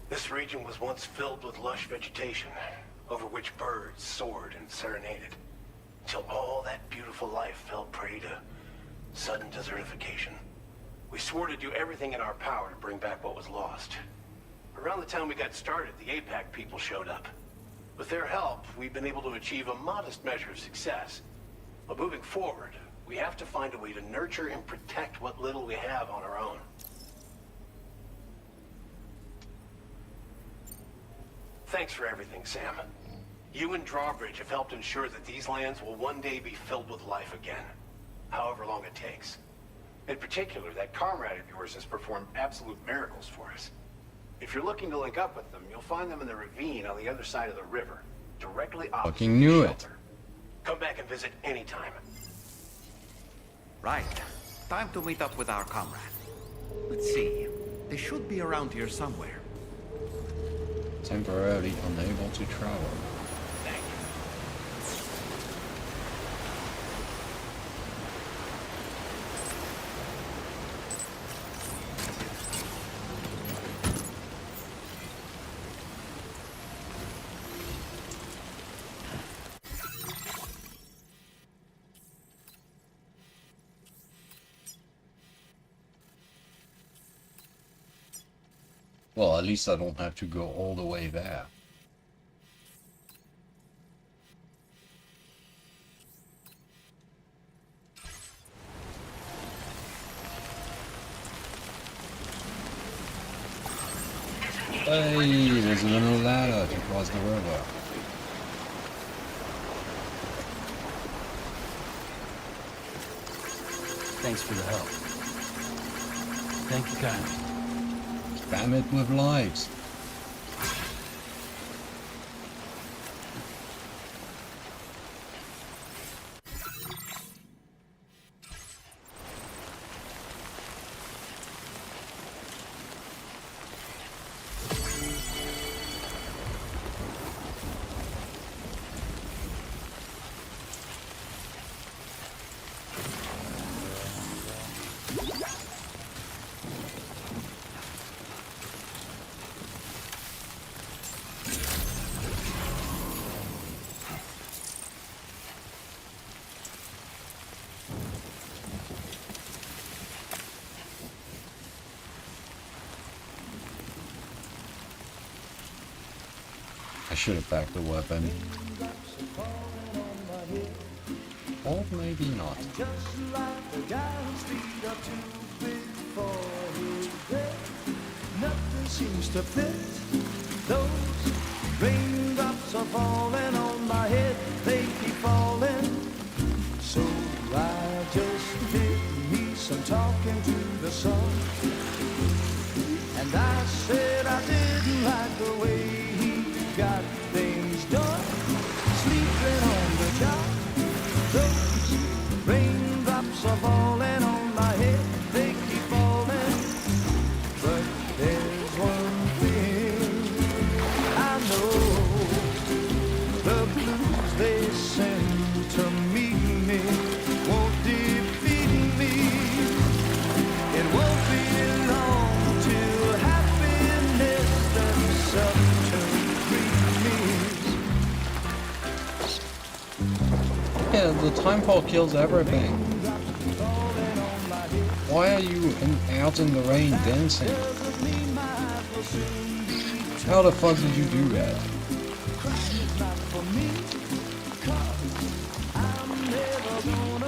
This region was once filled with lush vegetation, over which birds soared and serenaded, until all that beautiful life fell prey to sudden desertification. We swore to do everything in our power to bring back what was lost. Around the time we got started, the APAC people showed up. With their help, we've been able to achieve a modest measure of success. But moving forward, we have to find a way to nurture and protect what little we have on our own. Thanks for everything, Sam. You and Drawbridge have helped ensure that these lands will one day be filled with life again, however long it takes. In particular, that comrade of yours has performed absolute miracles for us. If you're looking to link up with them, you'll find them in the ravine on the other side of the river, directly opposite Fucking knew the it. shelter. Come back and visit anytime. Right. Time to meet up with our comrade. Let's see. They should be around here somewhere. Temporarily unable to travel. Thank you. Well, at least I don't have to go all the way there. Hey, there's a little ladder to cross the river. Thanks for the help. Thank you kindly. Spam it with likes. I should have packed the weapon. Or maybe not. Just like the guy whose feet are too big for his bed. Nothing seems to fit. Those raindrops are falling on my head. They keep falling. So I just did me some talking to the sun. And I said I didn't like the way he got things done. Sleeping on the job. Those raindrops are falling on my head, they keep falling. But there's one thing I know, the blues they send the timefall kills everything. Why are you out in the rain dancing? How the fuck did you do that?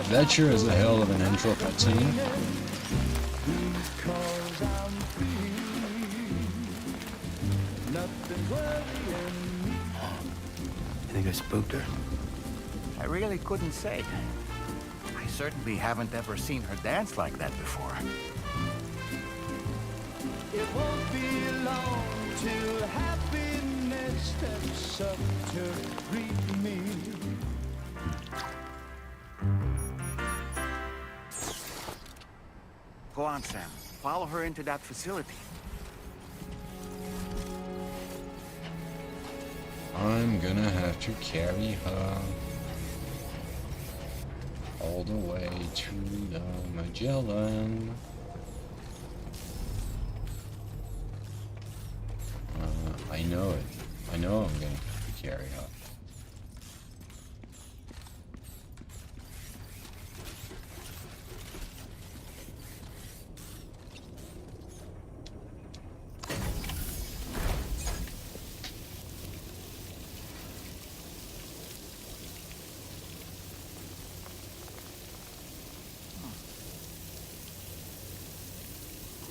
That sure is a hell of an intro cutscene. You think I spooked her? I really couldn't say. I certainly haven't ever seen her dance like that before. It won't be long till happiness steps up to greet me. Go on, Sam. Follow her into that facility. I'm gonna have to carry her all the way to the Magellan. I know it. I know I'm gonna have to carry her.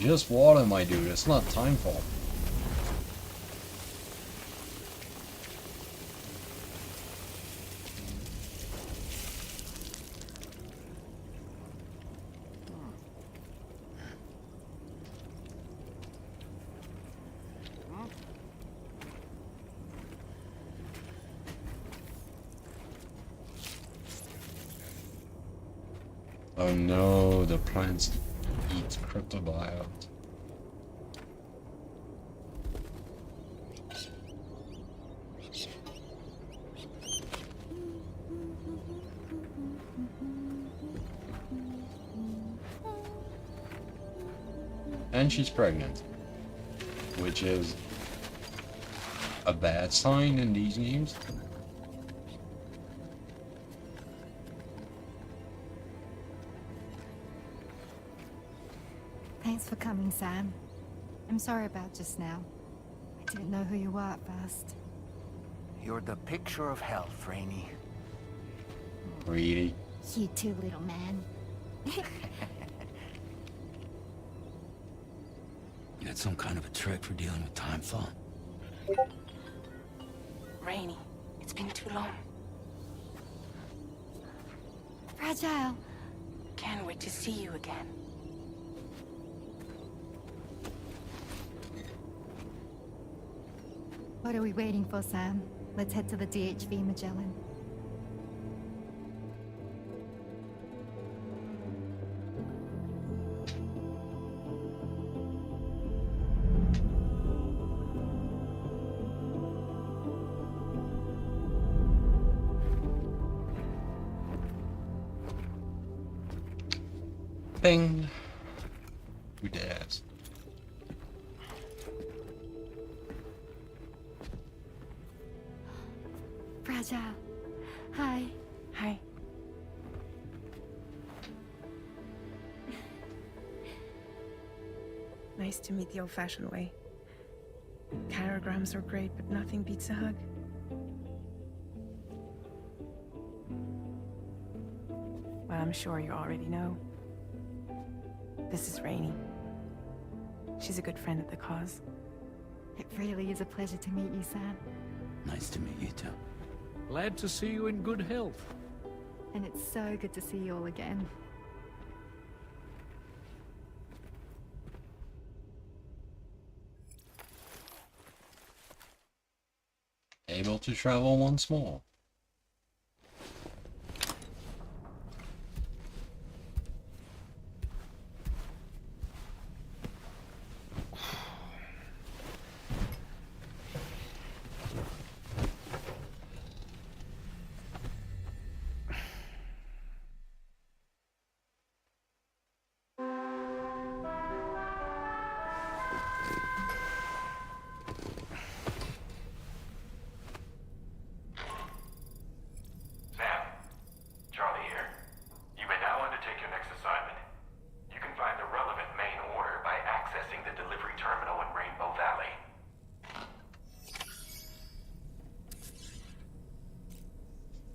Just water, my dude. It's not timefall. Oh no, the plants eat cryptobiote. And she's pregnant, which is a bad sign in these games. Thanks for coming, Sam. I'm sorry about just now. I didn't know who you were at first. You're the picture of health, Rainey. Really? You too, little man. You had some kind of a trick for dealing with timefall? Rainey, it's been too long. Fragile. Can't wait to see you again. What are we waiting for, Sam? Let's head to the DHV Magellan. Bing. Who dares? Fragile. Hi. Hi. Nice to meet the old-fashioned way. Carograms are great, but nothing beats a hug. Well, I'm sure you already know. This is Rainey. She's a good friend of the cause. It really is a pleasure to meet you, Sam. Nice to meet you too. Glad to see you in good health. And it's so good to see you all again. Able to travel once more.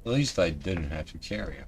At least I didn't have to carry him.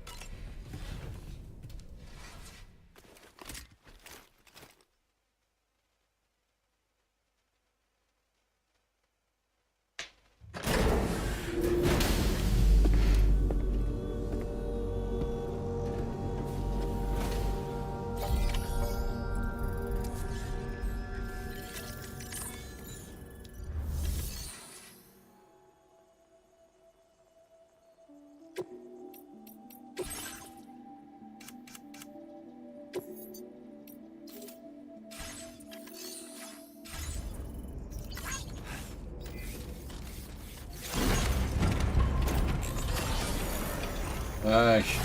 Gosh.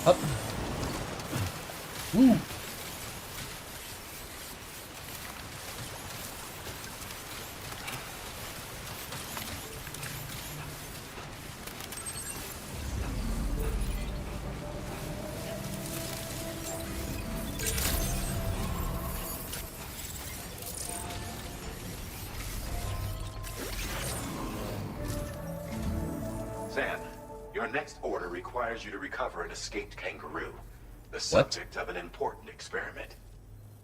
Up. Woo. Sam, your next order requires you to recover an escaped kangaroo, the subject of an important experiment.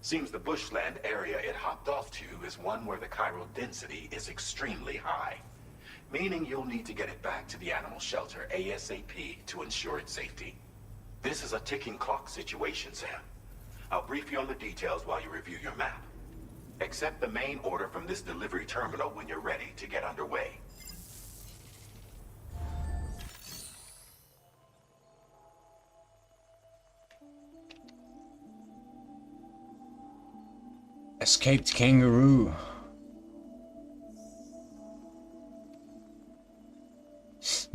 Seems the bushland area it hopped off to is one where the chiral density is extremely high, meaning you'll need to get it back to the animal shelter ASAP to ensure its safety. This is a ticking clock situation, Sam. I'll brief you on the details while you review your map. Accept the main order from this delivery terminal when you're ready to get underway. Escaped kangaroo.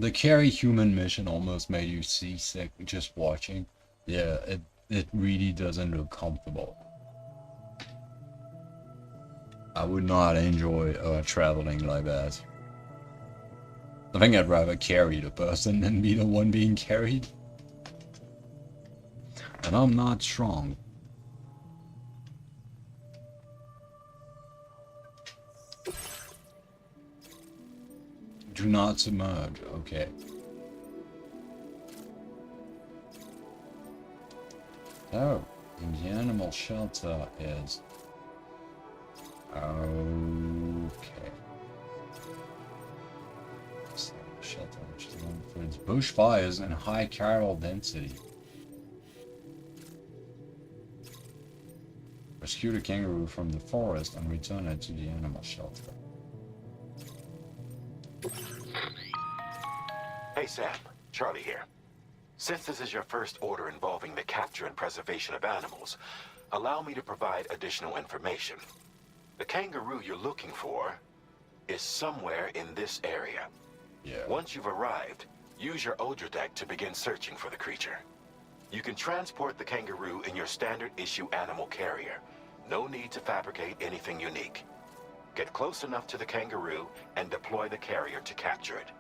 The carry human mission almost made you seasick just watching. Yeah, it really doesn't look comfortable. I would not enjoy traveling like that. I think I'd rather carry the person than be the one being carried. And I'm not strong. Do not submerge, okay. Oh, and the animal shelter is... Okay. So, shelter which is known for its bushfires and high chiral density. Rescue the kangaroo from the forest and return it to the animal shelter. Hey Sam, Charlie here. Since this is your first order involving the capture and preservation of animals, allow me to provide additional information. The kangaroo you're looking for is somewhere in this area. Yeah. Once you've arrived, use your Odra deck to begin searching for the creature. You can transport the kangaroo in your standard issue animal carrier. No need to fabricate anything unique. Get close enough to the kangaroo and deploy the carrier to capture it.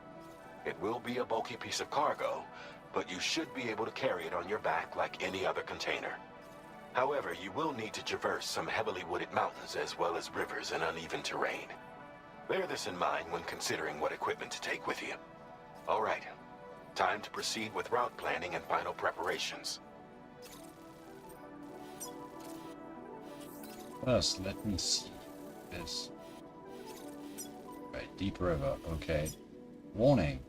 It will be a bulky piece of cargo, but you should be able to carry it on your back like any other container. However, you will need to traverse some heavily wooded mountains as well as rivers and uneven terrain. Bear this in mind when considering what equipment to take with you. All right, time to proceed with route planning and final preparations. First, let me see this. Right, deep river, okay. Warning.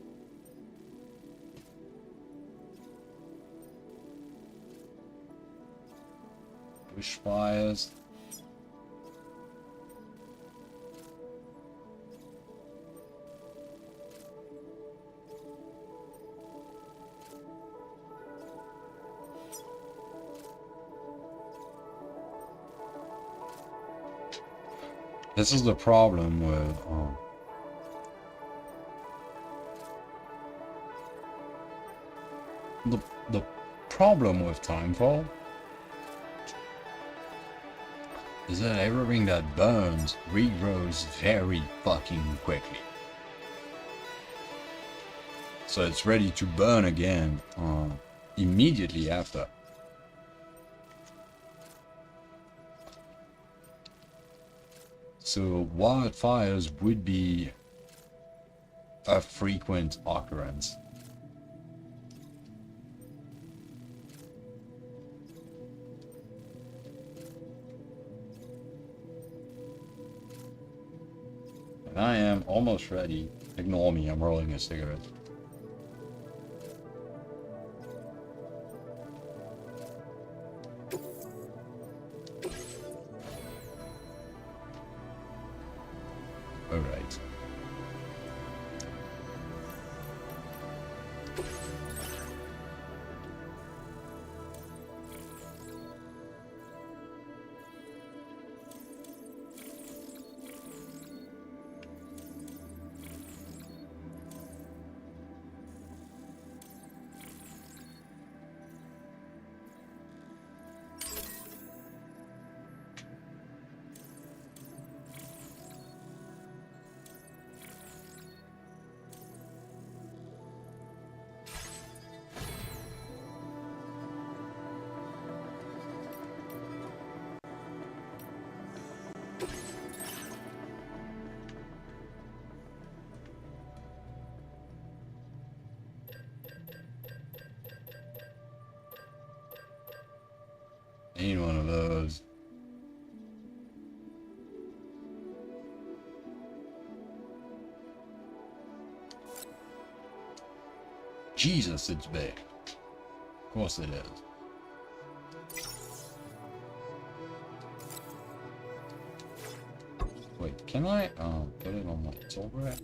Bushfires. This is the problem with the problem with Timefall is that everything that burns regrows very fucking quickly. So it's ready to burn again immediately after. So wildfires would be a frequent occurrence. And I am almost ready. Ignore me, I'm rolling a cigarette. Alright. Ain't one of those. Jesus, it's big. Of course it is. Wait, can I put it on my tool rack?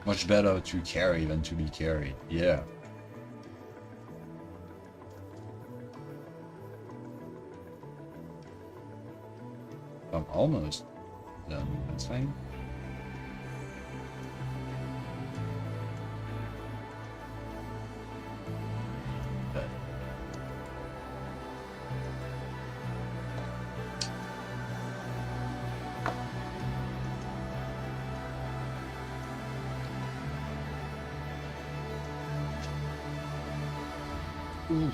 Much better to carry than to be carried. Yeah. I'm almost done. That's fine. But oof.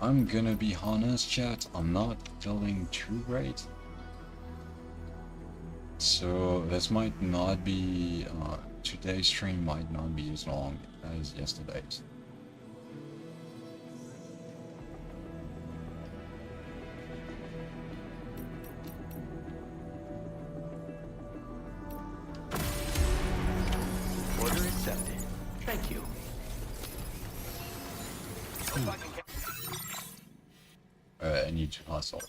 I'm gonna be honest, chat, I'm not feeling too great. So this might not be, today's stream might not be as long as yesterday's. Order accepted. Thank you. I need to hustle.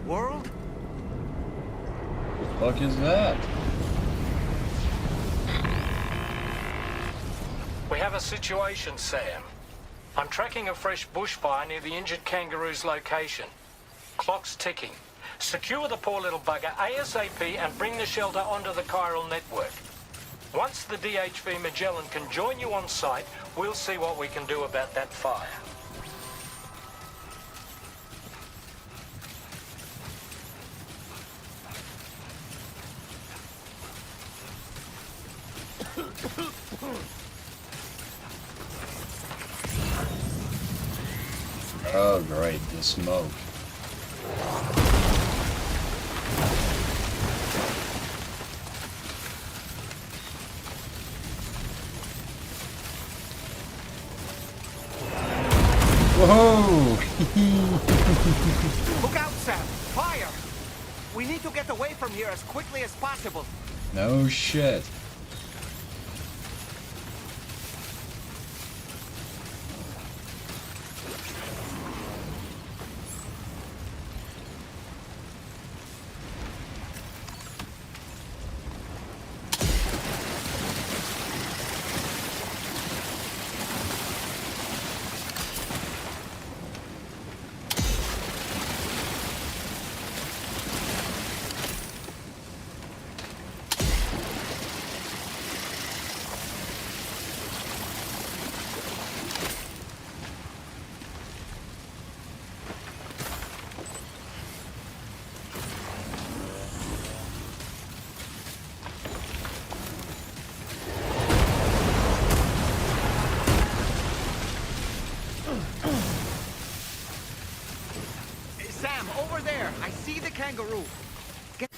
world? What the fuck is that? We have a situation, Sam. I'm tracking a fresh bushfire near the injured kangaroo's location. Clock's ticking. Secure the poor little bugger ASAP and bring the shelter onto the chiral network. Once the DHV Magellan can join you on site, we'll see what we can do about that fire. Oh great, the smoke. Whoa! Look out, Sam! Fire! We need to get away from here as quickly as possible. No shit. Sam, over there! I see the kangaroo! Get...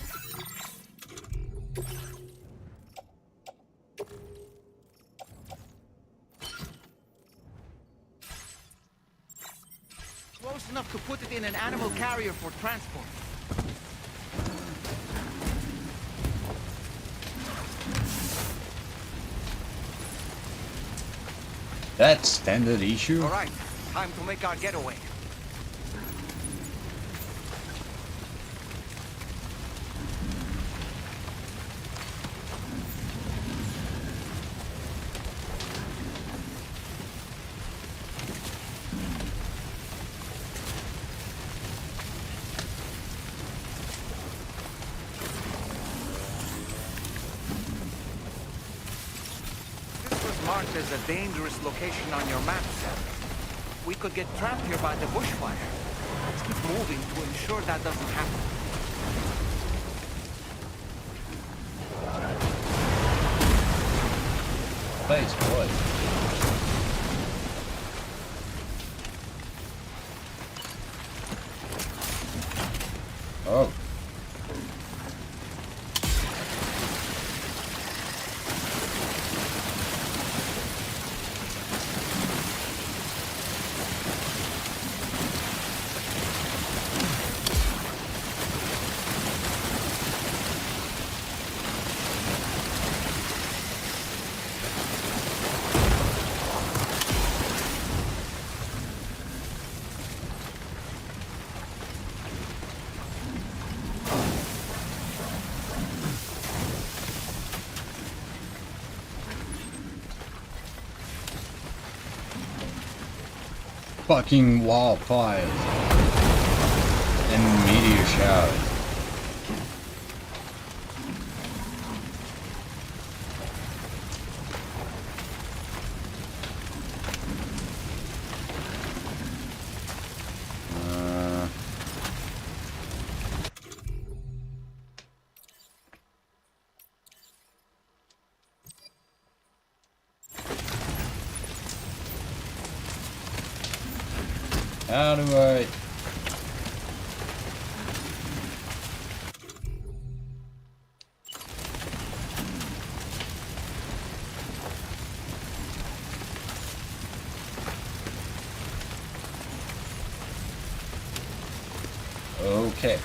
Close enough to put it in an animal carrier for transport. That's standard issue. All right, time to make our getaway. Marked as a dangerous location on your map, Sam. We could get trapped here by the bushfire. Let's keep moving to ensure that doesn't happen. Thanks, boy. Oh. Fucking wildfires and meteor showers. How do I... Okay.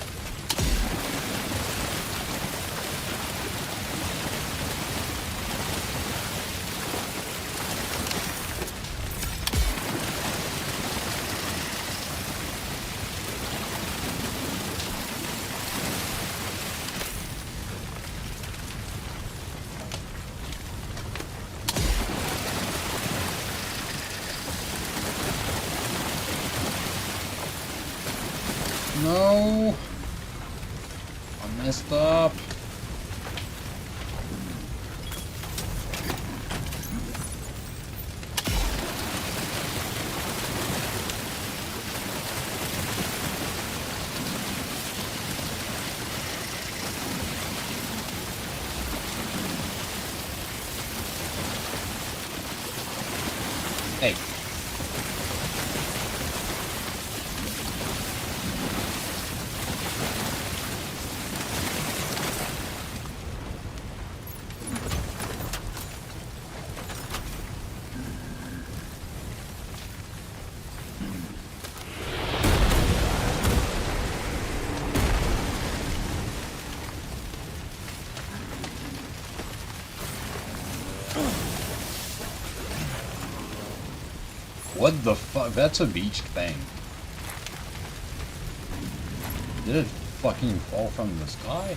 No! I messed up. Hey. What the fuck? That's a beach thing. Did it fucking fall from the sky?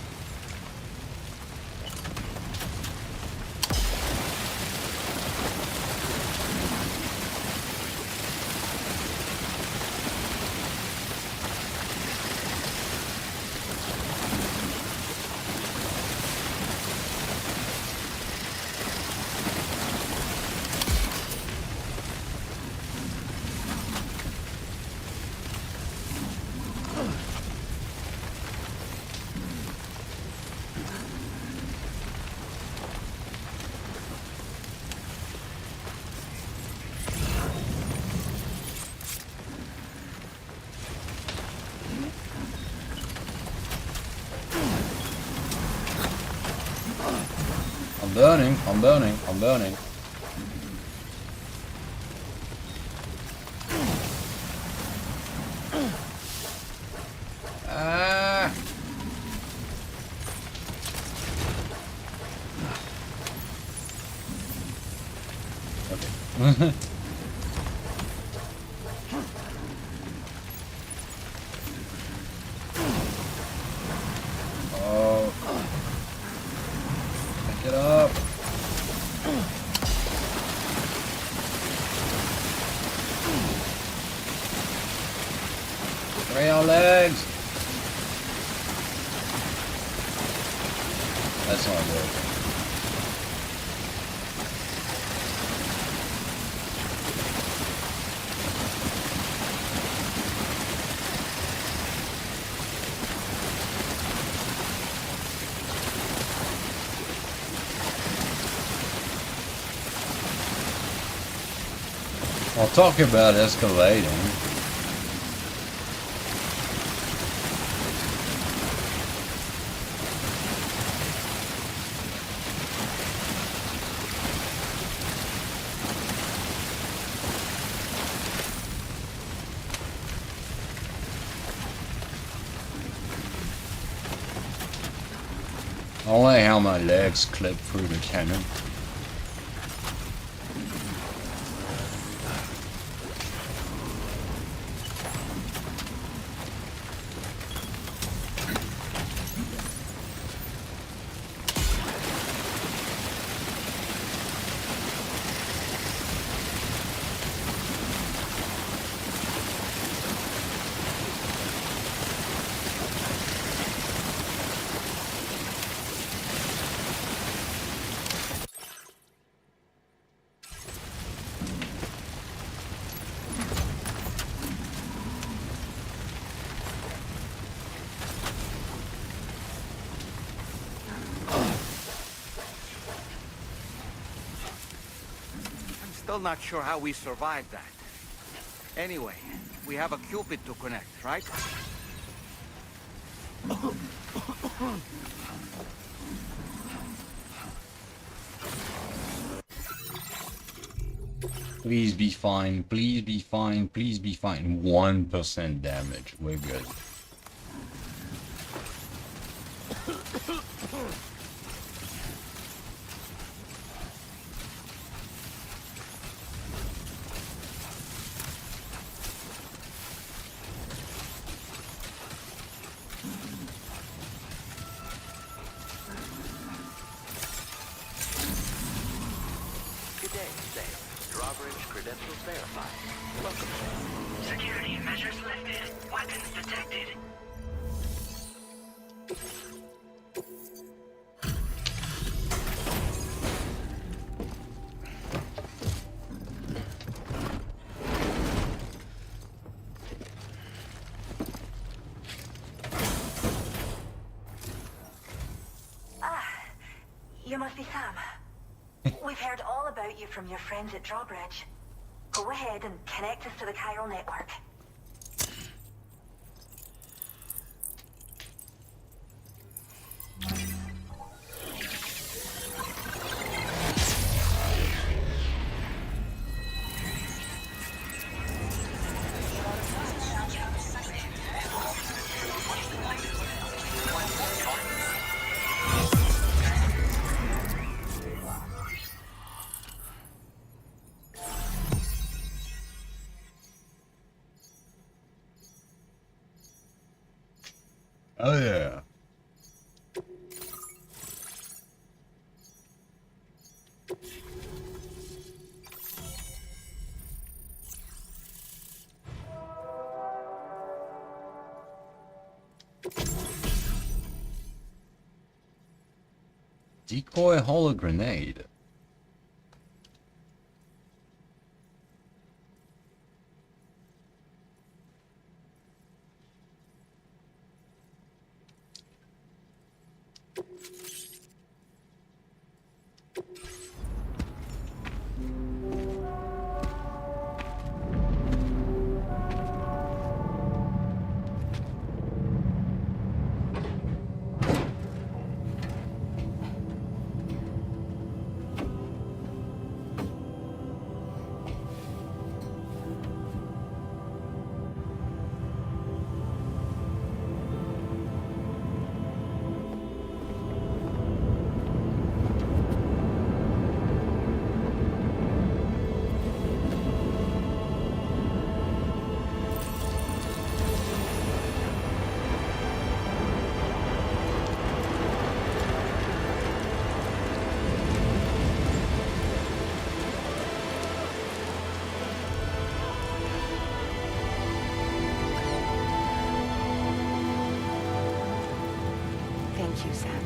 I'm burning, I'm burning, I'm burning. Ah! Okay. Oh. Pick it up. Three on legs. That's not working. I'll talk about escalating. I don't like how my legs clip through the cannon. Still not sure how we survived that. Anyway, we have a Cupid to connect, right? Please be fine, please be fine, please be fine. 1% damage, we're good. Drawbridge credentials verified. Welcome, sir. Security measures lifted. Weapons detected. You must be Sam. We've heard all about you from your friends at Drawbridge. Go ahead and connect us to the chiral network. Oh yeah. Decoy holo grenade. Thank you, Sam.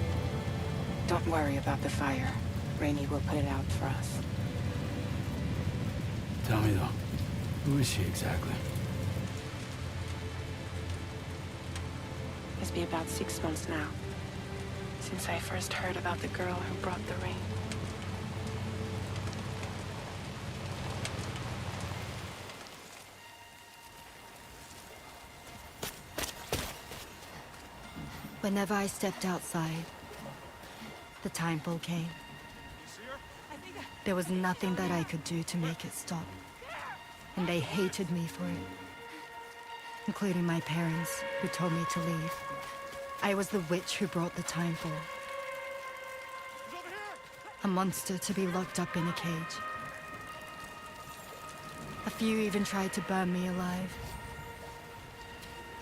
Don't worry about the fire. Rainey will put it out for us. Tell me though, who is she exactly? It's been about 6 months now, since I first heard about the girl who brought the rain. Whenever I stepped outside, the timefall came. There was nothing that I could do to make it stop. And they hated me for it. Including my parents, who told me to leave. I was the witch who brought the timefall. A monster to be locked up in a cage. A few even tried to burn me alive.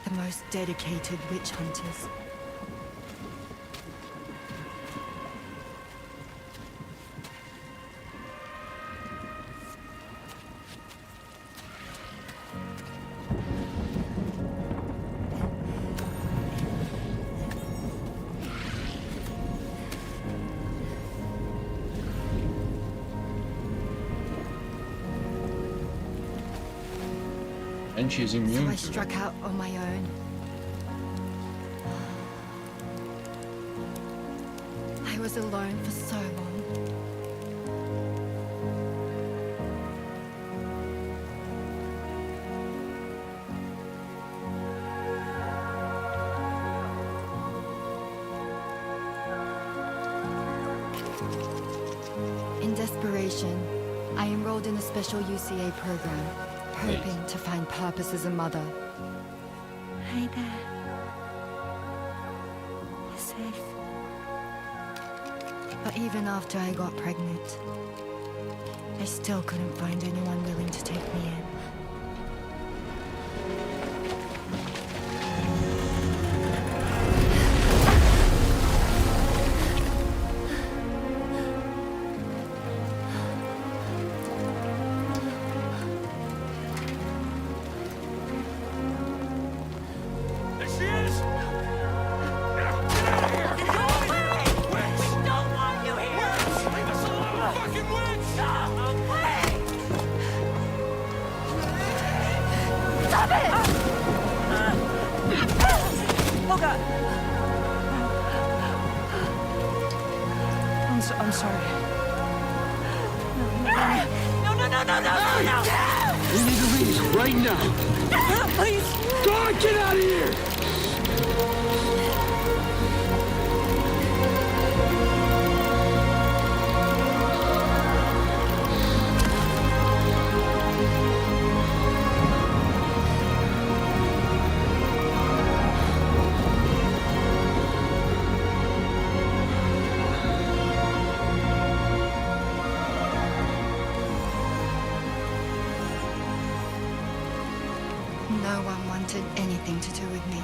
The most dedicated witch hunters. And she's immune So I to it. struck out on my own. I was alone for so long. In desperation, I enrolled in a special UCA program, hoping to find purpose as a mother. Hi there. You're safe. But even after I got pregnant, I still couldn't find anyone willing to take me in. We need to leave right now. Please. God, get out of here! No one wanted anything to do with me.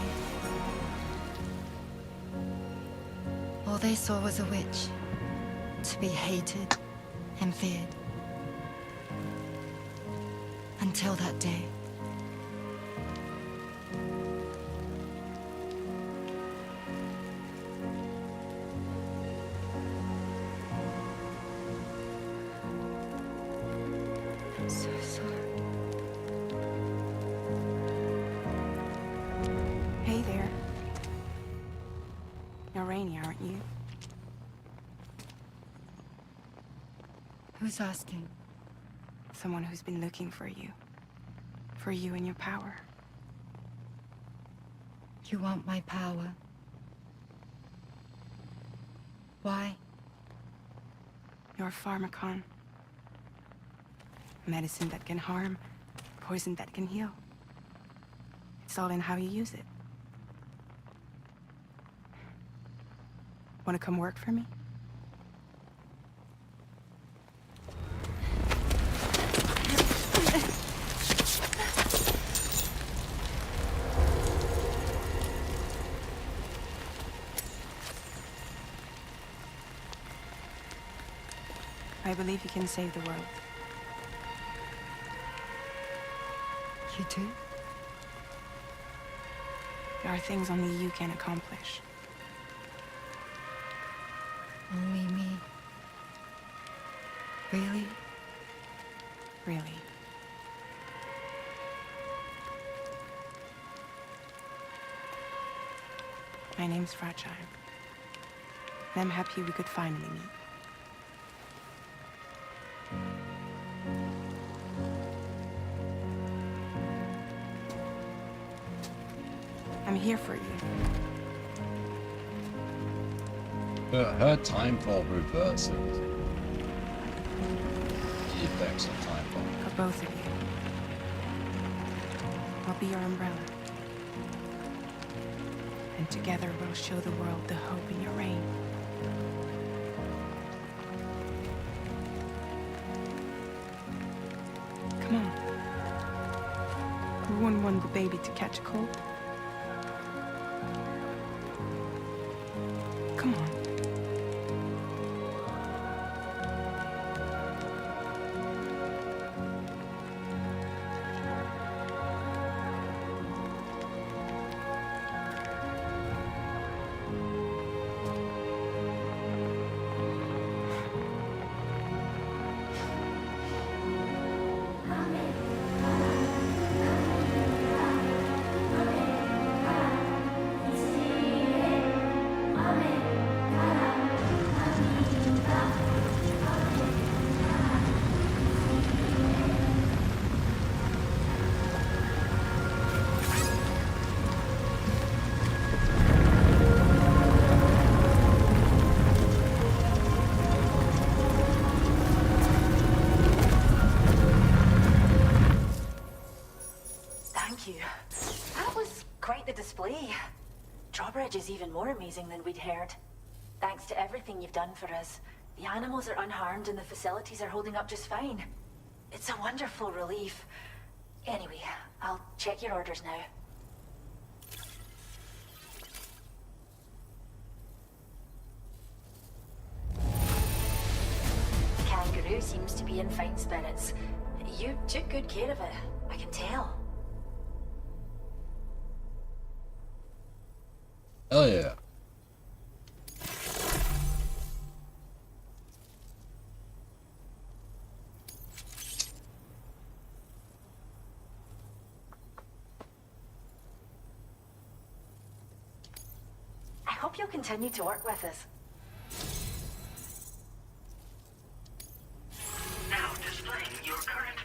All they saw was a witch, to be hated and feared. Until that day. I'm so sorry. Hey there. You're Rainy, aren't you? Who's asking? Someone who's been looking for you. For you and your power. You want my power? Why? You're a pharmacon. Medicine that can harm, poison that can heal. It's all in how you use it. Want to come work for me? I believe you can save the world. You do? There are things only you can accomplish. Only me. Really? Really. My name's Fragile. And I'm happy we could finally meet. I'm here for you. Her timefall reverses the effects of timefall. For both of you. I'll be your umbrella. And together we'll show the world the hope in your reign. Come on. Who wouldn't want the baby to catch a cold? Come on. Thank you. That was quite the display. Drawbridge is even more amazing than we'd heard. Thanks to everything you've done for us, the animals are unharmed and the facilities are holding up just fine. It's a wonderful relief. Anyway, I'll check your orders now. Kangaroo seems to be in fine spirits. You took good care of it, I can tell. Oh yeah. I hope you'll continue to work with us. Now displaying your current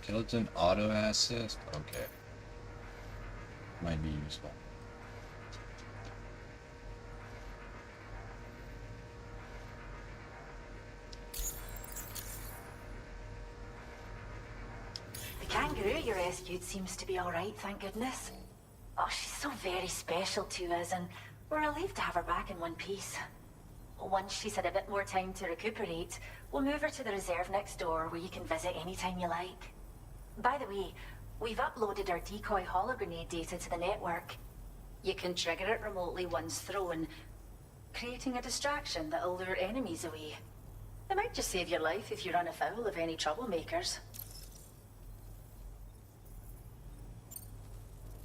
Skeleton auto assist? Okay. Might be useful. The kangaroo you rescued seems to be alright, thank goodness. Oh, she's so very special to us, and we're relieved to have her back in one piece. Once she's had a bit more time to recuperate, we'll move her to the reserve next door where you can visit anytime you like. By the way, we've uploaded our decoy hologrenade data to the network. You can trigger it remotely once thrown, creating a distraction that'll lure enemies away. It might just save your life if you run afoul of any troublemakers.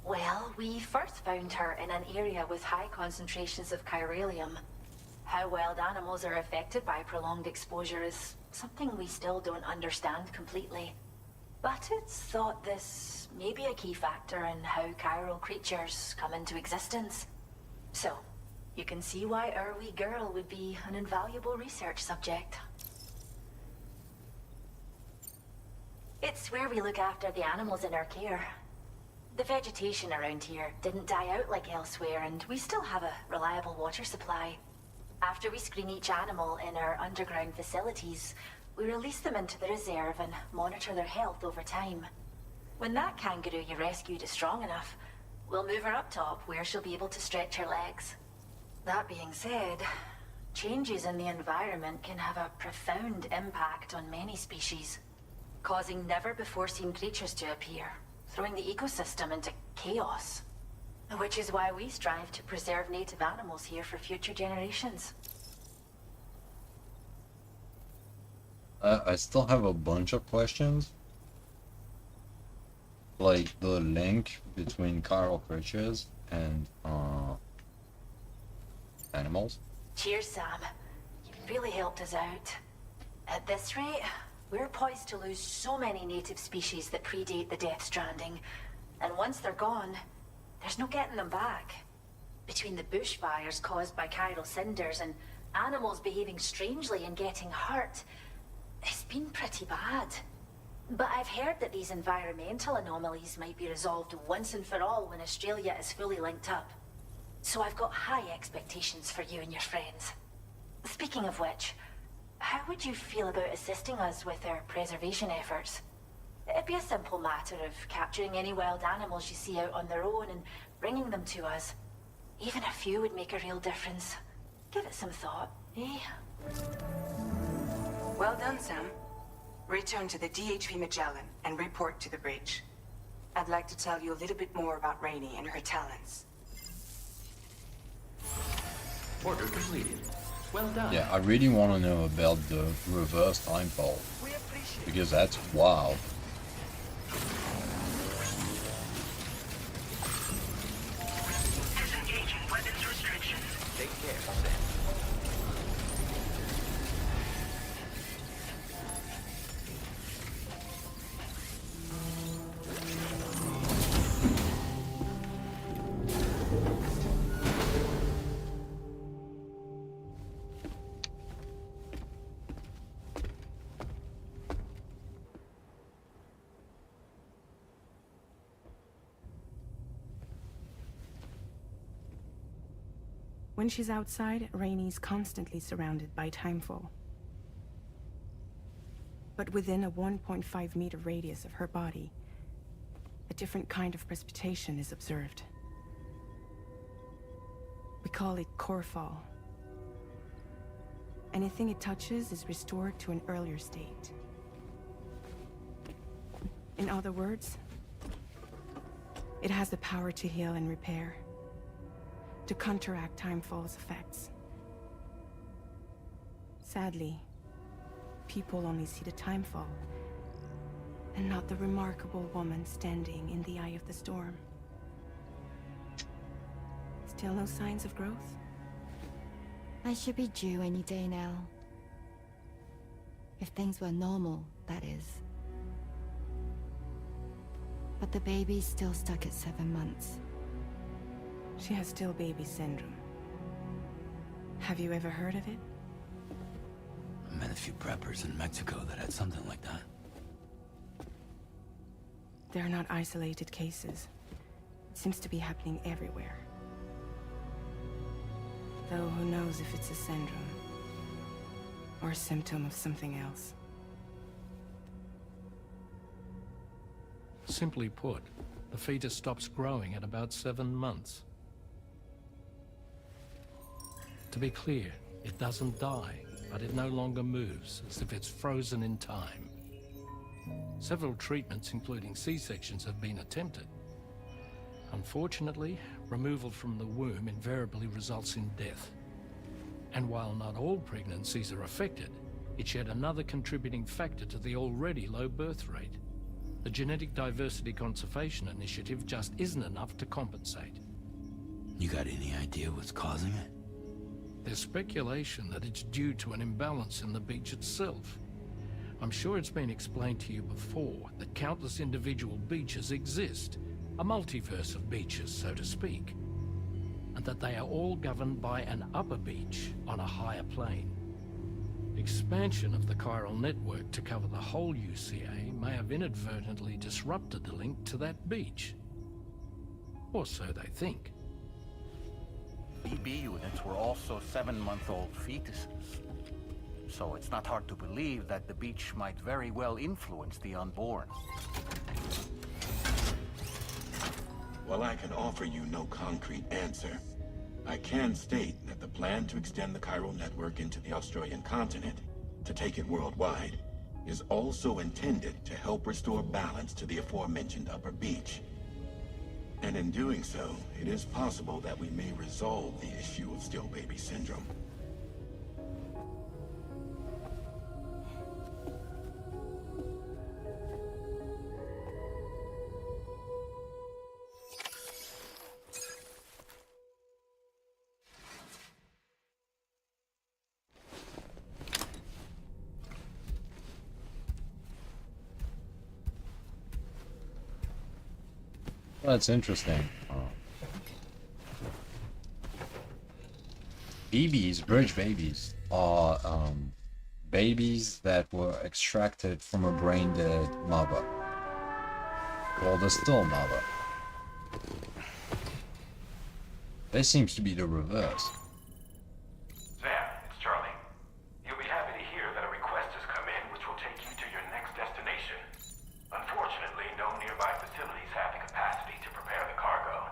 Well, we first found her in an area with high concentrations of chiralium. How wild animals are affected by prolonged exposure is something we still don't understand completely. But it's thought this may be a key factor in how chiral creatures come into existence. So, you can see why our wee girl would be an invaluable research subject. It's where we look after the animals in our care. The vegetation around here didn't die out like elsewhere, and we still have a reliable water supply. After we screen each animal in our underground facilities, we release them into the reserve and monitor their health over time. When that kangaroo you rescued is strong enough, we'll move her up top where she'll be able to stretch her legs. That being said, changes in the environment can have a profound impact on many species, causing never-before-seen creatures to appear, throwing the ecosystem into chaos. Which is why we strive to preserve native animals here for future generations. I still have a bunch of questions. Like the link between chiral creatures and animals. Cheers, Sam. You've really helped us out. At this rate, we're poised to lose so many native species that predate the death stranding. And once they're gone, there's no getting them back. Between the bushfires caused by chiral cinders and animals behaving strangely and getting hurt, it's been pretty bad. But I've heard that these environmental anomalies might be resolved once and for all when Australia is fully linked up. So I've got high expectations for you and your friends. Speaking of which, how would you feel about assisting us with our preservation efforts? It'd be a simple matter of capturing any wild animals you see out on their own and bringing them to us. Even a few would make a real difference. Give it some thought, eh? Well done, Sam. Return to the DHV Magellan and report to the bridge. I'd like to tell you a little bit more about Rainey and her talents. Order completed. Well done. Yeah, I really want to know about the reverse time fall, because that's wild. Disengaging weapons restrictions. Take care, Sam. When she's outside, Rainey's constantly surrounded by timefall. But within a 1.5-meter radius of her body, a different kind of precipitation is observed. We call it core fall. Anything it touches is restored to an earlier state. In other words, it has the power to heal and repair, to counteract timefall's effects. Sadly, people only see the timefall, and not the remarkable woman standing in the eye of the storm. Still no signs of growth? I should be due any day now. If things were normal, that is. But the baby's still stuck at 7 months. She has still baby syndrome. Have you ever heard of it? I met a few preppers in Mexico that had something like that. They're not isolated cases. It seems to be happening everywhere. Though who knows if it's a syndrome or a symptom of something else. Simply put, the fetus stops growing at about 7 months. To be clear, it doesn't die, but it no longer moves, as if it's frozen in time. Several treatments, including C-sections, have been attempted. Unfortunately, removal from the womb invariably results in death. And while not all pregnancies are affected, it's yet another contributing factor to the already low birth rate. The Genetic Diversity Conservation Initiative just isn't enough to compensate. You got any idea what's causing it? There's speculation that it's due to an imbalance in the beach itself. I'm sure it's been explained to you before that countless individual beaches exist, a multiverse of beaches, so to speak, and that they are all governed by an upper beach on a higher plane. Expansion of the chiral network to cover the whole UCA may have inadvertently disrupted the link to that beach. Or so they think. BB units were also 7-month-old fetuses. So it's not hard to believe that the beach might very well influence the unborn. While I can offer you no concrete answer, I can state that the plan to extend the chiral network into the Australian continent, to take it worldwide, is also intended to help restore balance to the aforementioned upper beach. And in doing so, it is possible that we may resolve the issue of still baby syndrome. That's interesting. BBs, bridge babies, are babies that were extracted from a brain-dead mother, called a still mother. This seems to be the reverse. Sam, it's Charlie. You'll be happy to hear that a request has come in which will take you to your next destination. Unfortunately, no nearby facilities have the capacity to prepare the cargo.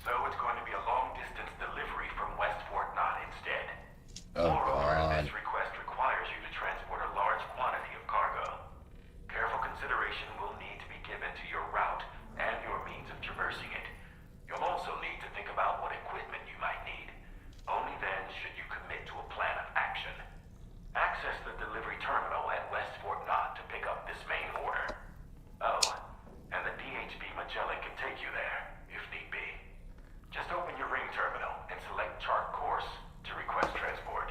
So it's going to be a long-distance delivery from West Fort Knott instead. Oh, Moreover, God. this request requires you to transport a large quantity of cargo. Careful consideration will need to be given to your route and your means of traversing it. You'll also need to think about what equipment you might need. Only then should you commit to a plan of action. Access the delivery terminal at West Fort Knott to pick up this main order. Oh, and the DHB Magellan can take you there, if need be. Just open your ring terminal and select chart course to request transport.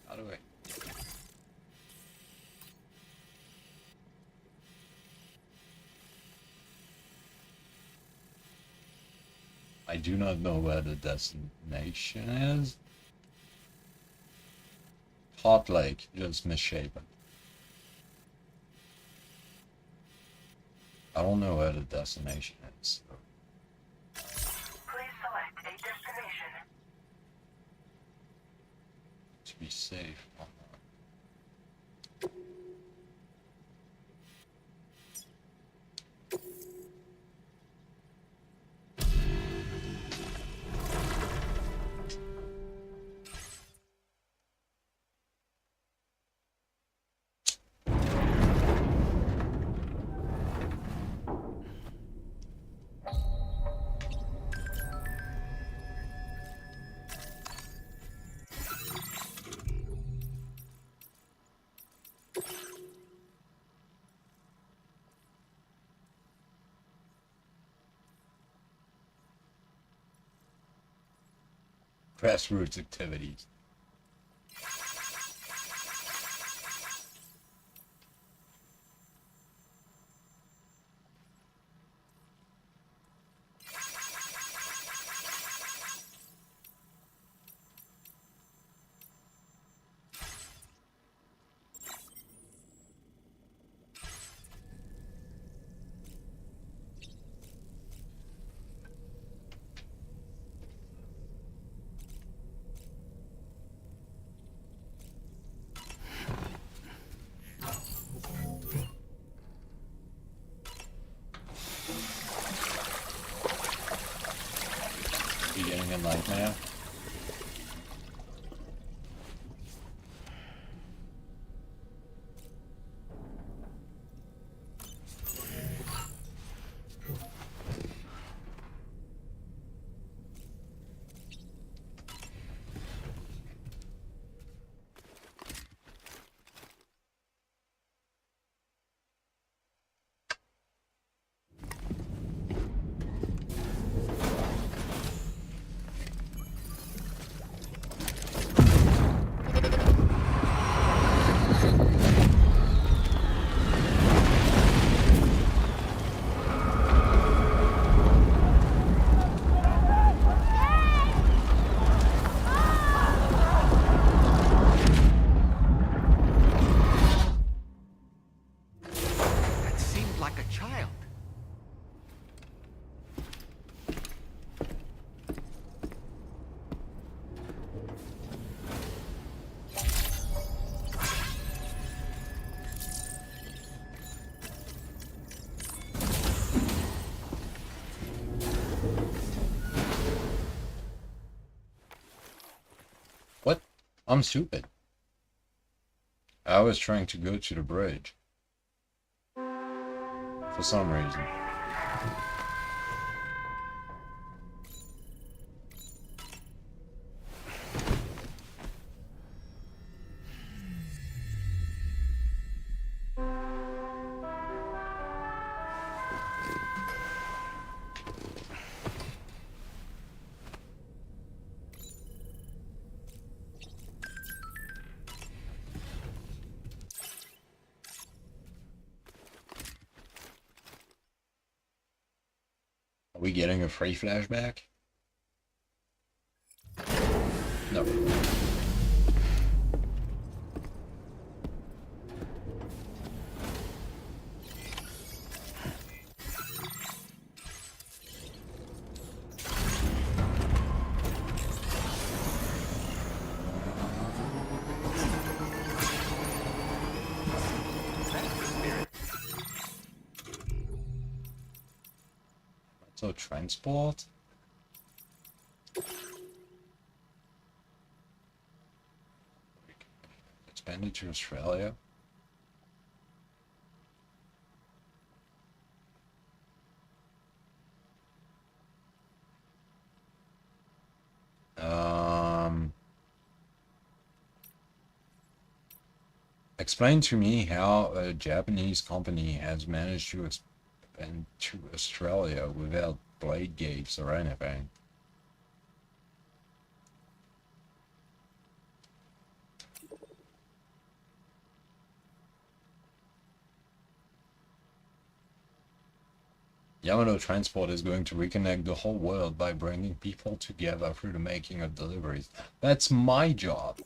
How do I? I do not know where the destination is. Hot Lake, just misshapen. I don't know where the destination is. Please select a destination. To be safe. Grassroots activities. having a nightmare? That seemed like a child. What? I'm stupid. I was trying to go to the bridge. For some reason. Are we getting a free flashback? No. So transport? Expanded to Australia? Explain to me how a Japanese company has managed to expand to Australia without blade gates or anything. Yamato Transport is going to reconnect the whole world by bringing people together through the making of deliveries. That's my job.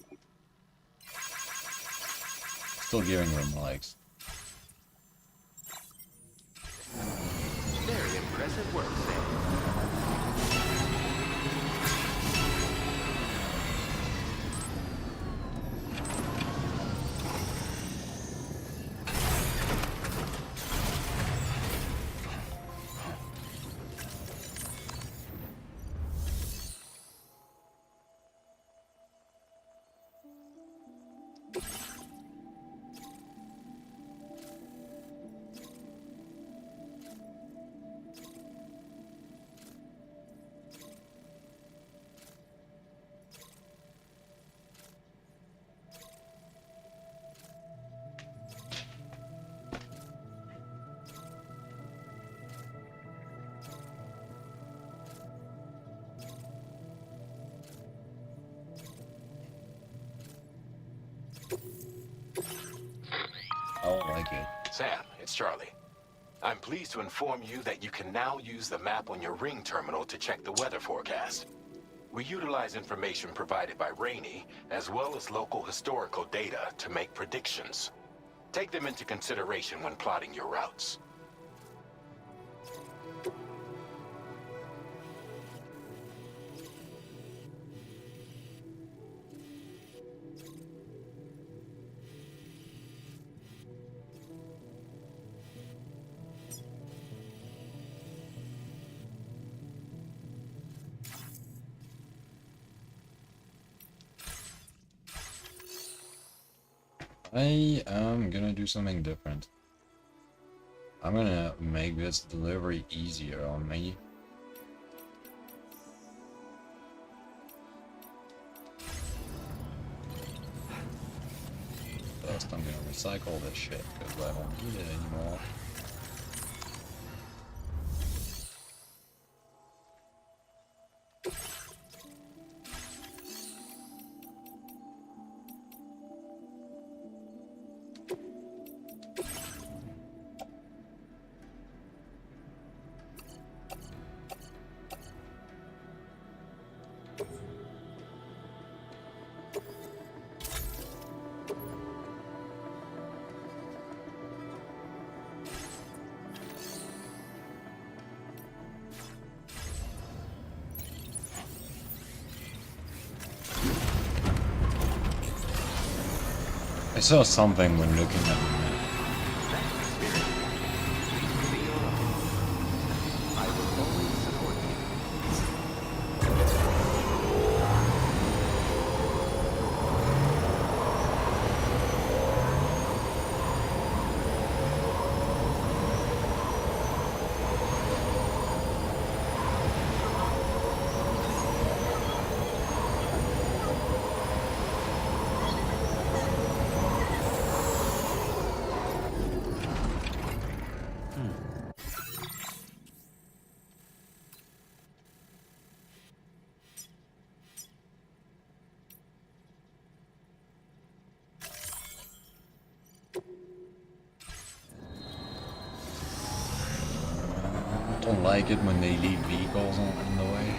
Still giving them likes. Very impressive work, Sam. I don't like it. Sam, it's Charlie. I'm pleased to inform you that you can now use the map on your ring terminal to check the weather forecast. We utilize information provided by Rainey, as well as local historical data to make predictions. Take them into consideration when plotting your routes. I am gonna do something different. I'm gonna make this delivery easier on me. First, I'm gonna recycle this shit because I don't need it anymore. I saw something when looking at the map. I don't like it when they leave vehicles in the way.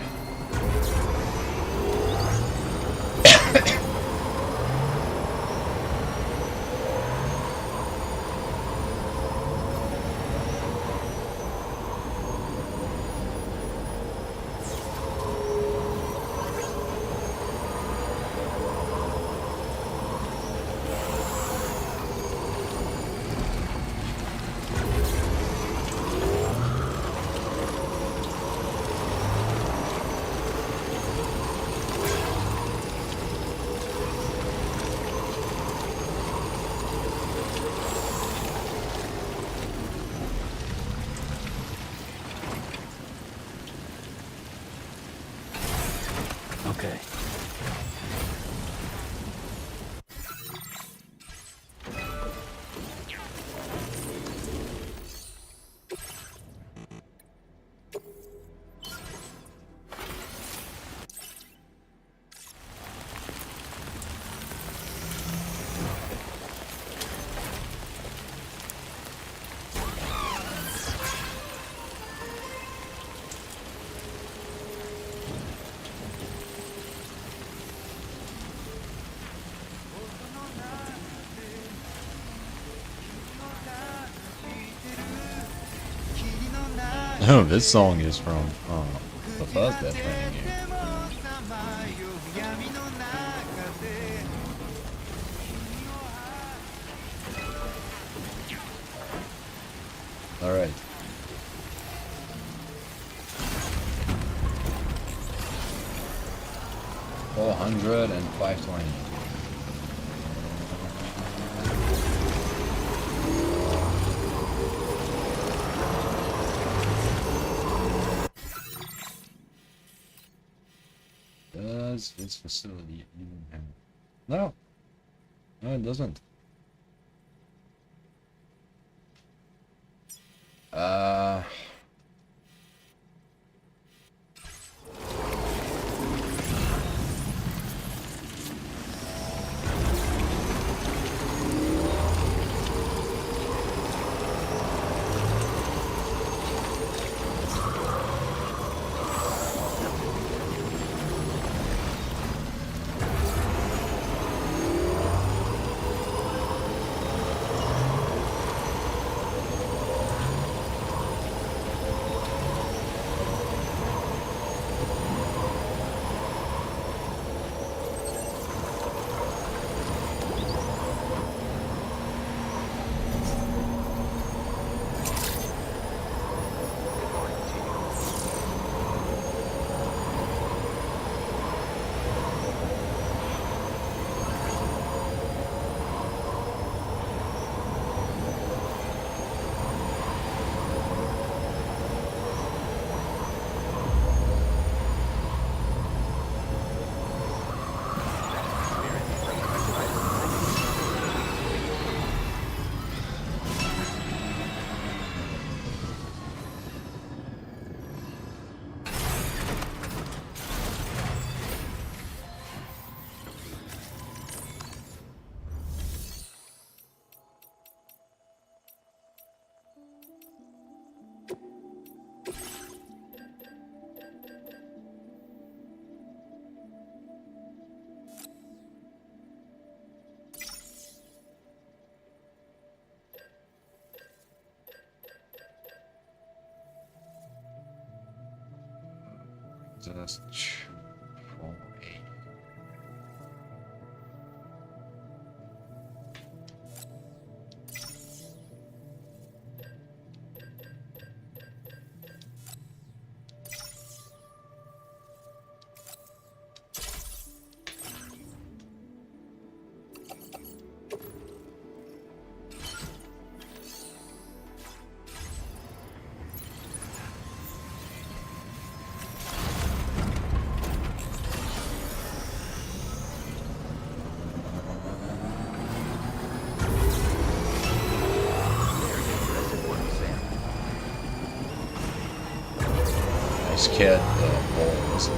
Okay. Oh, this song is from the first Death Stranding game. Alright. $400 and $520. Does this facility even have? No. No, it doesn't. Just 248. I scared the balls.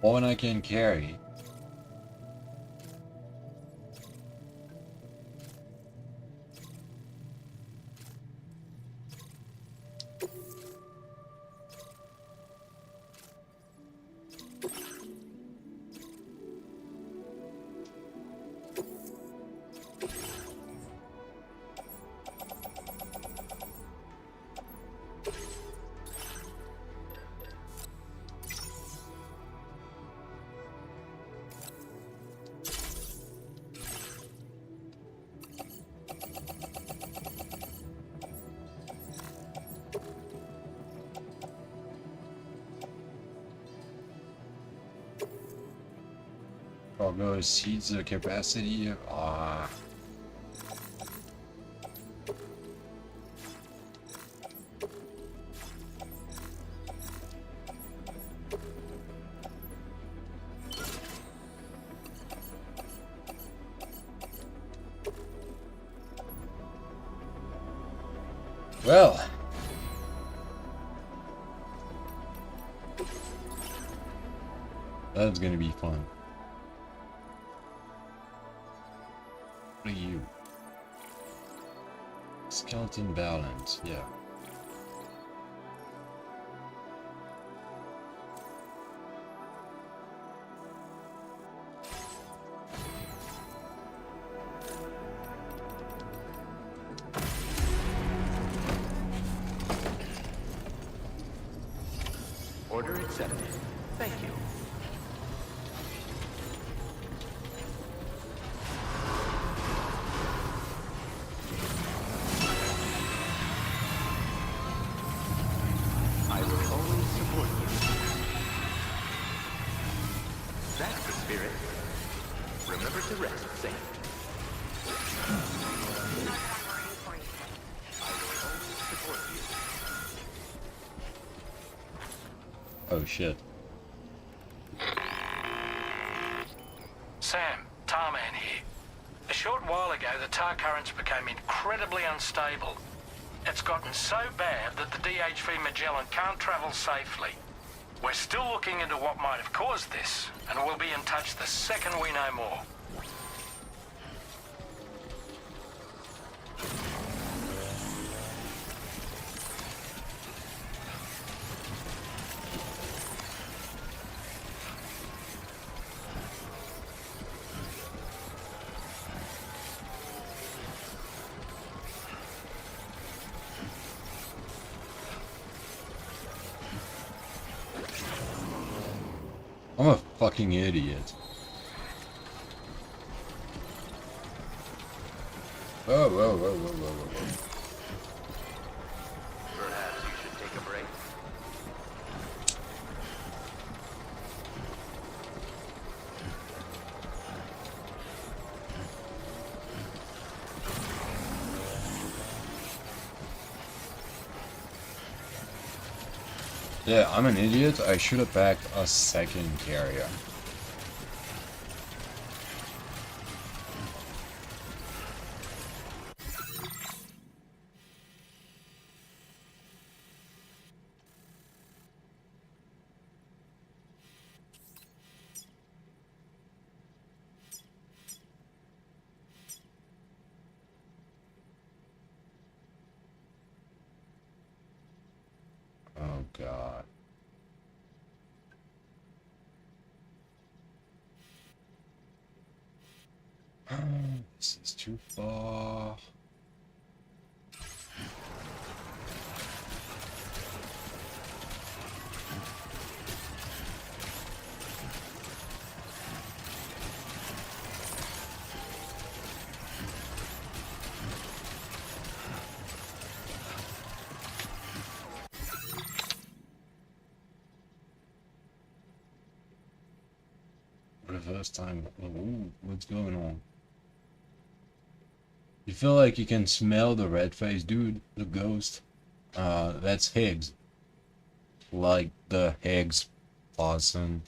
One I can carry. Cargo exceeds the capacity. Well, that's gonna be fun. What are you? Skeleton balance, yeah. Order accepted. Thank you. I will always support you. That's the spirit. Remember to rest, Saint. I will always support you. Oh shit. Sam, Tarman here. A short while ago, the tar currents became incredibly unstable. It's gotten so bad that the DHV Magellan can't travel safely. We're still looking into what might have caused this, and we'll be in touch the second we know more. I'm a fucking idiot. Whoa, whoa, whoa, whoa, whoa, whoa. Perhaps you should take a break. Yeah, I'm an idiot. I should have packed a second carrier. Oh god. This is too far. Reverse time. Ooh, what's going on? You feel like you can smell the red face dude, the ghost? That's Higgs. Like the Higgs person.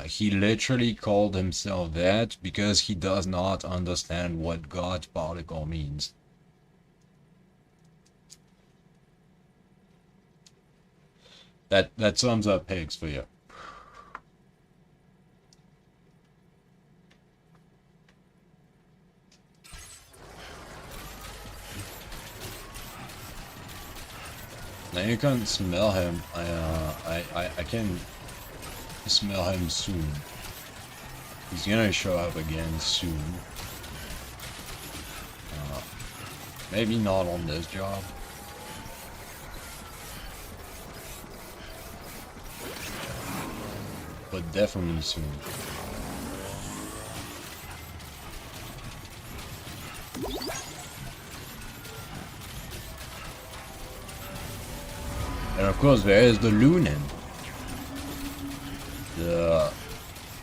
He literally called himself that because he does not understand what God particle means. That sums up Higgs for you. Now you can smell him. I can smell him soon. He's gonna show up again soon. Maybe not on this job. But definitely soon. And of course there is the Lunin. The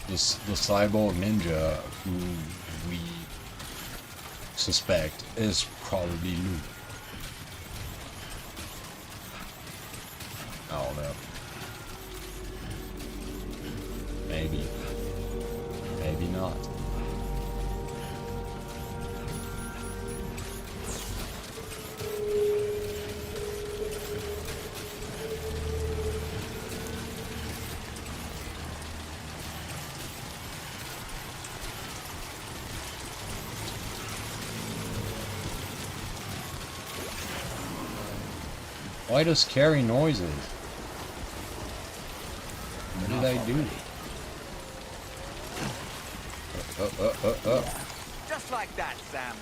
cyborg ninja who we suspect is probably Lu. I don't know. Maybe. Maybe not. Why does scary noises? What did I do? Just like that, Sam.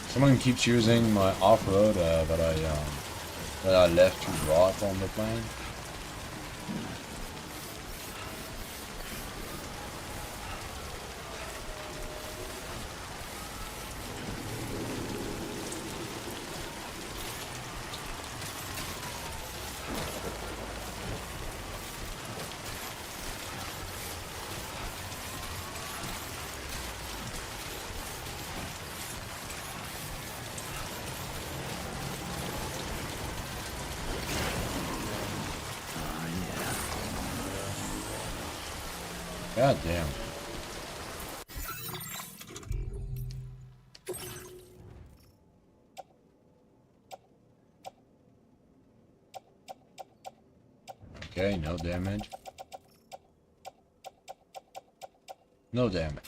Someone keeps using my off-road that I left to rot on the plane. God damn. Okay, no damage. No damage.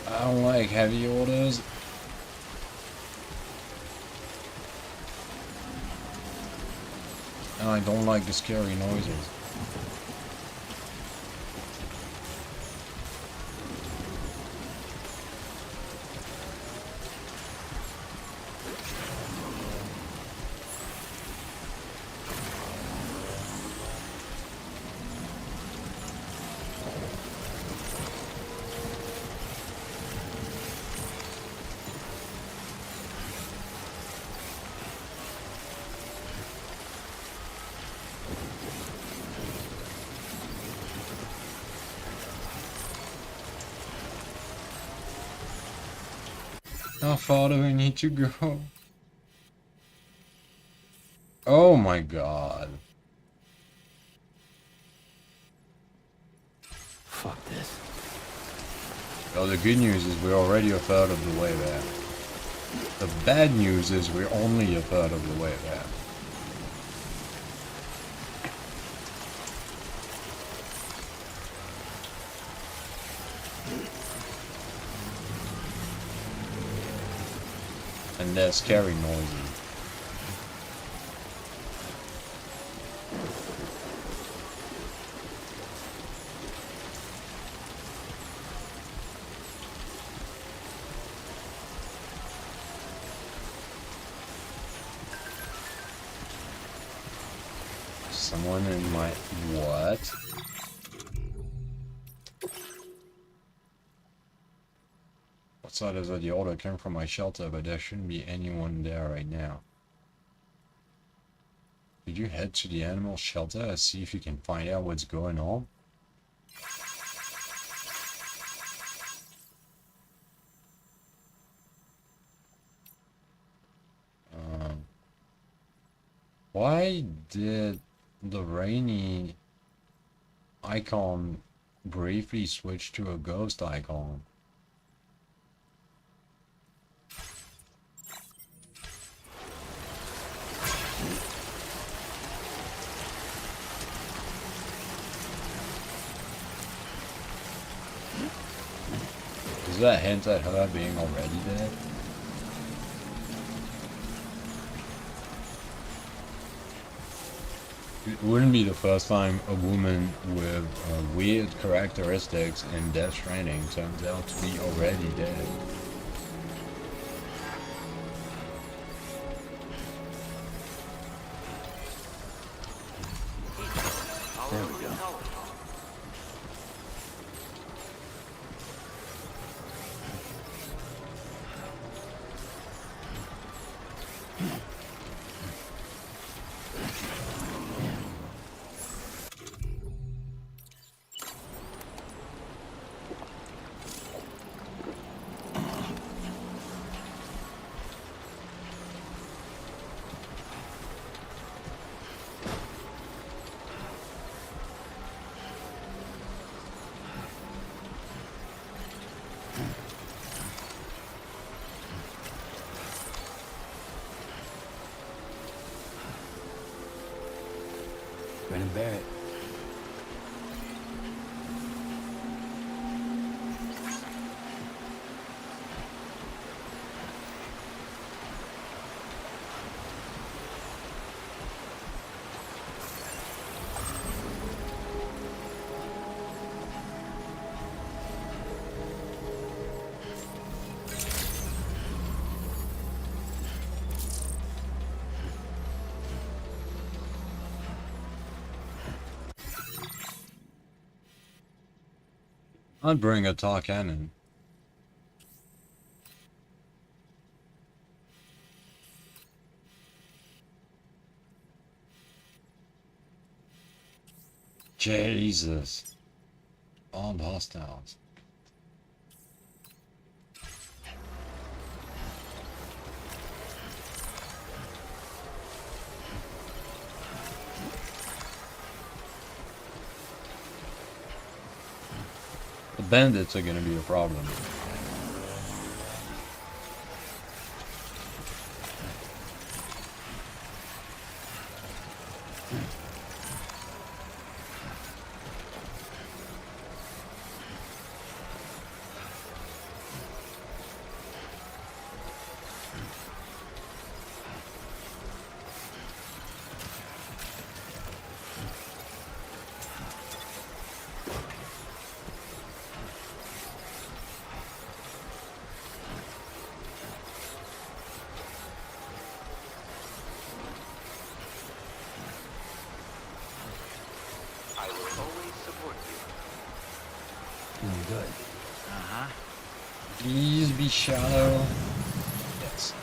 I don't like heavy orders. And I don't like the scary noises. How far do we need to go? Oh my god. Fuck this. Well, the good news is we're already a third of the way there. The bad news is we're only a third of the way there. And they're scary noises. Someone in my... what? outside of the order came from my shelter, but there shouldn't be anyone there right now. Did you head to the animal shelter and see if you can find out what's going on? Why did the rainy icon briefly switch to a ghost icon? Does that hint at her being already dead? It wouldn't be the first time a woman with weird characteristics in Death Stranding turns out to be already dead. There we go. Brennan Barrett. I'd bring a tar cannon. Jesus. Armed hostiles. The bandits are gonna be a problem. I will always support you. Feeling good. Uh-huh. Please be shallow. Yes.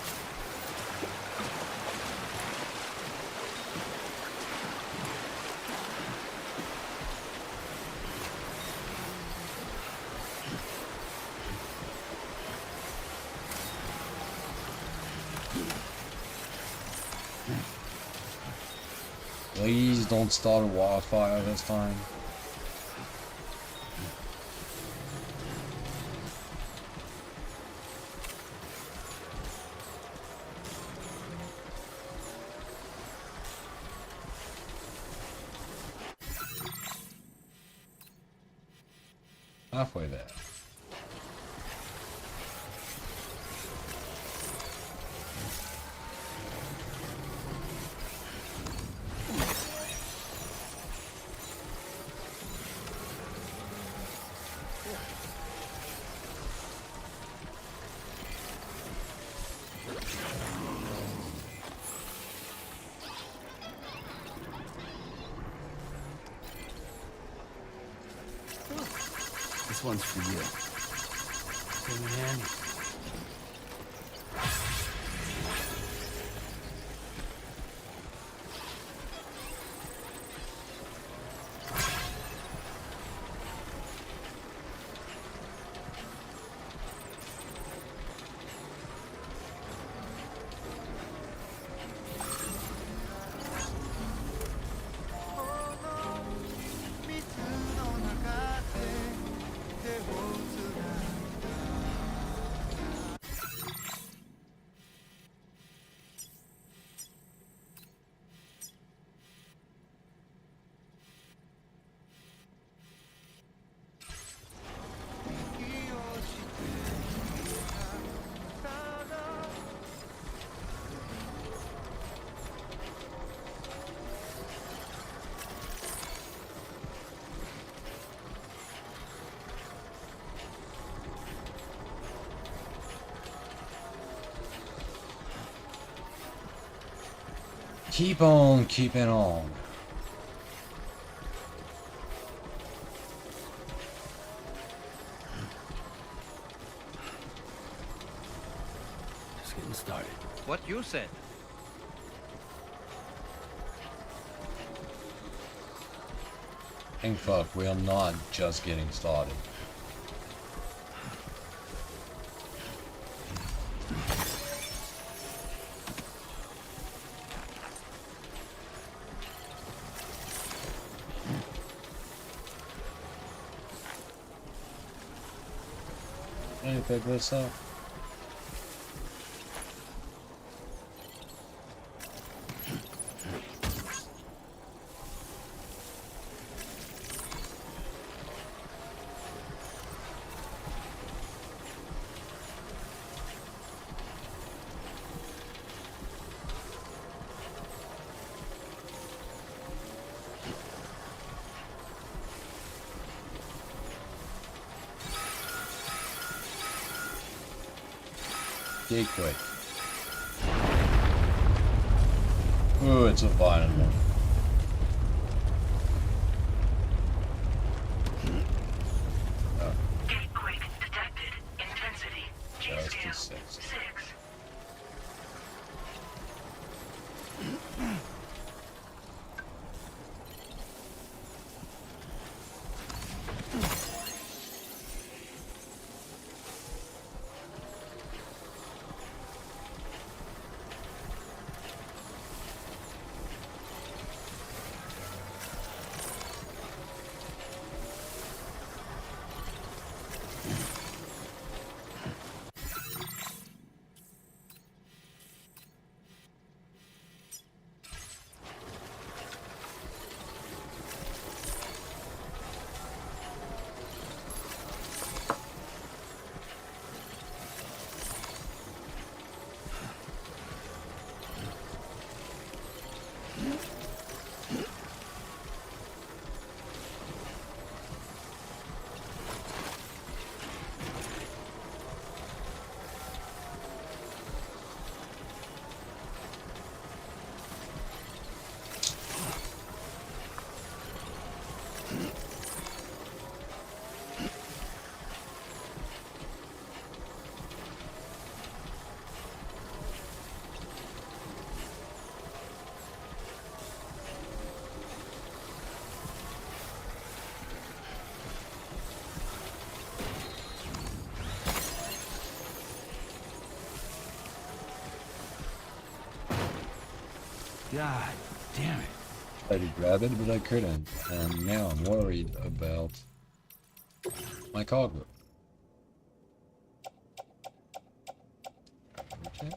Please don't start a wildfire this time. Halfway there. This one's for you. Came in handy. Keep on keeping on. Just getting started. What you said? And fuck, we are not just getting started. Let me pick this up. Quick. Ooh, it's a violent one. Oh. Gateway detected. Intensity. G-scale 6. God damn it. Tried to grab it, but I couldn't. And now I'm worried about my cargo. Okay.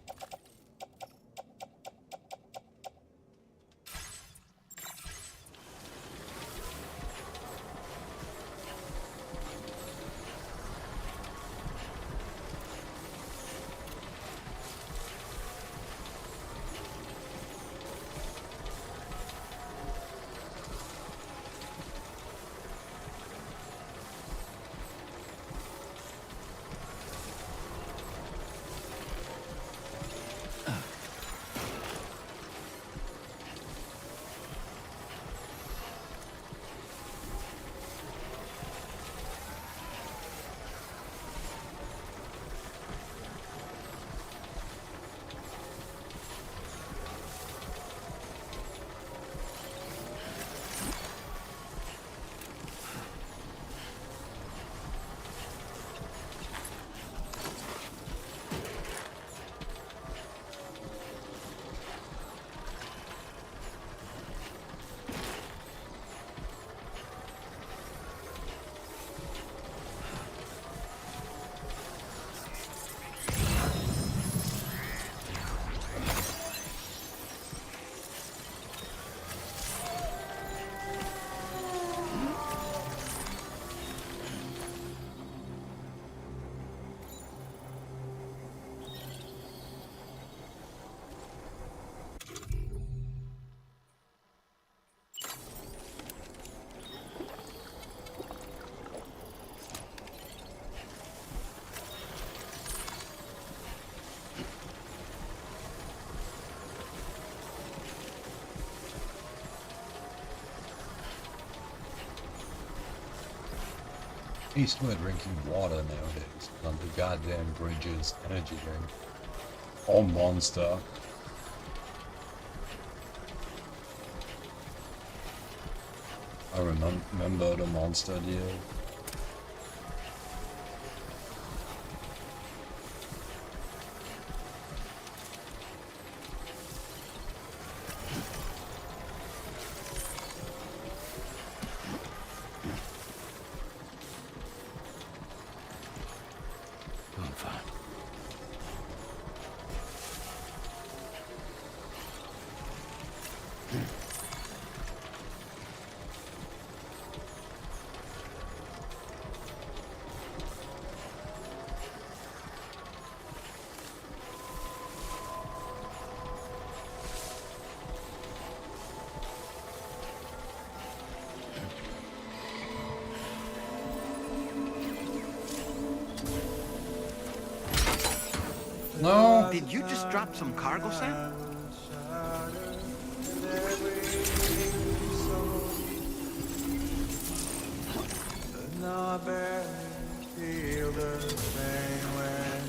Tastes good drinking water nowadays. Not the goddamn Bridges energy drink. Or Monster. I remember the Monster deal. I'm fine. No. Did you just drop some cargo, Sam? Now I barely feel the same when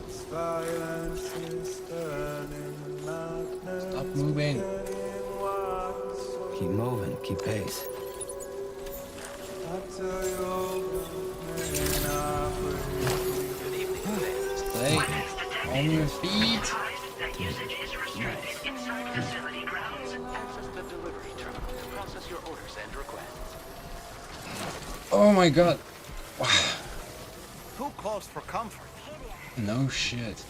silence is turning madness. Stop moving. Keep moving, keep pace. Stay on your feet. That usage is restricted inside facility grounds. Access the delivery terminal to process your orders and requests. Oh my god. Too close for comfort. No shit.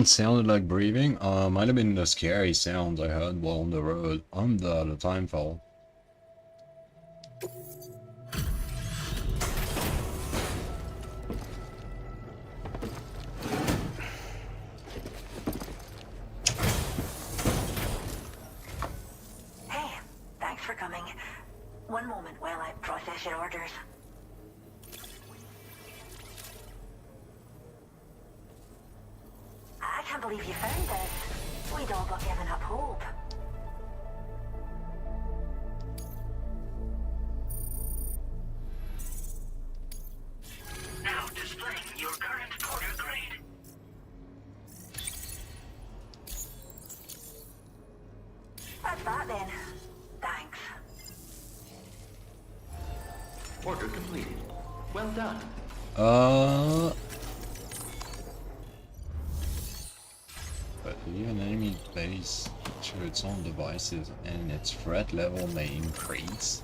Sounded like breathing. Might have been the scary sounds I heard while on the road under the timefall. Hey, thanks for coming. One moment while I process your orders. I can't believe you found this. We'd all but given up hope. Now displaying your current porter grade. That's that then. Thanks. Order completed. Well done. But leave an enemy base to its own devices and its threat level may increase.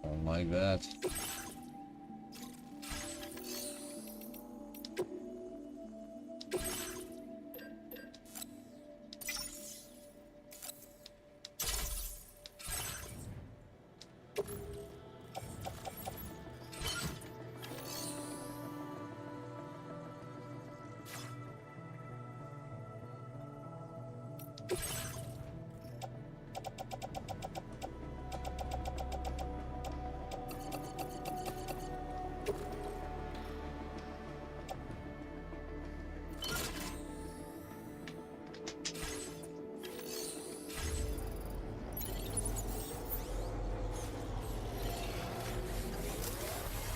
Don't like that.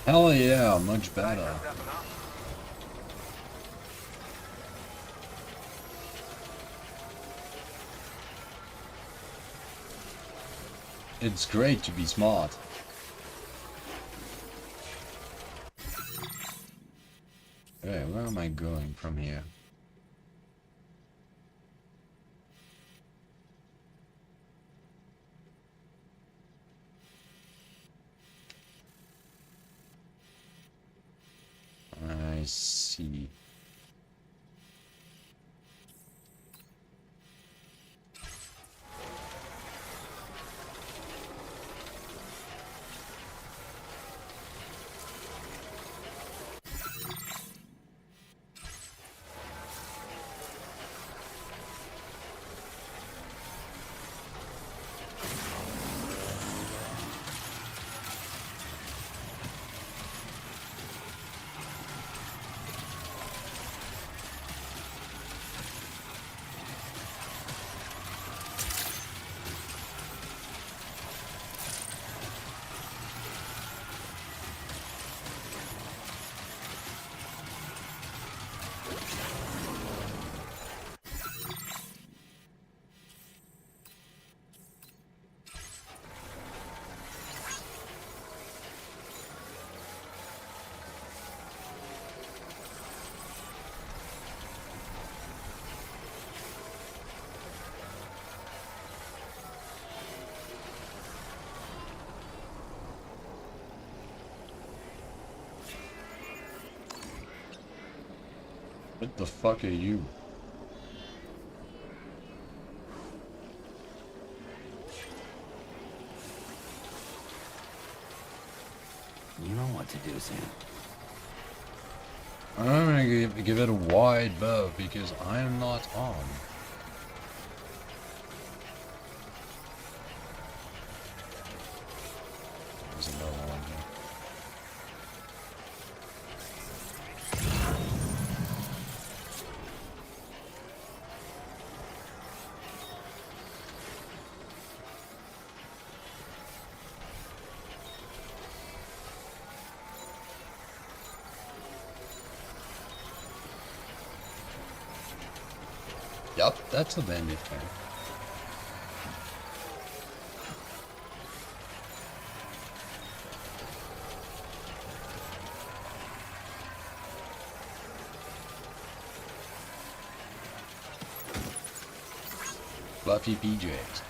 Hell yeah, much better. It's great to be smart. Okay, where am I going from here? I see. What the fuck are you? You know what to do, Sam. I'm gonna give it a wide berth because I am not armed. There's another one here. Yup, that's a bandit camp. Fluffy PJs.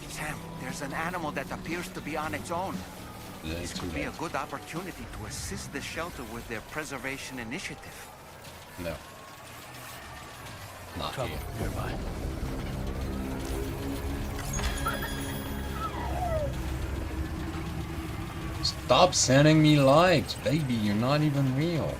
Sam, there's an animal that appears to be on its own. This could be a good opportunity to assist the shelter with their preservation initiative. No. Not Trouble here. nearby. Stop sending me likes, baby. You're not even real.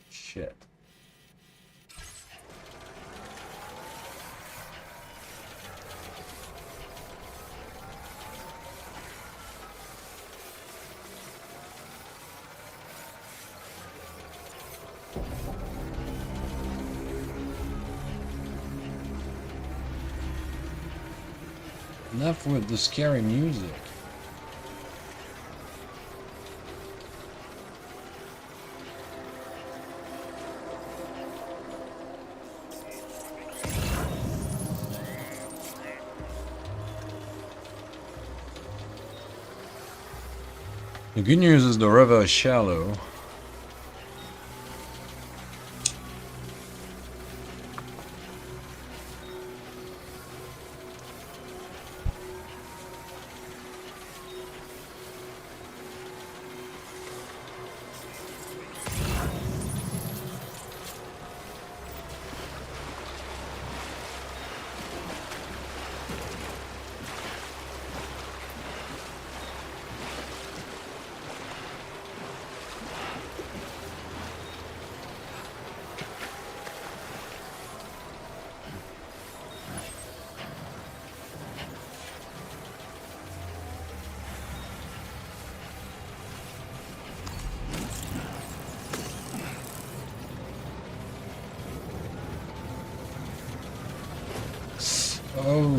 Shit. Enough with the scary music. The good news is the river is shallow.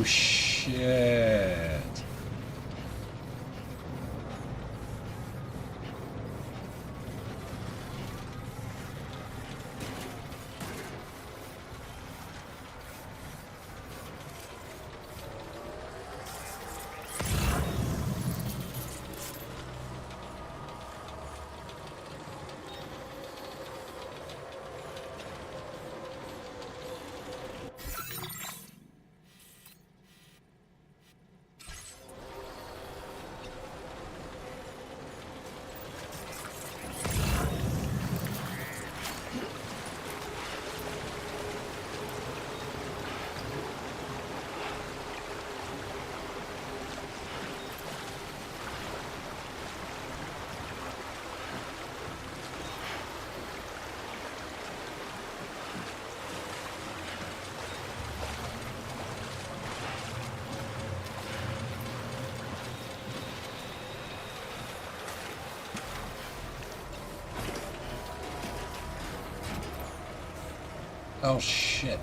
Oh shit. Oh shit.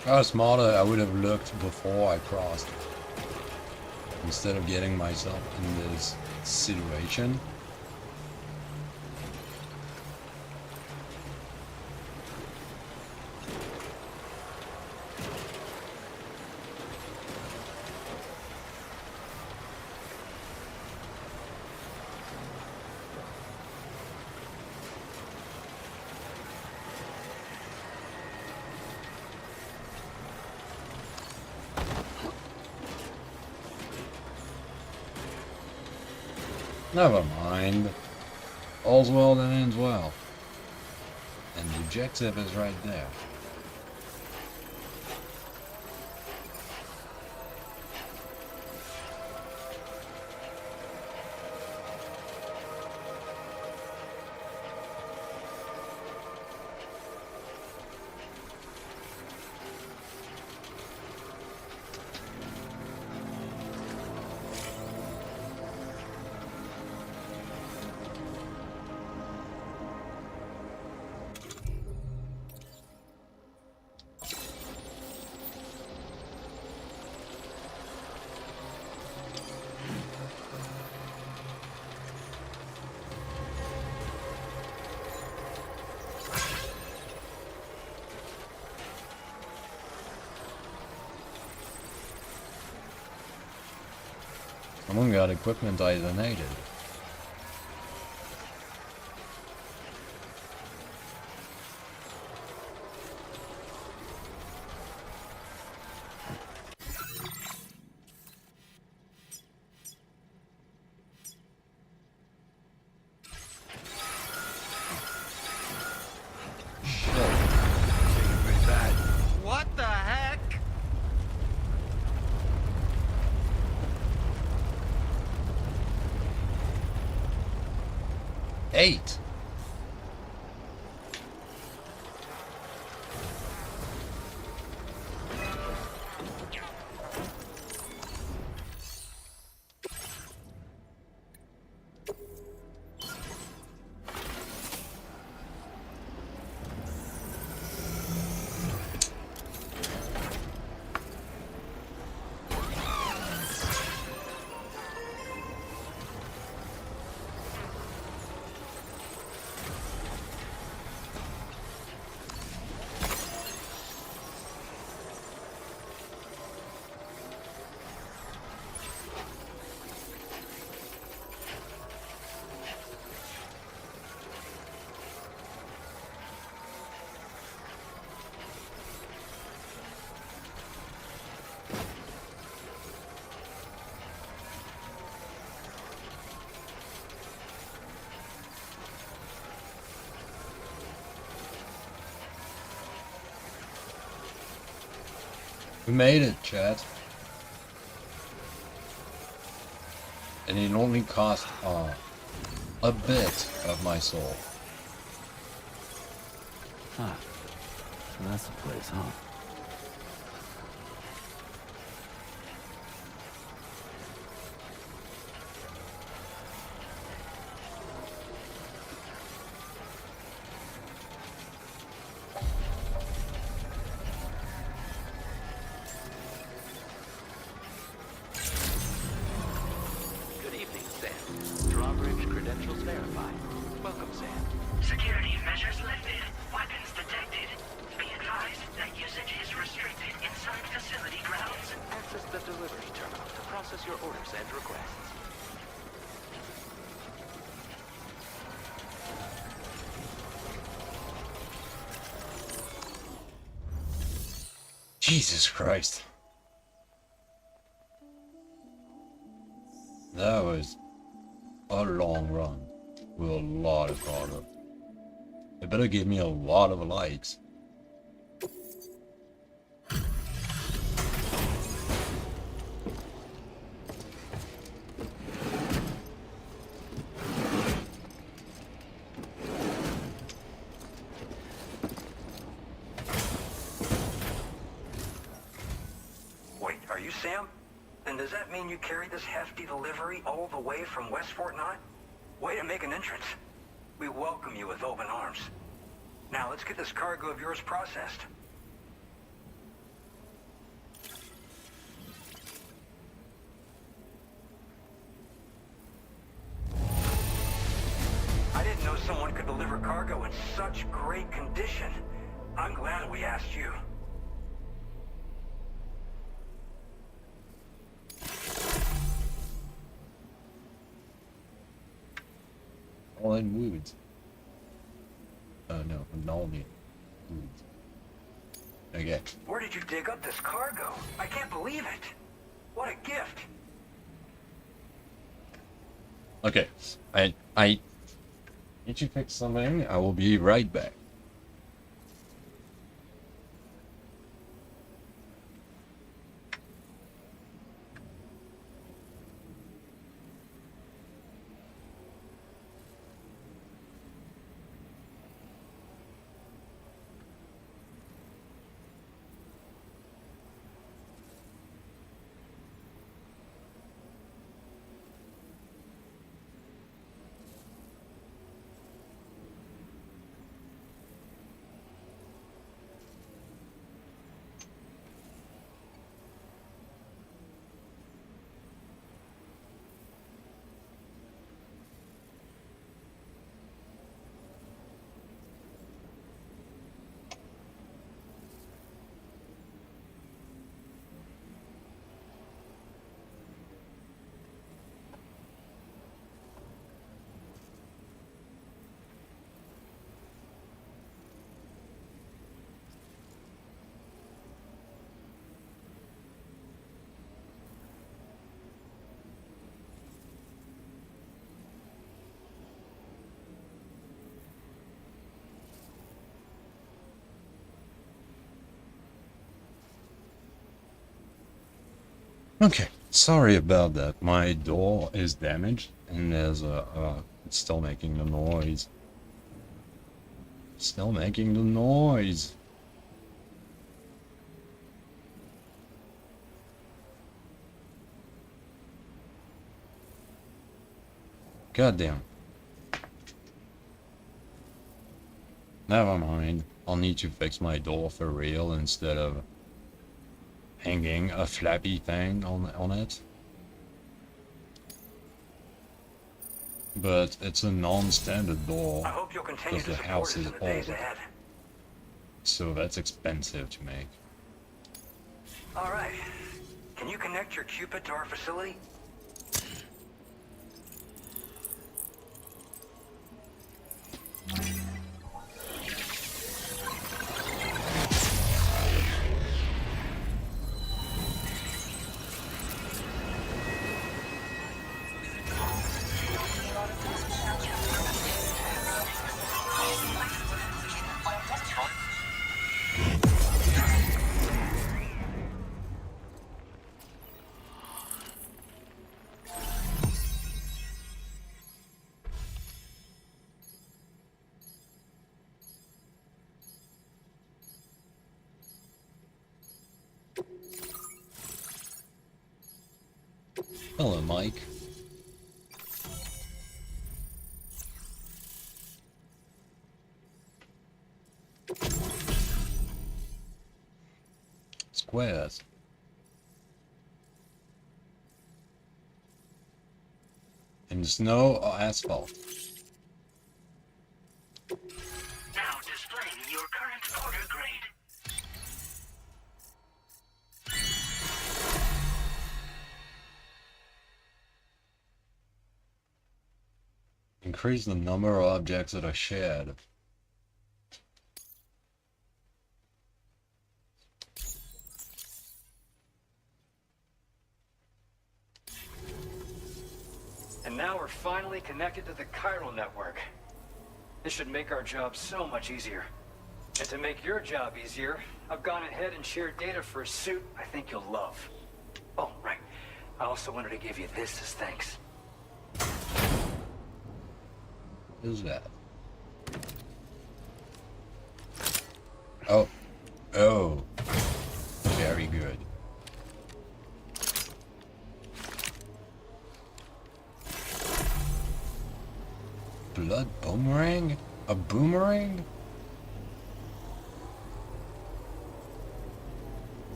If I was smarter, I would have looked before I crossed. Instead of getting myself in this situation. Never mind. All's well that ends well. And the objective is right there. Someone got equipment I donated. What the heck? 8. We made it, chat. And it only cost a bit of my soul. Huh. So that's the place, huh? Security measures lifted. Weapons detected. Be advised that usage is restricted inside facility grounds. Access the delivery terminal to process your orders and requests. Jesus Christ. That was a long run with a lot of cargo. It better give me a lot of likes. Wait, are you Sam? Then does that mean you carried this hefty delivery all the way from West Fort Knott? Way to make an entrance. We welcome you with open arms. Now let's get this cargo of yours processed. I didn't know someone could deliver cargo in such great condition. I'm glad we asked you. All in woods. Oh no, all in woods. Okay. Where did you dig up this cargo? I can't believe it. What a gift. Okay. I need to fix something. I will be right back. Okay, sorry about that. My door is damaged and there's it's still making the noise. Still making the noise. Goddamn. Never mind. I'll need to fix my door for real instead of hanging a flappy thing on it. But it's a non-standard door I hope you'll continue because to the house support us is in the days old. ahead. So that's expensive to make. All right. Can you connect your Cupid to our facility? Hello, Mike. Squares. In snow or asphalt? Now displaying your current order grade. Increase the number of objects that are shared. And now we're finally connected to the chiral network. This should make our job so much easier. And to make your job easier, I've gone ahead and shared data for a suit I think you'll love. Oh, right. I also wanted to give you this as thanks. What is that? Oh. Oh. Very good. Blood boomerang? A boomerang?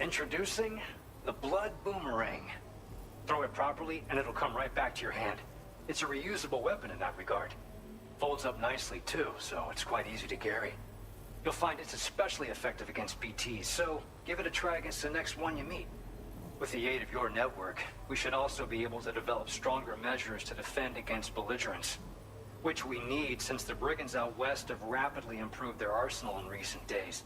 Introducing the blood boomerang. Throw it properly and it'll come right back to your hand. It's a reusable weapon in that regard. Folds up nicely too, so it's quite easy to carry. You'll find it's especially effective against BTs, so give it a try against the next one you meet. With the aid of your network, we should also be able to develop stronger measures to defend against belligerents. Which we need since the brigands out west have rapidly improved their arsenal in recent days.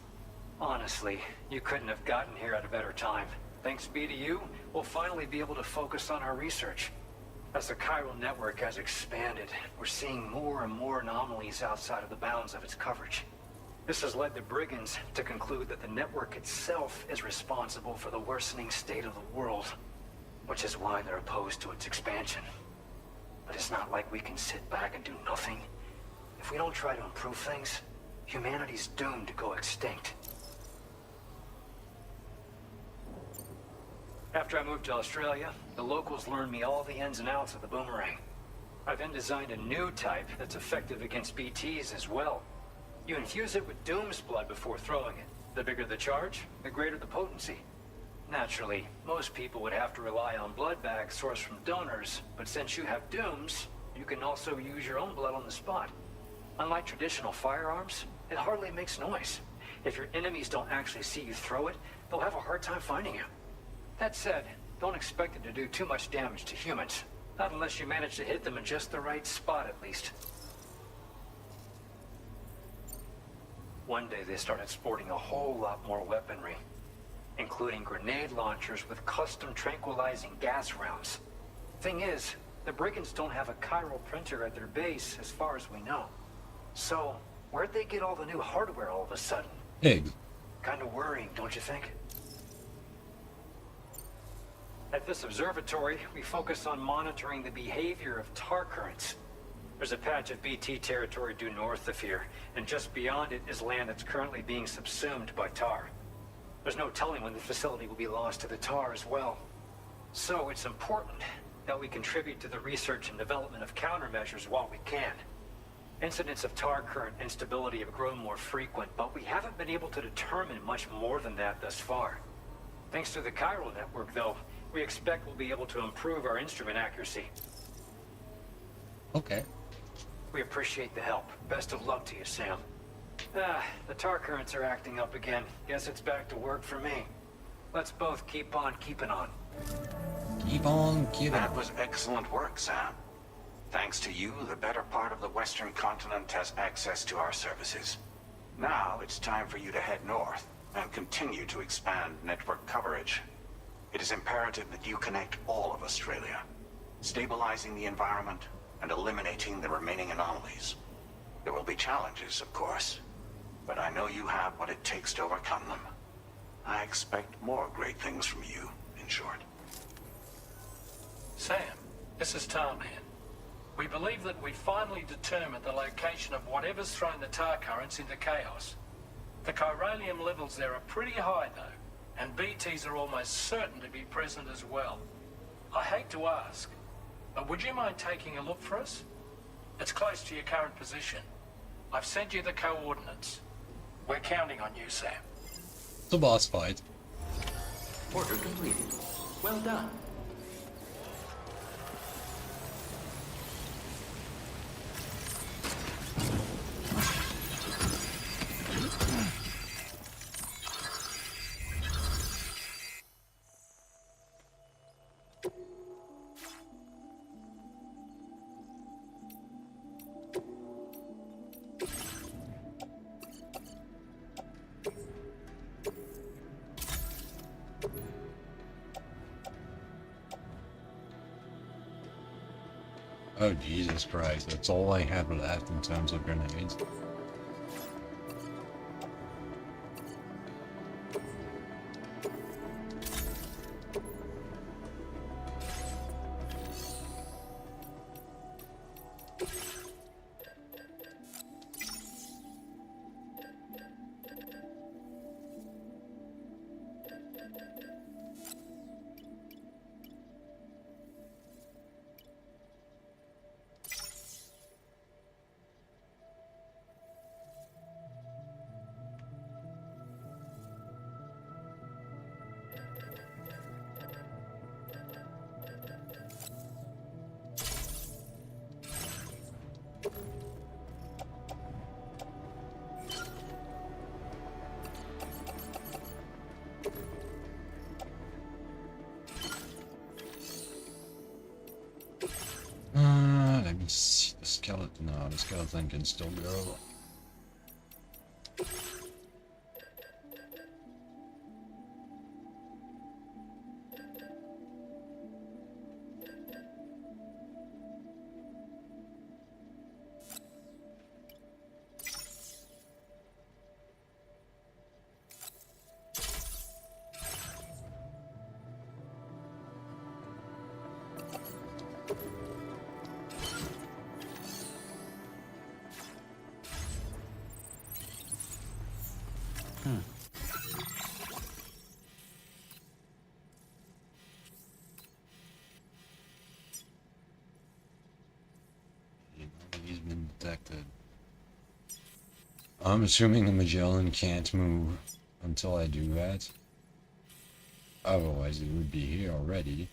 Honestly, you couldn't have gotten here at a better time. Thanks be to you, we'll finally be able to focus on our research. As the chiral network has expanded, we're seeing more and more anomalies outside of the bounds of its coverage. This has led the brigands to conclude that the network itself is responsible for the worsening state of the world, which is why they're opposed to its expansion. But it's not like we can sit back and do nothing. If we don't try to improve things, humanity's doomed to go extinct. After I moved to Australia, the locals learned me all the ins and outs of the boomerang. I then designed a new type that's effective against BTs as well. You infuse it with Doom's blood before throwing it. The bigger the charge, the greater the potency. Naturally, most people would have to rely on blood bags sourced from donors, but since you have Doom's, you can also use your own blood on the spot. Unlike traditional firearms, it hardly makes noise. If your enemies don't actually see you throw it, they'll have a hard time finding you. That said, don't expect it to do too much damage to humans. Not unless you manage to hit them in just the right spot, at least. One day they started sporting a whole lot more weaponry, including grenade launchers with custom tranquilizing gas rounds. Thing is, the brigands don't have a chiral printer at their base as far as we know. So, where'd they get all the new hardware all of a sudden? Pigs. Kind of worrying, don't you think? At this observatory, we focus on monitoring the behavior of tar currents. There's a patch of BT territory due north of here, and just beyond it is land that's currently being subsumed by tar. There's no telling when the facility will be lost to the tar as well. So it's important that we contribute to the research and development of countermeasures while we can. Incidents of tar current instability have grown more frequent, but we haven't been able to determine much more than that thus far. Thanks to the chiral network, though, we expect we'll be able to improve our instrument accuracy. Okay. We appreciate the help. Best of luck to you, Sam. The tar currents are acting up again. Guess it's back to work for me. Let's both keep on keeping on. Keep on keeping on. That was excellent work, Sam. Thanks to you, the better part of the Western continent has access to our services. Now it's time for you to head north and continue to expand network coverage. It is imperative that you connect all of Australia, stabilizing the environment and eliminating the remaining anomalies. There will be challenges, of course, but I know you have what it takes to overcome them. I expect more great things from you, in short. Sam, this is Tarman. We believe that we finally determined the location of whatever's thrown the tar currents into chaos. The chiralium levels there are pretty high, though, and BTs are almost certain to be present as well. I hate to ask, but would you mind taking a look for us? It's close to your current position. I've sent you the coordinates. We're counting on you, Sam. The boss fight. Order completed. Well done. Oh, Jesus Christ. That's all I have left in terms of grenades. Let me see the skeleton. No, the skeleton can still go. He's been detected. I'm assuming the Magellan can't move until I do that. Otherwise, it would be here already.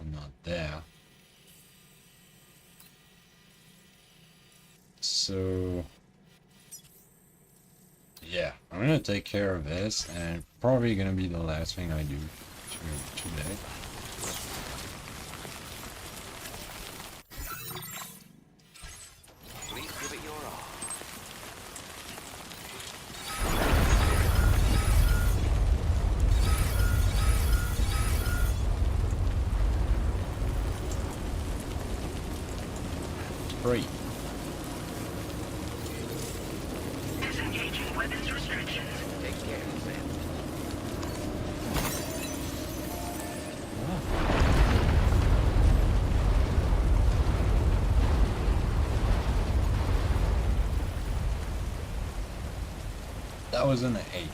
I'm not there. So, yeah, I'm gonna take care of this, and probably gonna be the last thing I do today. Please give it your all. Great. Disengaging weapons restrictions. Take care, Sam. That was an 8.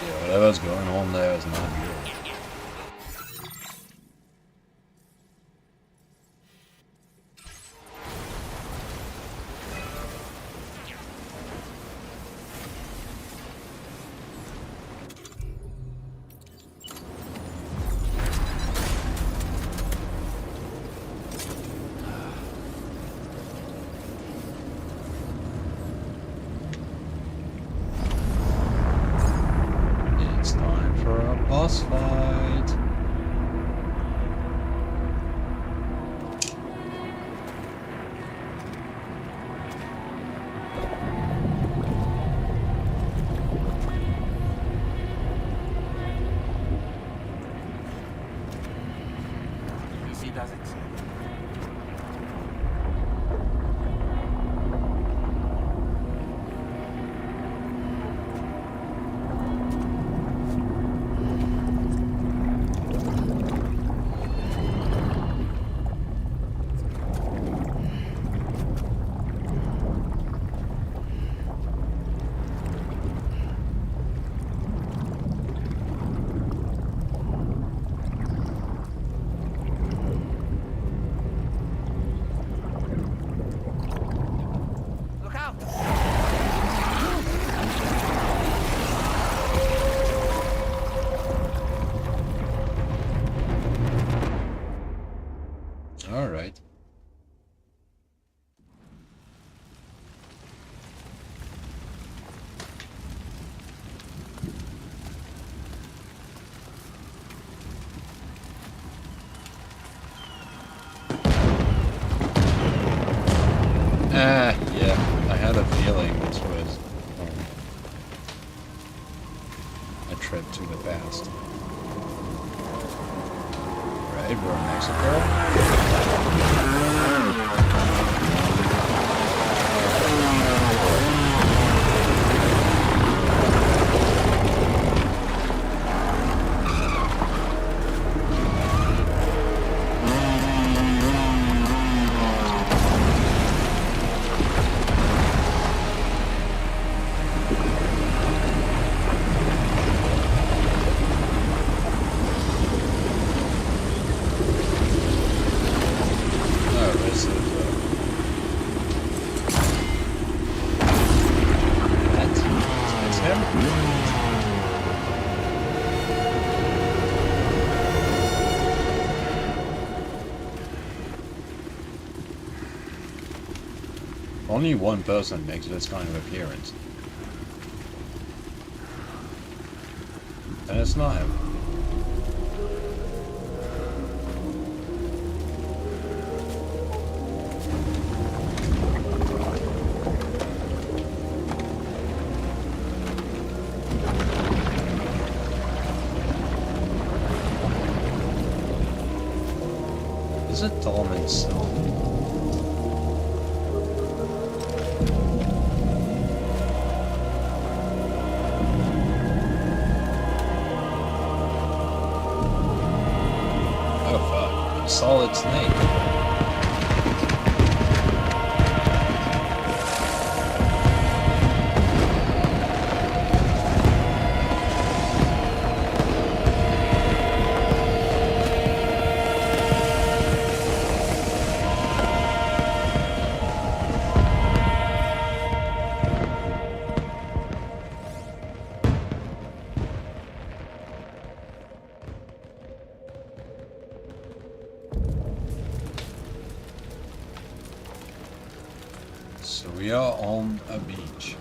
Yeah, whatever's going on there is not good. It's time for a boss fight. Easy does it. feeling this was a trip to the past. Right, we're in Mexico. Only one person makes this kind of appearance. And it's not him. Is it Dolman's cell? Solid snake. So we are on a beach.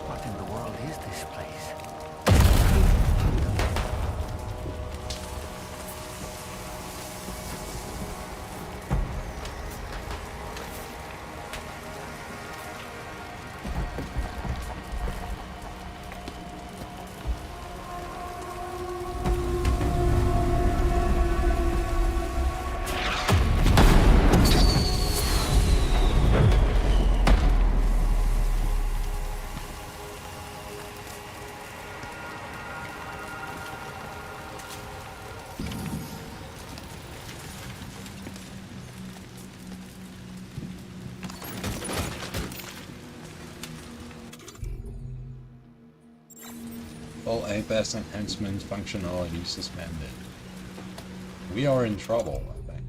What in the world is this place? All APS enhancement functionality suspended. We are in trouble, I think.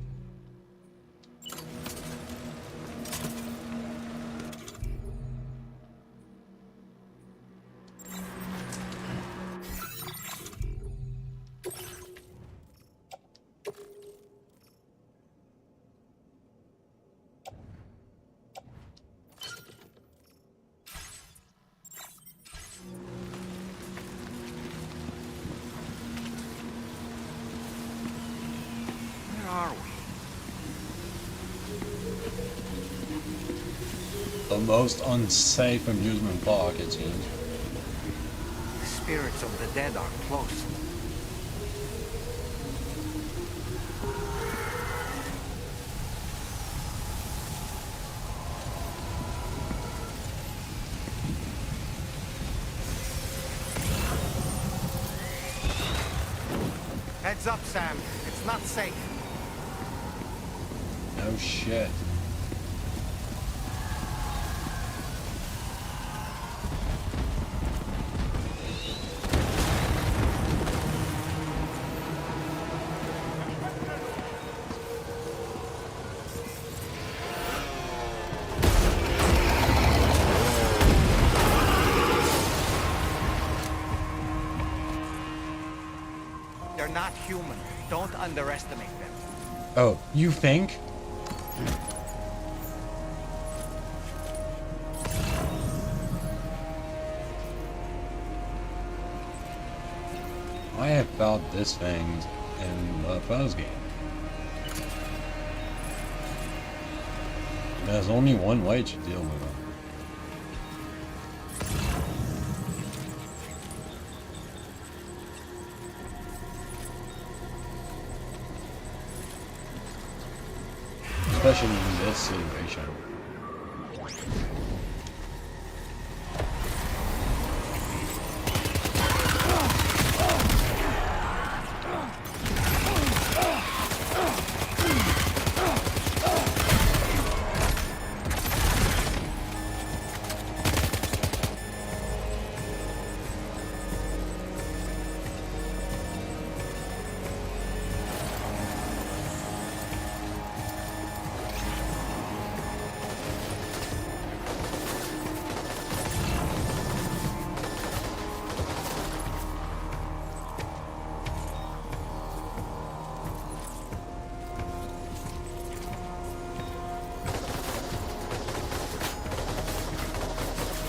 The most unsafe amusement park, it seems. The spirits of the dead are close. Heads up, Sam. It's not safe. No shit. They're not human. Don't underestimate them. Oh, you think? I have fought this thing in the first game. There's only one way to deal with them. Especially in this situation.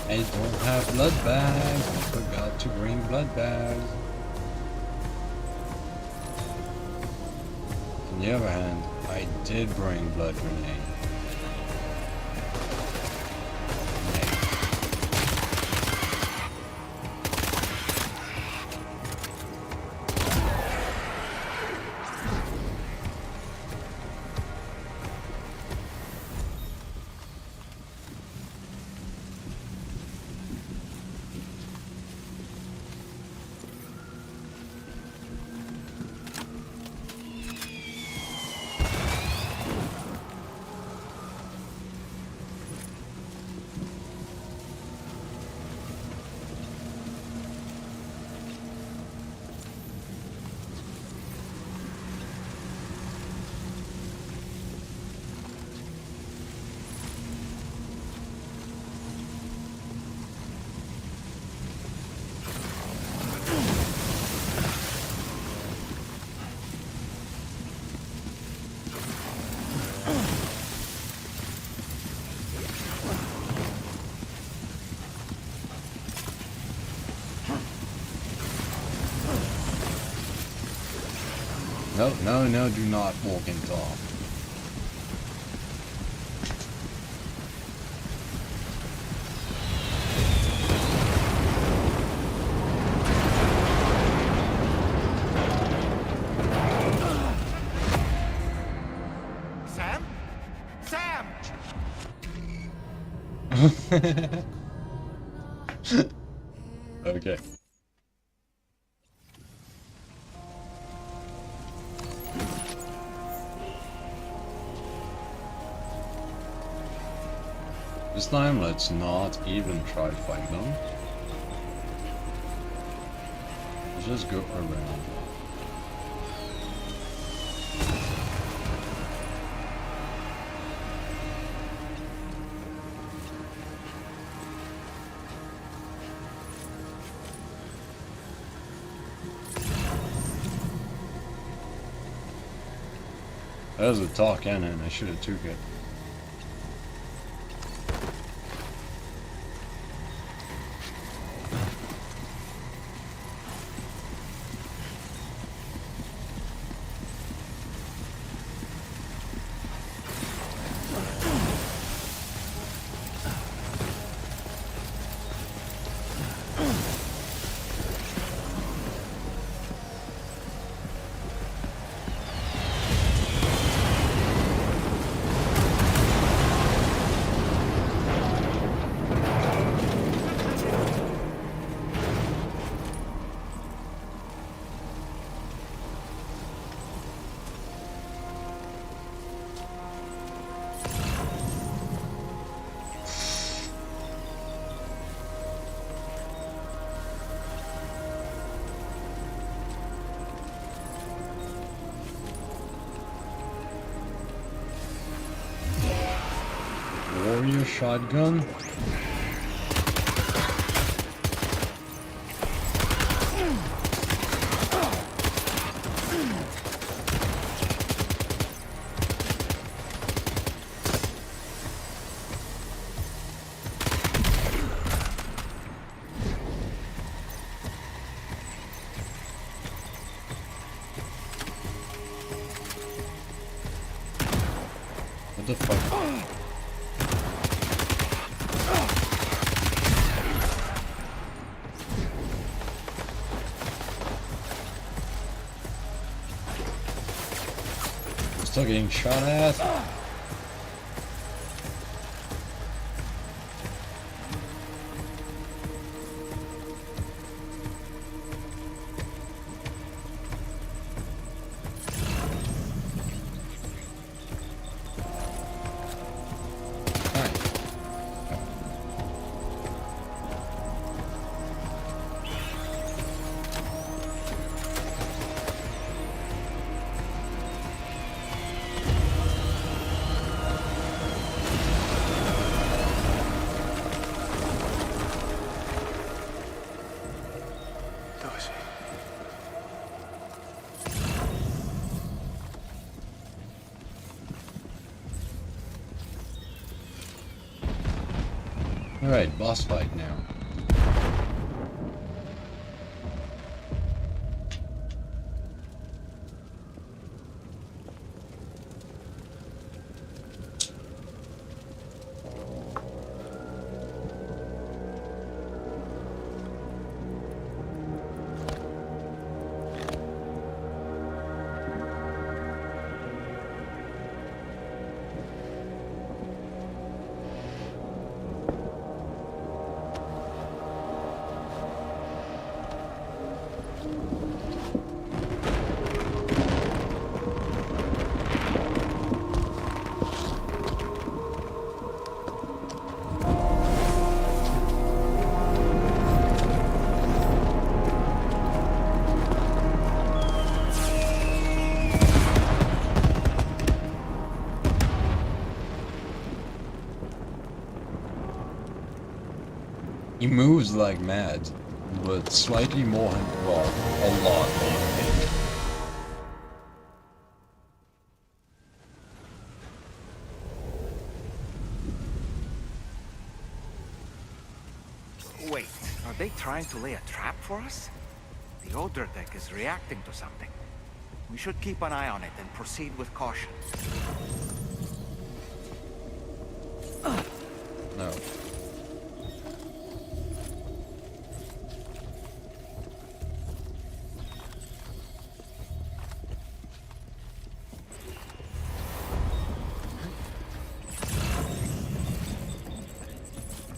I don't have blood bags. I forgot to bring blood bags. On the other hand, I did bring blood grenade. No, no, no, do not walk into off. Sam? Sam! Okay. This time, let's not even try to fight them. Let's just go around. That was a tall cannon, I should have took it. Warrior shotgun. What the fuck? Still getting shot at. Alright, boss fight now. He moves like mad, but slightly more, well, a lot more than me. Wait, are they trying to lay a trap for us? The Odra deck is reacting to something. We should keep an eye on it and proceed with caution. No.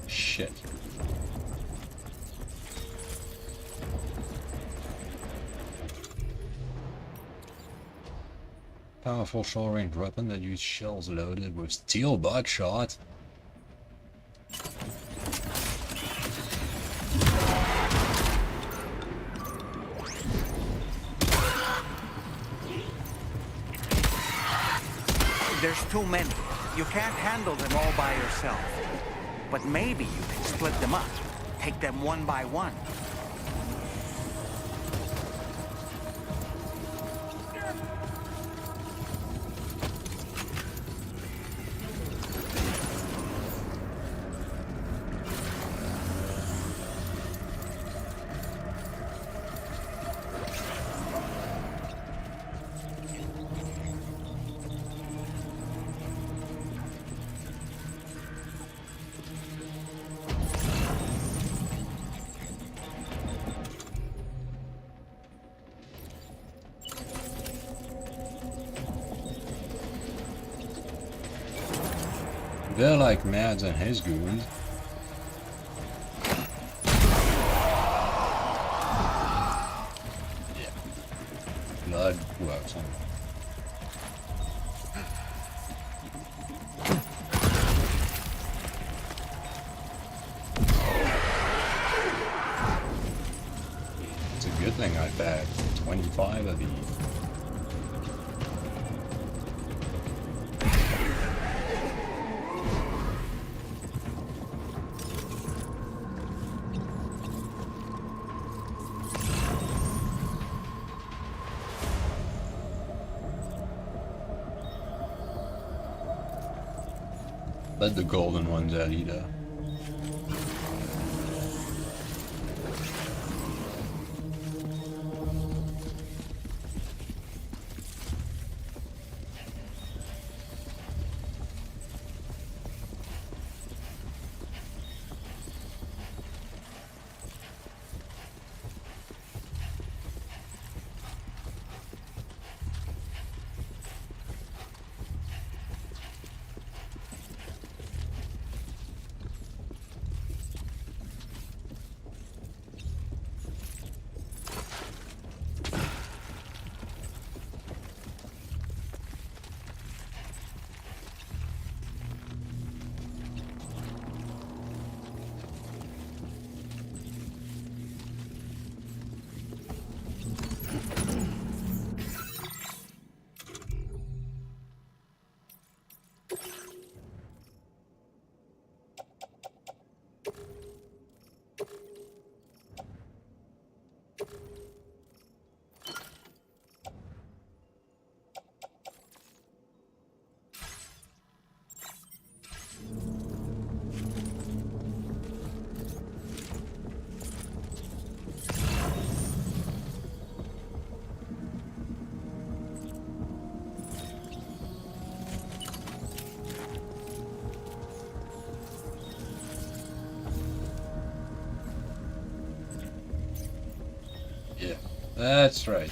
Shit. Powerful short-range weapon that uses shells loaded with steel buckshot. There's too many. You can't handle them all by yourself. But maybe you can split them up. Take them one by one. They're like Mads and his goons. Yeah. Blood works on them. It's a good thing I bagged 25 of these. Let the golden ones out, Ida. That's right.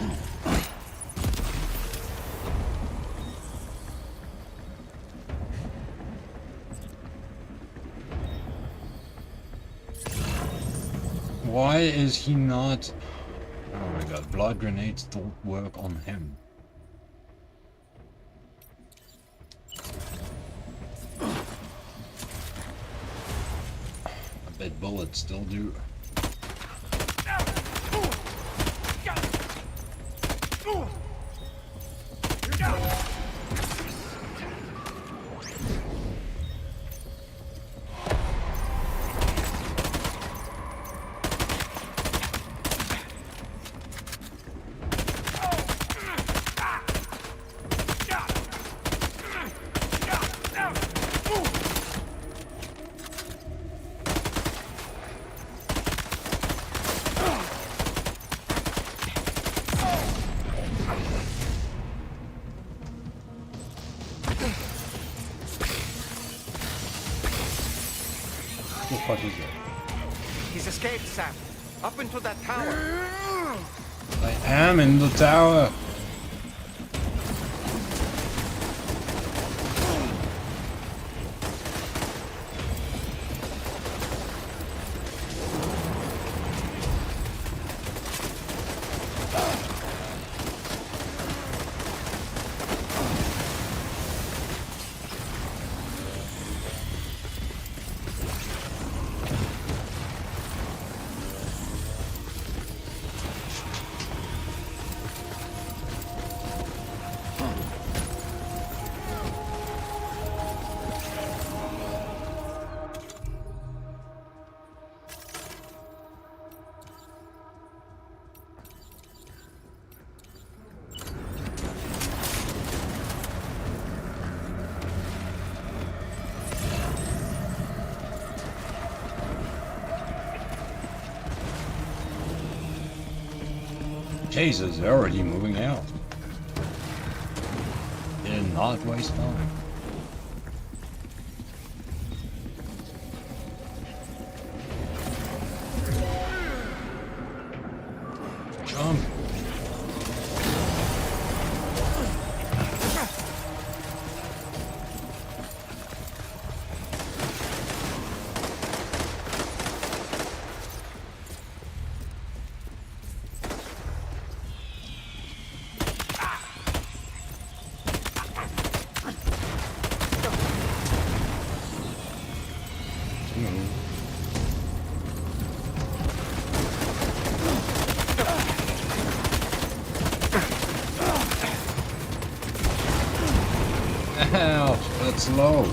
Why is he not... Oh my god, blood grenades don't work on him. I bet bullets still do. What is it? He's escaped, Sam. Up into that tower. I am in the tower. Jesus, they're already moving out. Did not waste time. Jump. Ouch, that's low.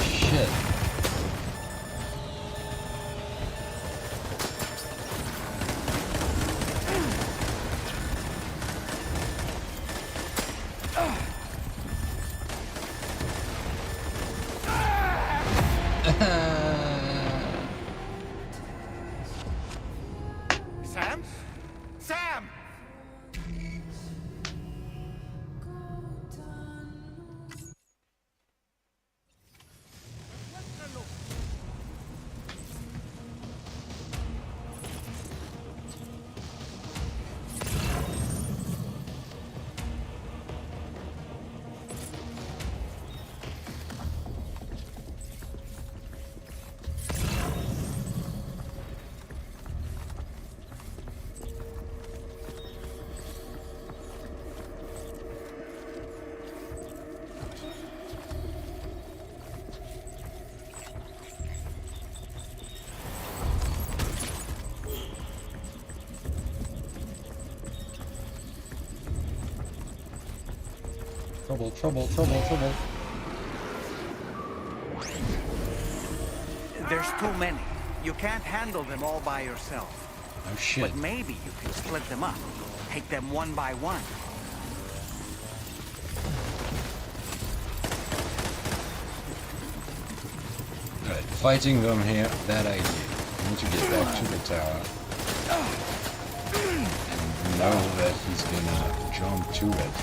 Shit. Sam? Sam! Trouble, trouble, trouble, trouble. There's too many. You can't handle them all by yourself. Oh shit. But maybe you can split them up. Take them one by one. Right, fighting them here, bad idea. I need to get back to the tower. And know that he's gonna jump to it.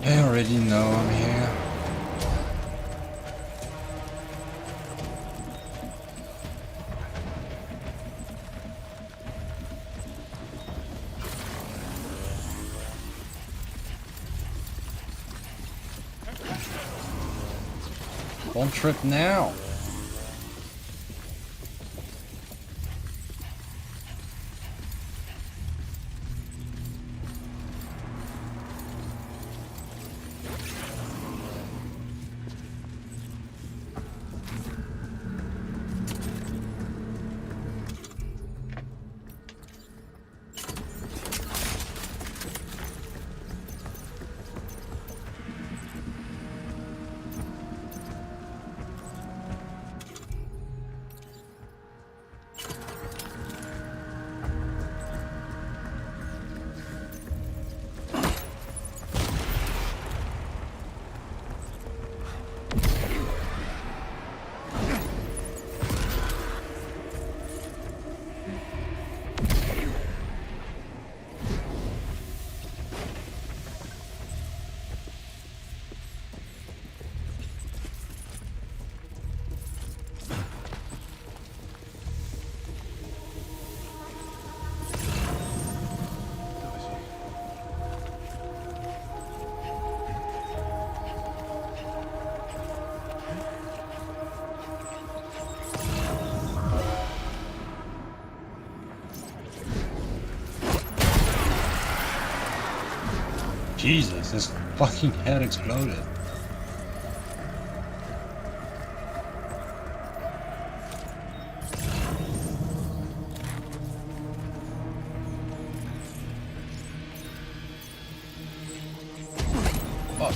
I already know I'm here. Don't trip now. Jesus, his fucking head exploded. Fuck.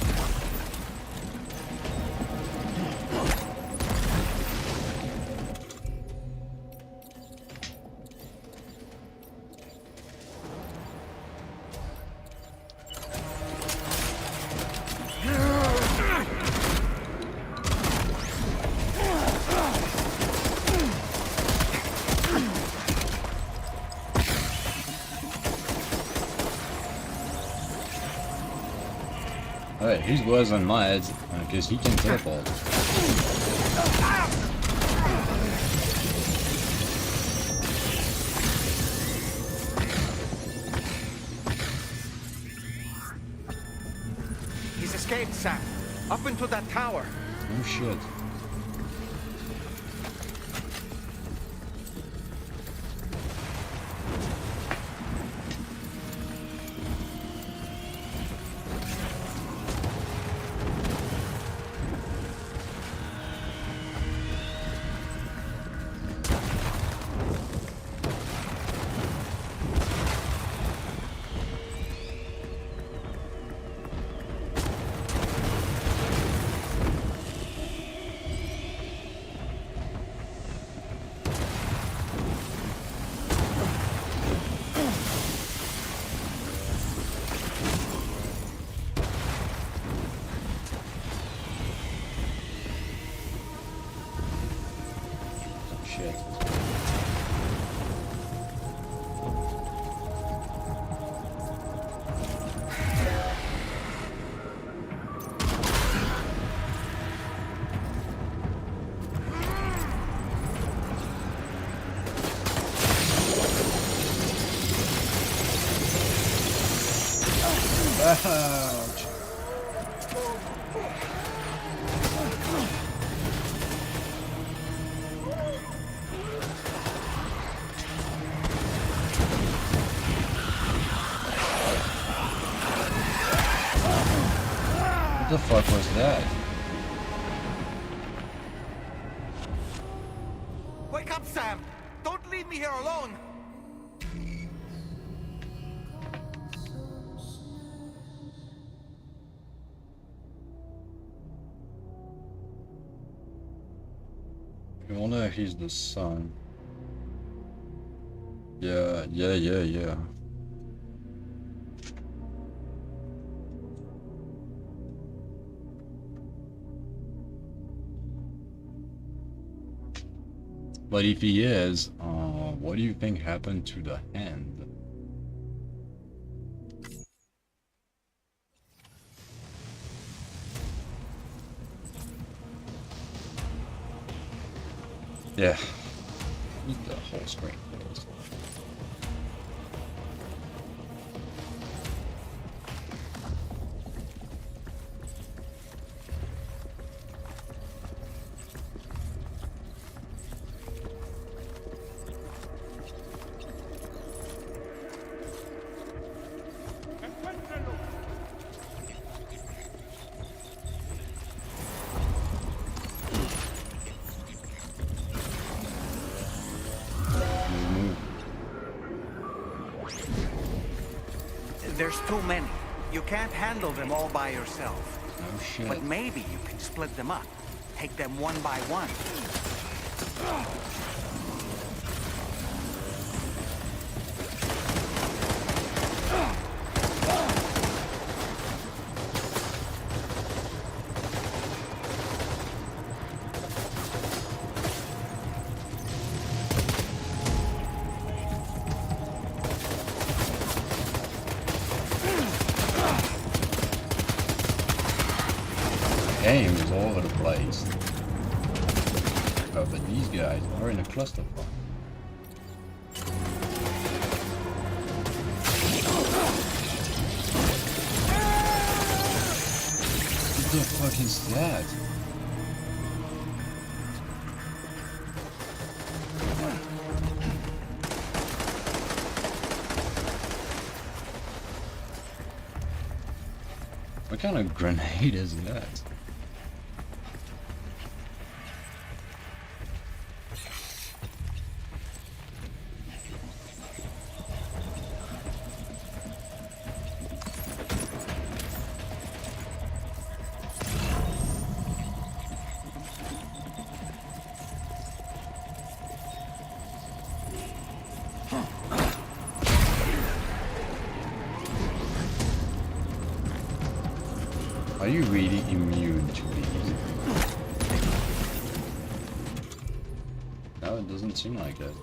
Alright, he was on my edge, because he can teleport. He's escaped, Sam. Up into that tower. Oh shit. Shit. Ouch. What the fuck was that? Wake up, Sam! Don't leave me here alone! I wonder if he's the son. Yeah. But if he is, what do you think happened to the hand? Yeah. Eat the whole screen, please. There's too many. You can't handle them all by yourself. Oh shit. But maybe you can split them up. Take them one by one. Game is all over the place. Oh, but these guys are in a clusterfuck. What the fuck is that? What kind of grenade is that? Are you really immune to these? No, it doesn't seem like it.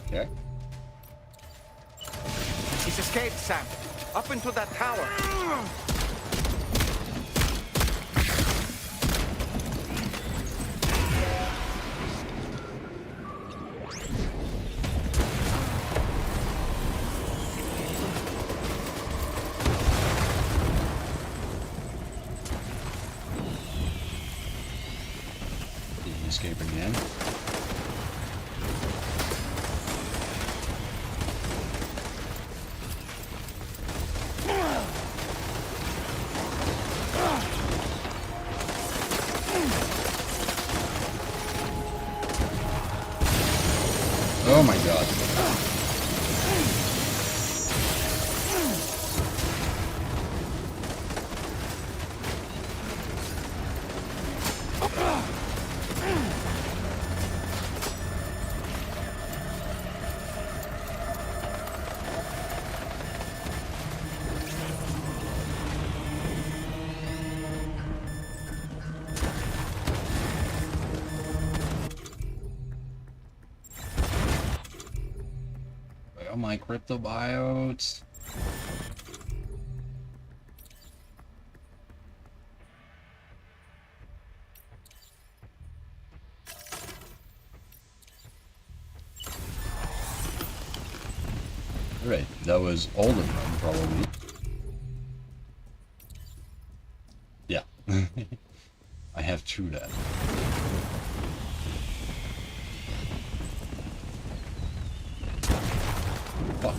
Okay. He's escaped, Sam. Up into that tower. Did he escape again? Oh my god. Oh my cryptobiotes. Right, that was all of them probably. Yeah. I have two that. Fuck.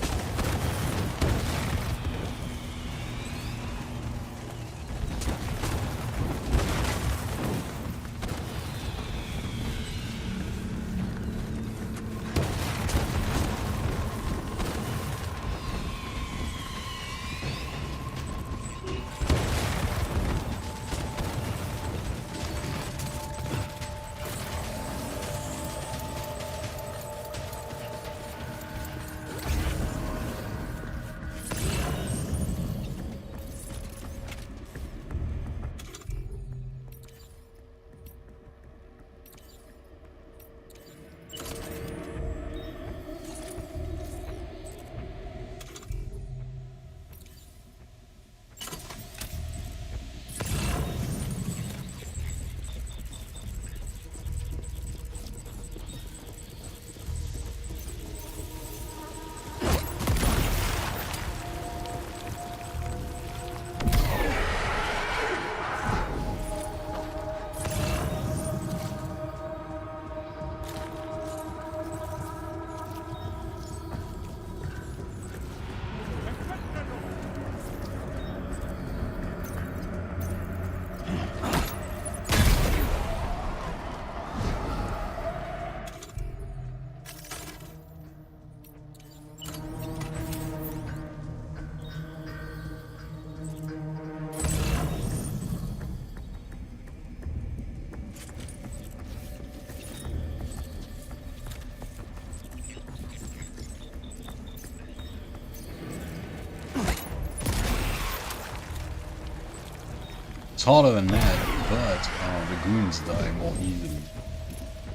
It's harder than that, but the goons die more easily.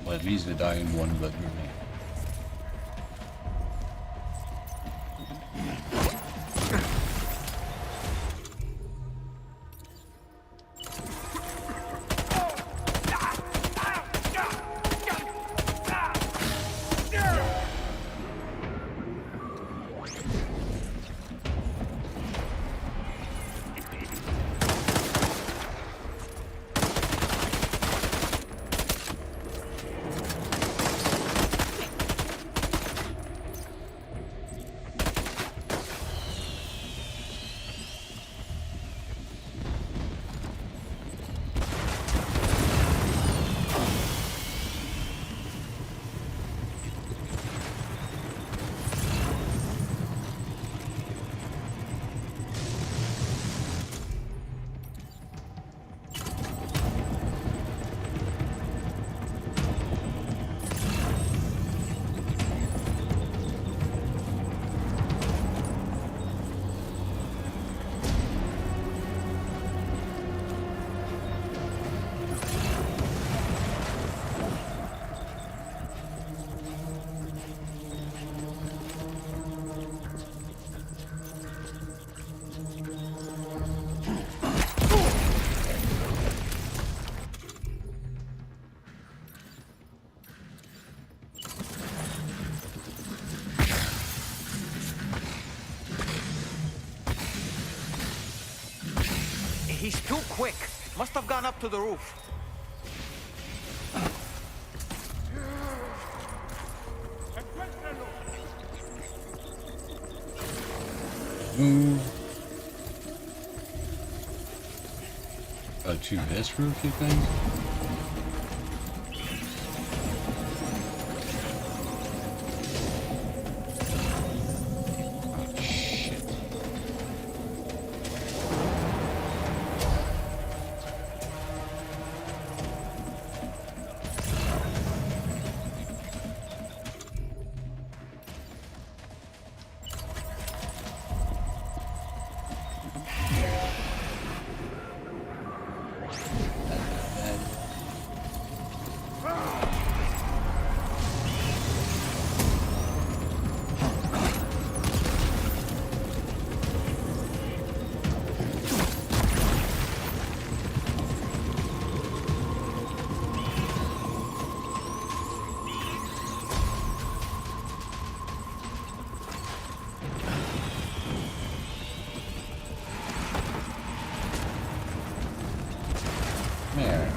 Or at least they die in one blood grenade. He's too quick. Must have gone up to the roof. Move. To this roof, you think? There.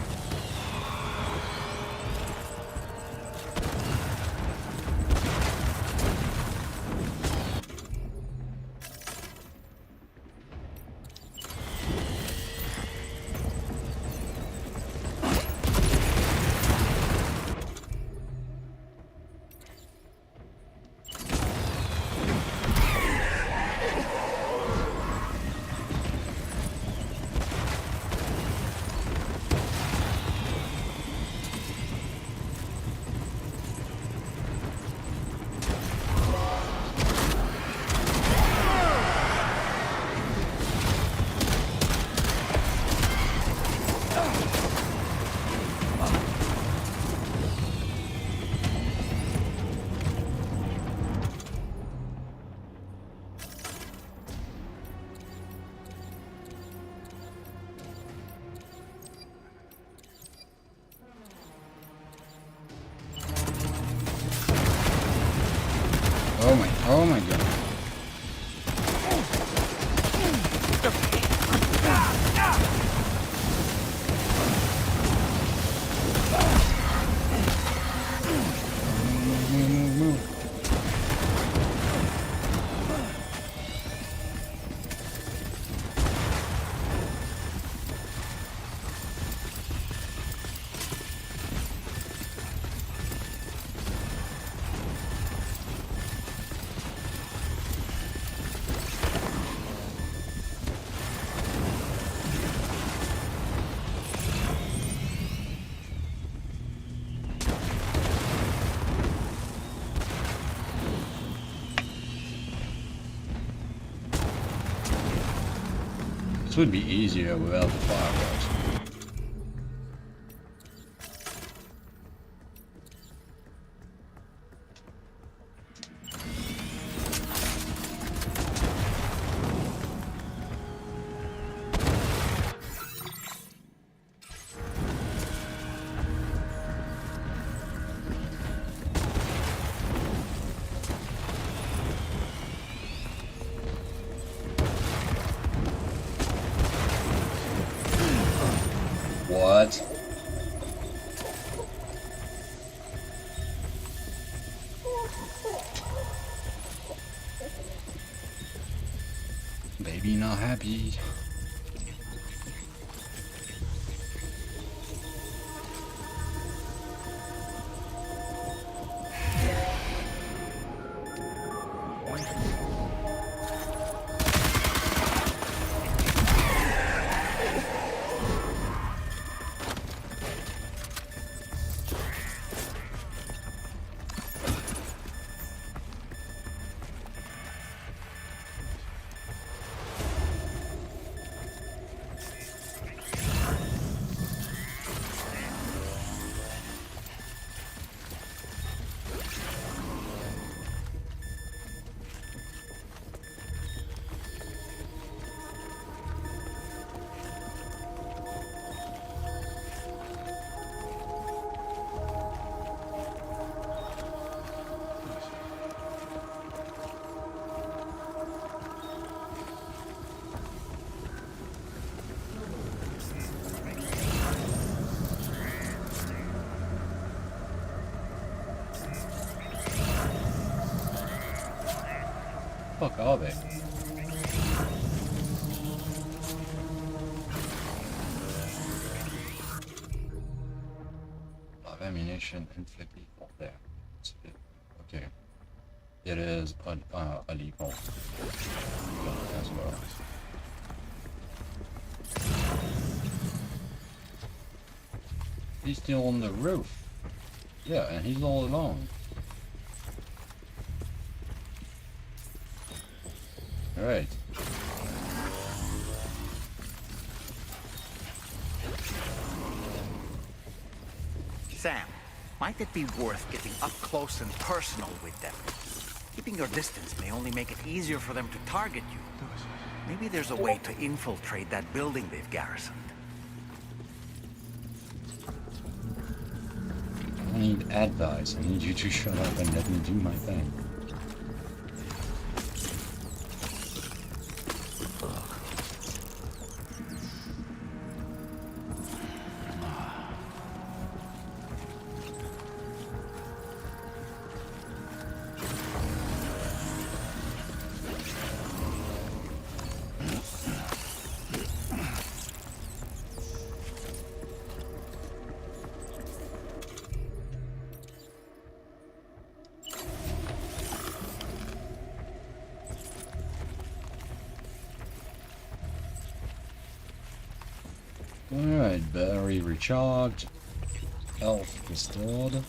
would be easier without the fireworks. What? Baby not happy. Fuck are they? Of ammunition, inflict lethal damage. Okay. It is a lethal as well. He's still on the roof. Yeah, and he's all alone. Alright. Sam, might it be worth getting up close and personal with them? Keeping your distance may only make it easier for them to target you. Maybe there's a way to infiltrate that building they've garrisoned. I need advice. I need you to shut up and let me do my thing. Alright, battery recharged, health restored.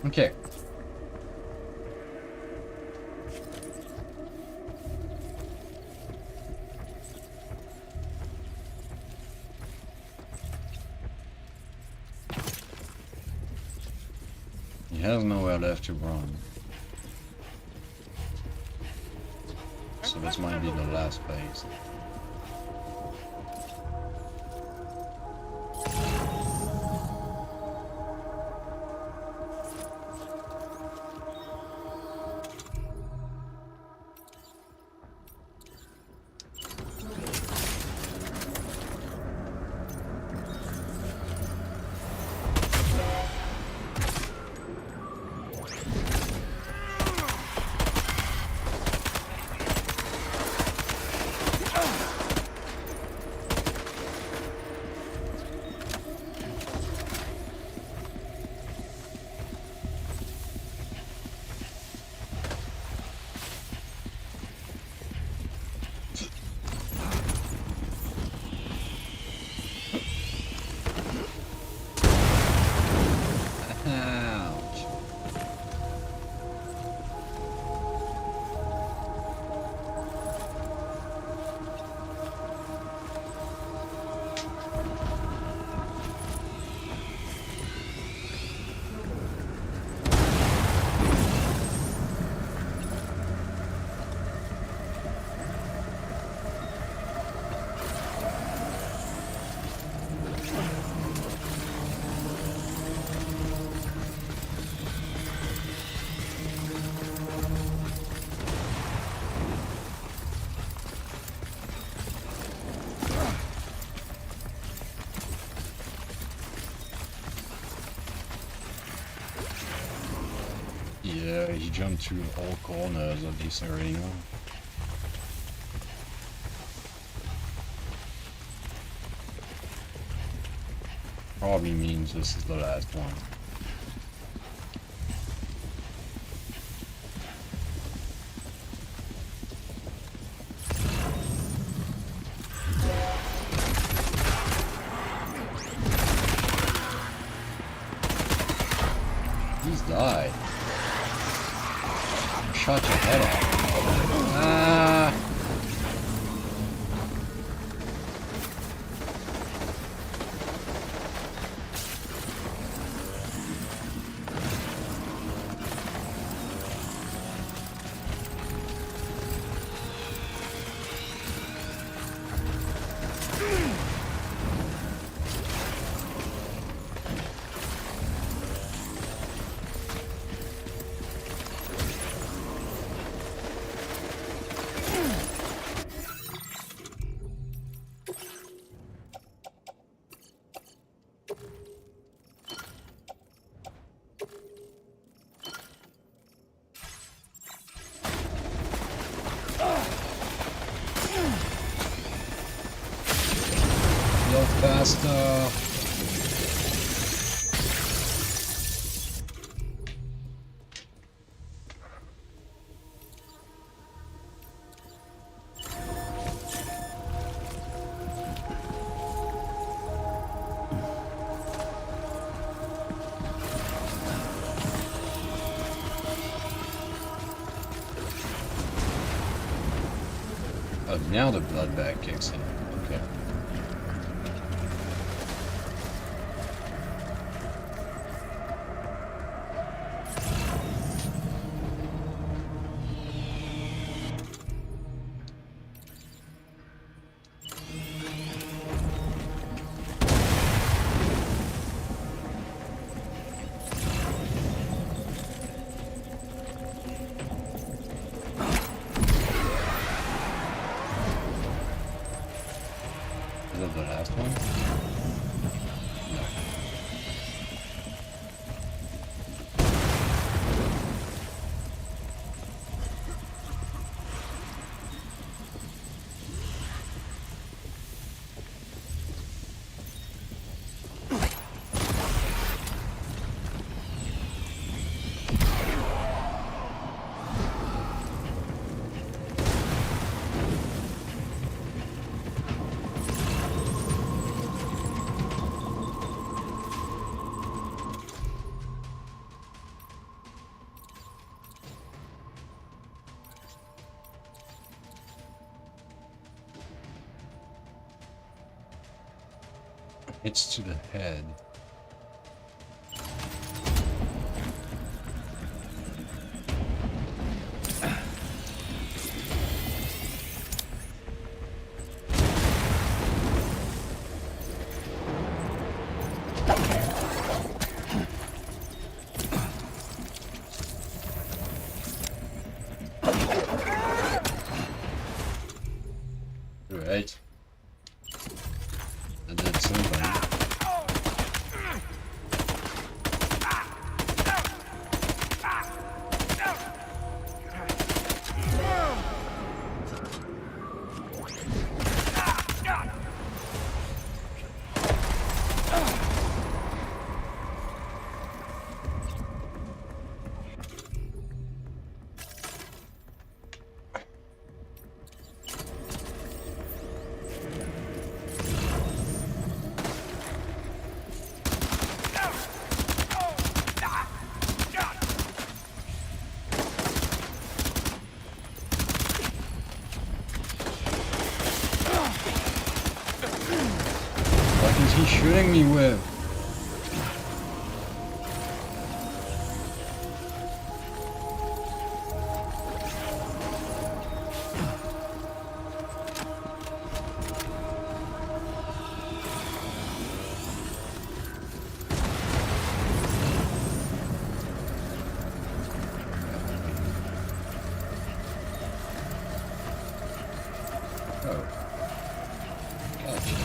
Okay. He has nowhere left to run. So this might be the last place. Yeah, he jumped through all corners of this arena. Probably means this is the last one. He's died. Shot your head off. Ah. Faster. Oh, now the blood bag kicks in. Okay. Is that the last one? No. It's to the head. Right. I did something. What is he shooting me with? Oh. Gotcha.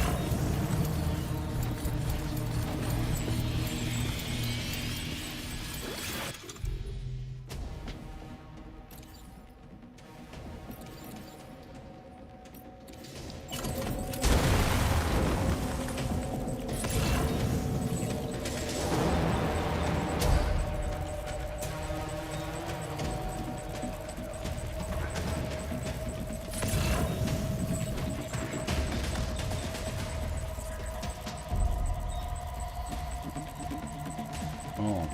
Oh.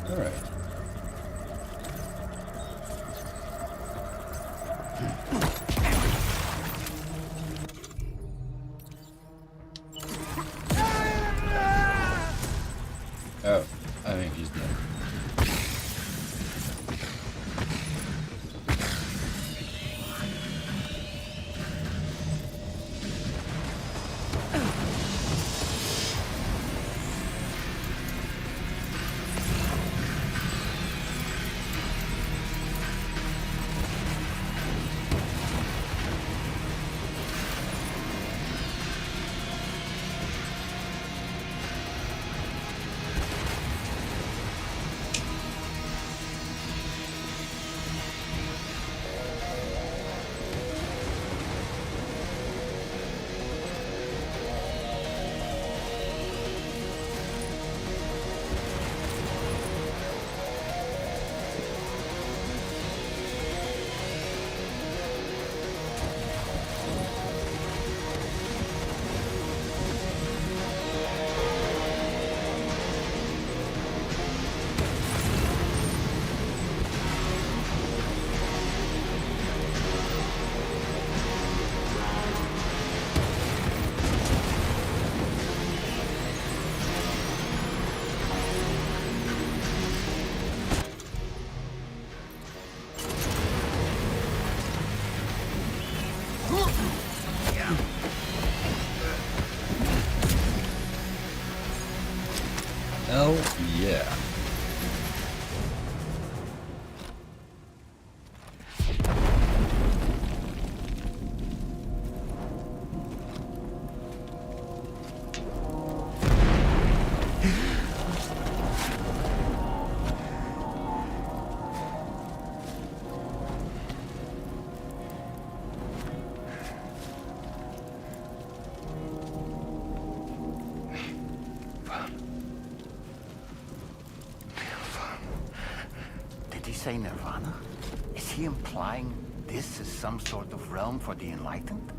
All right. Oh, I think he's dead. Hell yeah. Did he say Nirvana? Is he implying this is some sort of realm for the enlightened?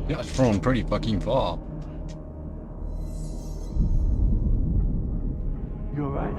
Got thrown pretty fucking far. You're right.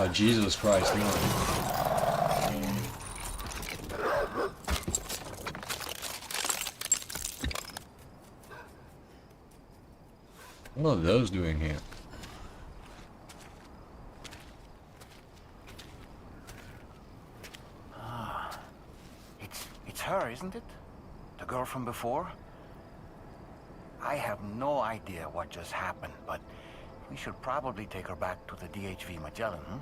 Oh, Jesus Christ, no. What are those doing here? It's her, isn't it? The girl from before? I have no idea what just happened, but we should probably take her back to the DHV Magellan, hmm?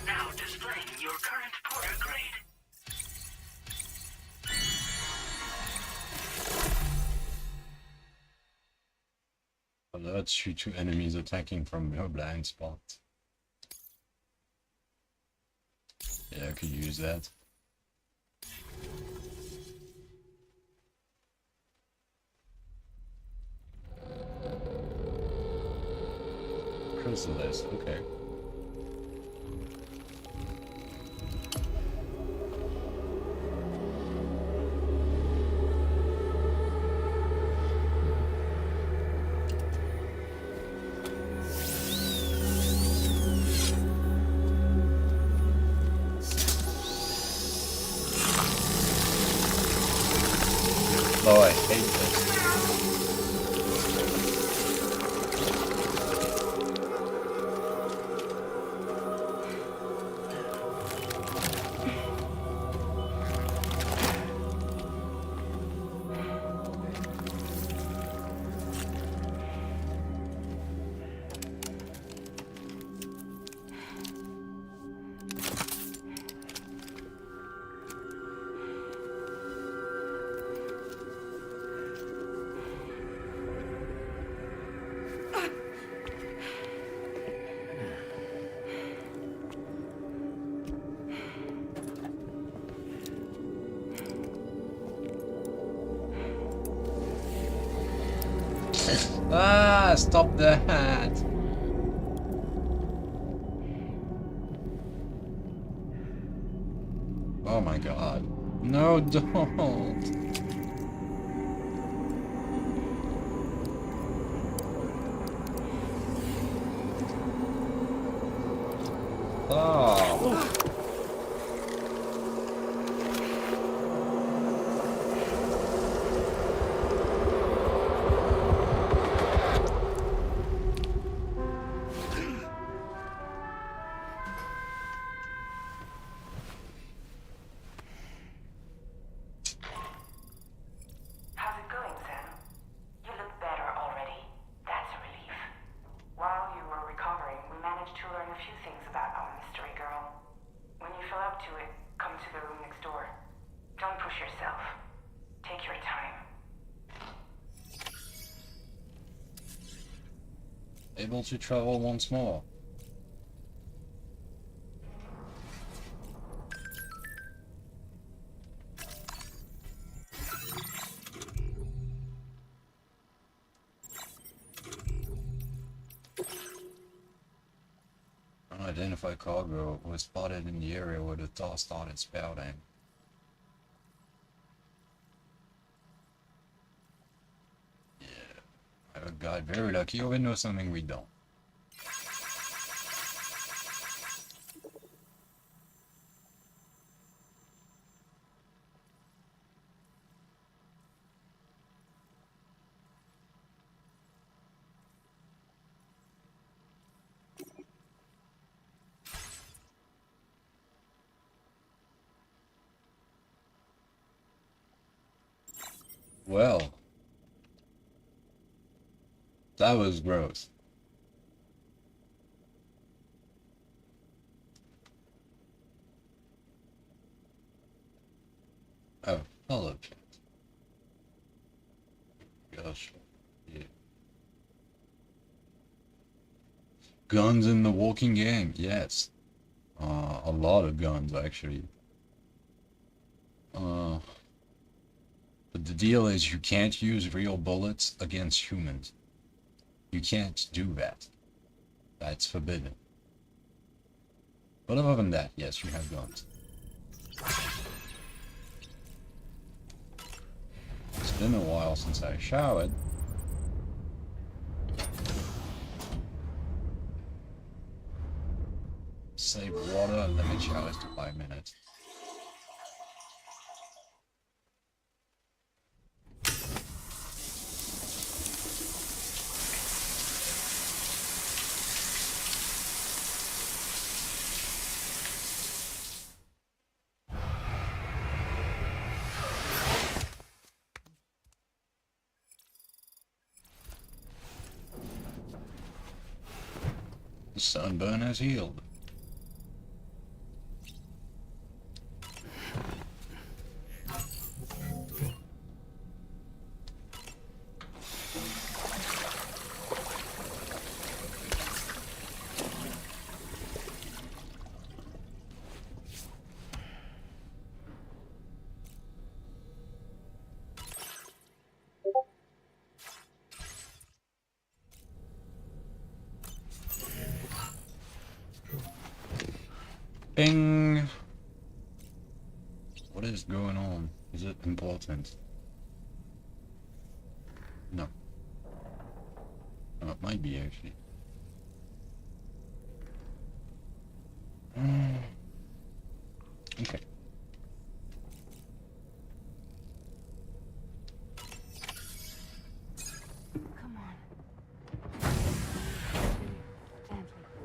Now displaying your current porter grade. alerts you to enemies attacking from your blind spot. Yeah, I could use that. Chrysalis, okay. Oh, I hate this. Ah, stop that! Oh my god. No, don't! Oh. How's it going, Sam? You look better already. That's a relief. While you were recovering, we managed to learn a few things about our mystery girl. When you feel up to it, come to the room next door. Don't push yourself. Take your time. Able to travel once more. Unidentified cargo was spotted in the area where the thaw started spouting. Yeah, I got very lucky. Or we know something we don't. Well, that was gross. Oh, hello, chat. Gosh, yeah. Guns in the walking game, yes. A lot of guns, actually. But the deal is you can't use real bullets against humans. You can't do that. That's forbidden. But other than that, yes, you have guns. It's been a while since I showered. Save water and limit showers to 5 minutes. The sunburn has healed. Bing! What is going on? Is it important? No. Oh, it might be actually. Okay. Come on.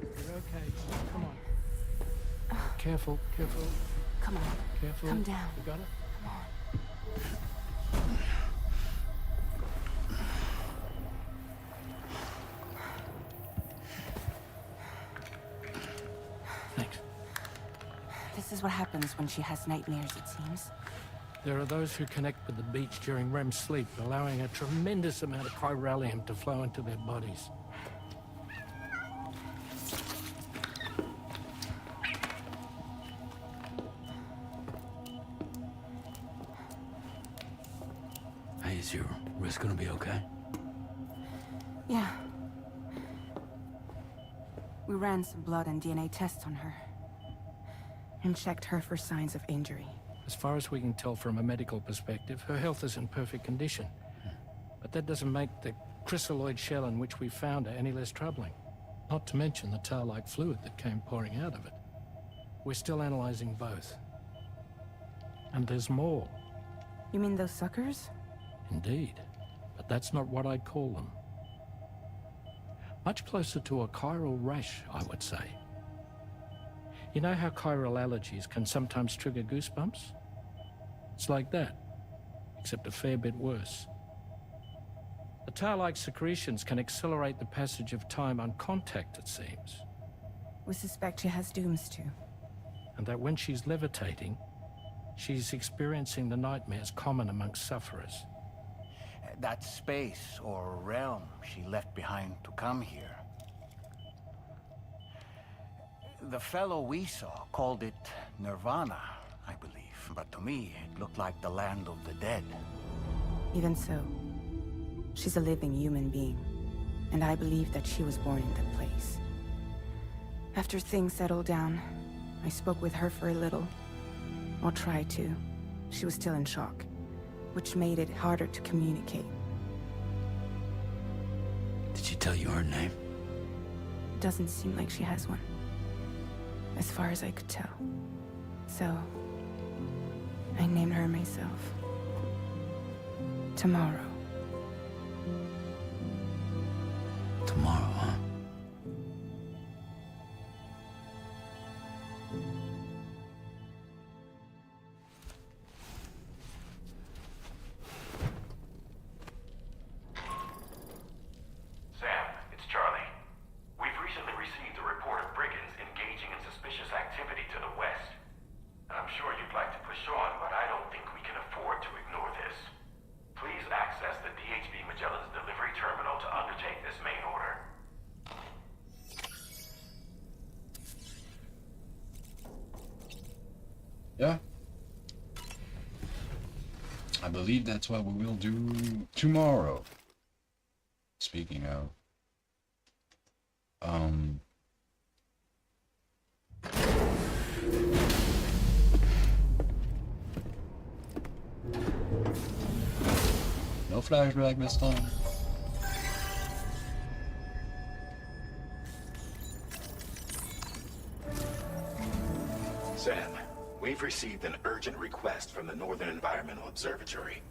You're okay. Come on. Careful, careful. Come on. Careful. Come down. You got it? Come on. Thanks. This is what happens when she has nightmares, it seems. There are those who connect with the beach during REM sleep, allowing a tremendous amount of chiralium to flow into their bodies. Hey, is your wrist gonna be okay? Yeah. We ran some blood and DNA tests on her. And checked her for signs of injury. As far as we can tell from a medical perspective, her health is in perfect condition. But that doesn't make the chrysaloid shell in which we found her any less troubling. Not to mention the tar-like fluid that came pouring out of it. We're still analyzing both. And there's more. You mean those suckers? Indeed. But that's not what I'd call them. Much closer to a chiral rash, I would say. You know how chiral allergies can sometimes trigger goosebumps? It's like that, except a fair bit worse. The tar-like secretions can accelerate the passage of time on contact, it seems. We suspect she has dooms too. And that when she's levitating, she's experiencing the nightmares common amongst sufferers. That space or realm she left behind to come here. The fellow we saw called it Nirvana, I believe. But to me, it looked like the land of the dead. Even so, she's a living human being. And I believe that she was born in that place. After things settled down, I spoke with her for a little. Or tried to. She was still in shock, which made it harder to communicate. Did she tell you her name? Doesn't seem like she has one. As far as I could tell. So, I named her myself. Tomorrow. Tomorrow, huh? Sam, it's Charlie. We've recently received a report of brigands engaging in suspicious activity to the west. I'm sure you'd like to push on, but I don't think we can afford to ignore this. Please access the DHB Magellan's delivery terminal to undertake this main order. Yeah. I believe that's what we will do tomorrow. Speaking of, no flashback this time. Sam, we've received an urgent request from the Northern Environmental Observatory.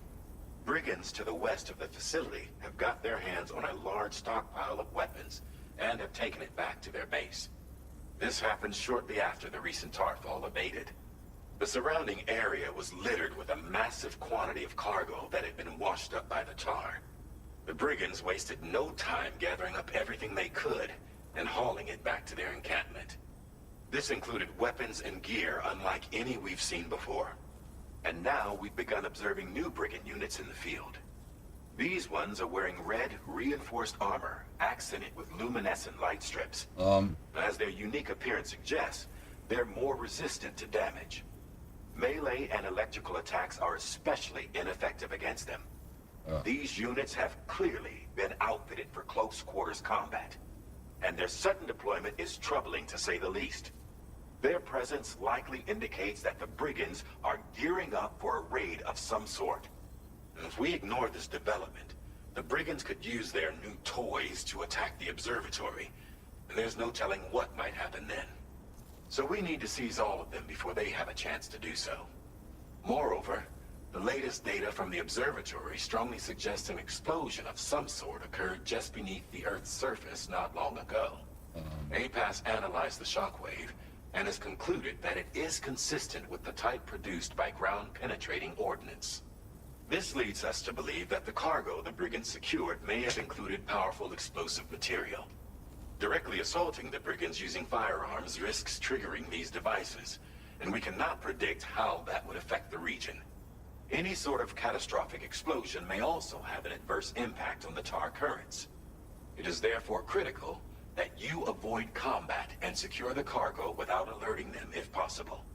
Brigands to the west of the facility have got their hands on a large stockpile of weapons and have taken it back to their base. This happened shortly after the recent Tarfall abated. The surrounding area was littered with a massive quantity of cargo that had been washed up by the tar. The brigands wasted no time gathering up everything they could and hauling it back to their encampment. This included weapons and gear unlike any we've seen before. And now we've begun observing new brigand units in the field. These ones are wearing red, reinforced armor, accented with luminescent light strips. As their unique appearance suggests, they're more resistant to damage. Melee and electrical attacks are especially ineffective against them. These units have clearly been outfitted for close quarters combat, and their sudden deployment is troubling to say the least. Their presence likely indicates that the brigands are gearing up for a raid of some sort. And if we ignore this development, the brigands could use their new toys to attack the observatory, and there's no telling what might happen then. So we need to seize all of them before they have a chance to do so. Moreover, the latest data from the observatory strongly suggests an explosion of some sort occurred just beneath the Earth's surface not long ago. APAS analyzed the shockwave and has concluded that it is consistent with the type produced by ground-penetrating ordnance. This leads us to believe that the cargo the brigands secured may have included powerful explosive material. Directly assaulting the brigands using firearms risks triggering these devices, and we cannot predict how that would affect the region. Any sort of catastrophic explosion may also have an adverse impact on the tar currents. It is therefore critical that you avoid combat and secure the cargo without alerting them if possible.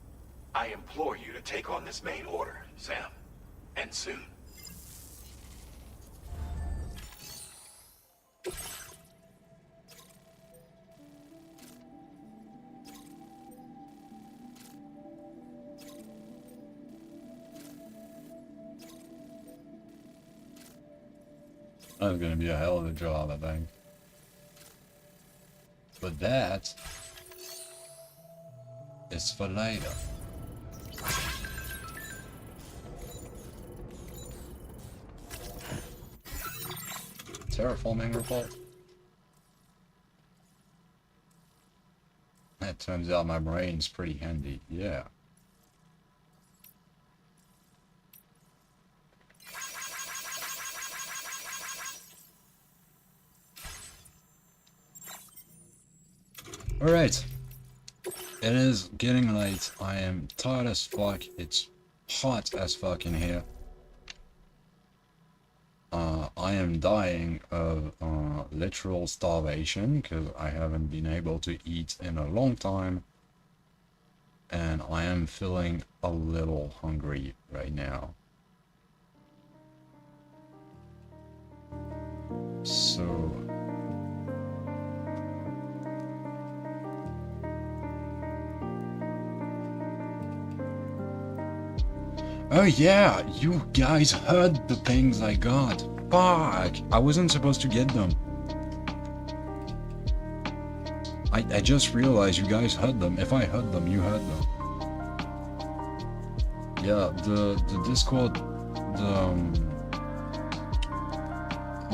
I implore you to take on this main order, Sam. And soon. That's gonna be a hell of a job, I think. But that is for later. Terraforming report. It turns out my brain's pretty handy, yeah. Alright. It is getting late. I am tired as fuck. It's hot as fuck in here. I am dying of literal starvation because I haven't been able to eat in a long time. And I am feeling a little hungry right now. So... oh yeah, you guys heard the things I got. Fuck, I wasn't supposed to get them. I just realized you guys heard them. If I heard them, you heard them. Yeah, the Discord,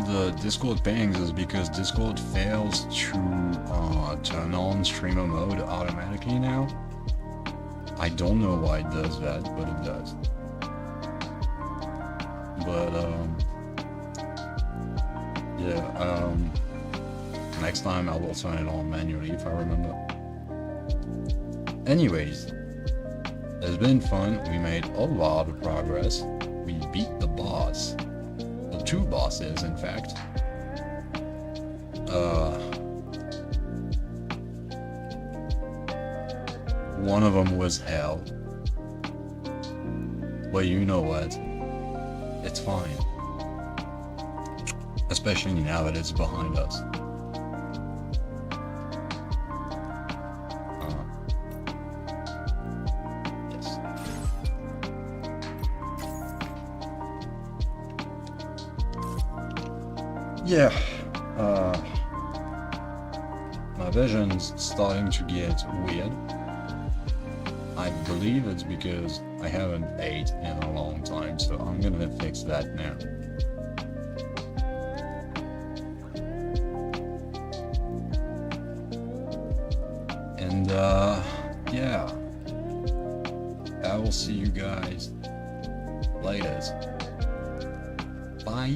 the Discord pings is because Discord fails to turn on streamer mode automatically now. I don't know why it does that, but it does. But, yeah, next time I will turn it on manually if I remember. Anyways, it's been fun. We made a lot of progress. We beat the boss. The two bosses, in fact. One of them was hell. But you know what? It's fine. Especially now that it's behind us. Yes. Yeah. My vision's starting to get weird. I believe it's because I haven't ate in a long time, so I'm gonna fix that now. And, yeah. I will see you guys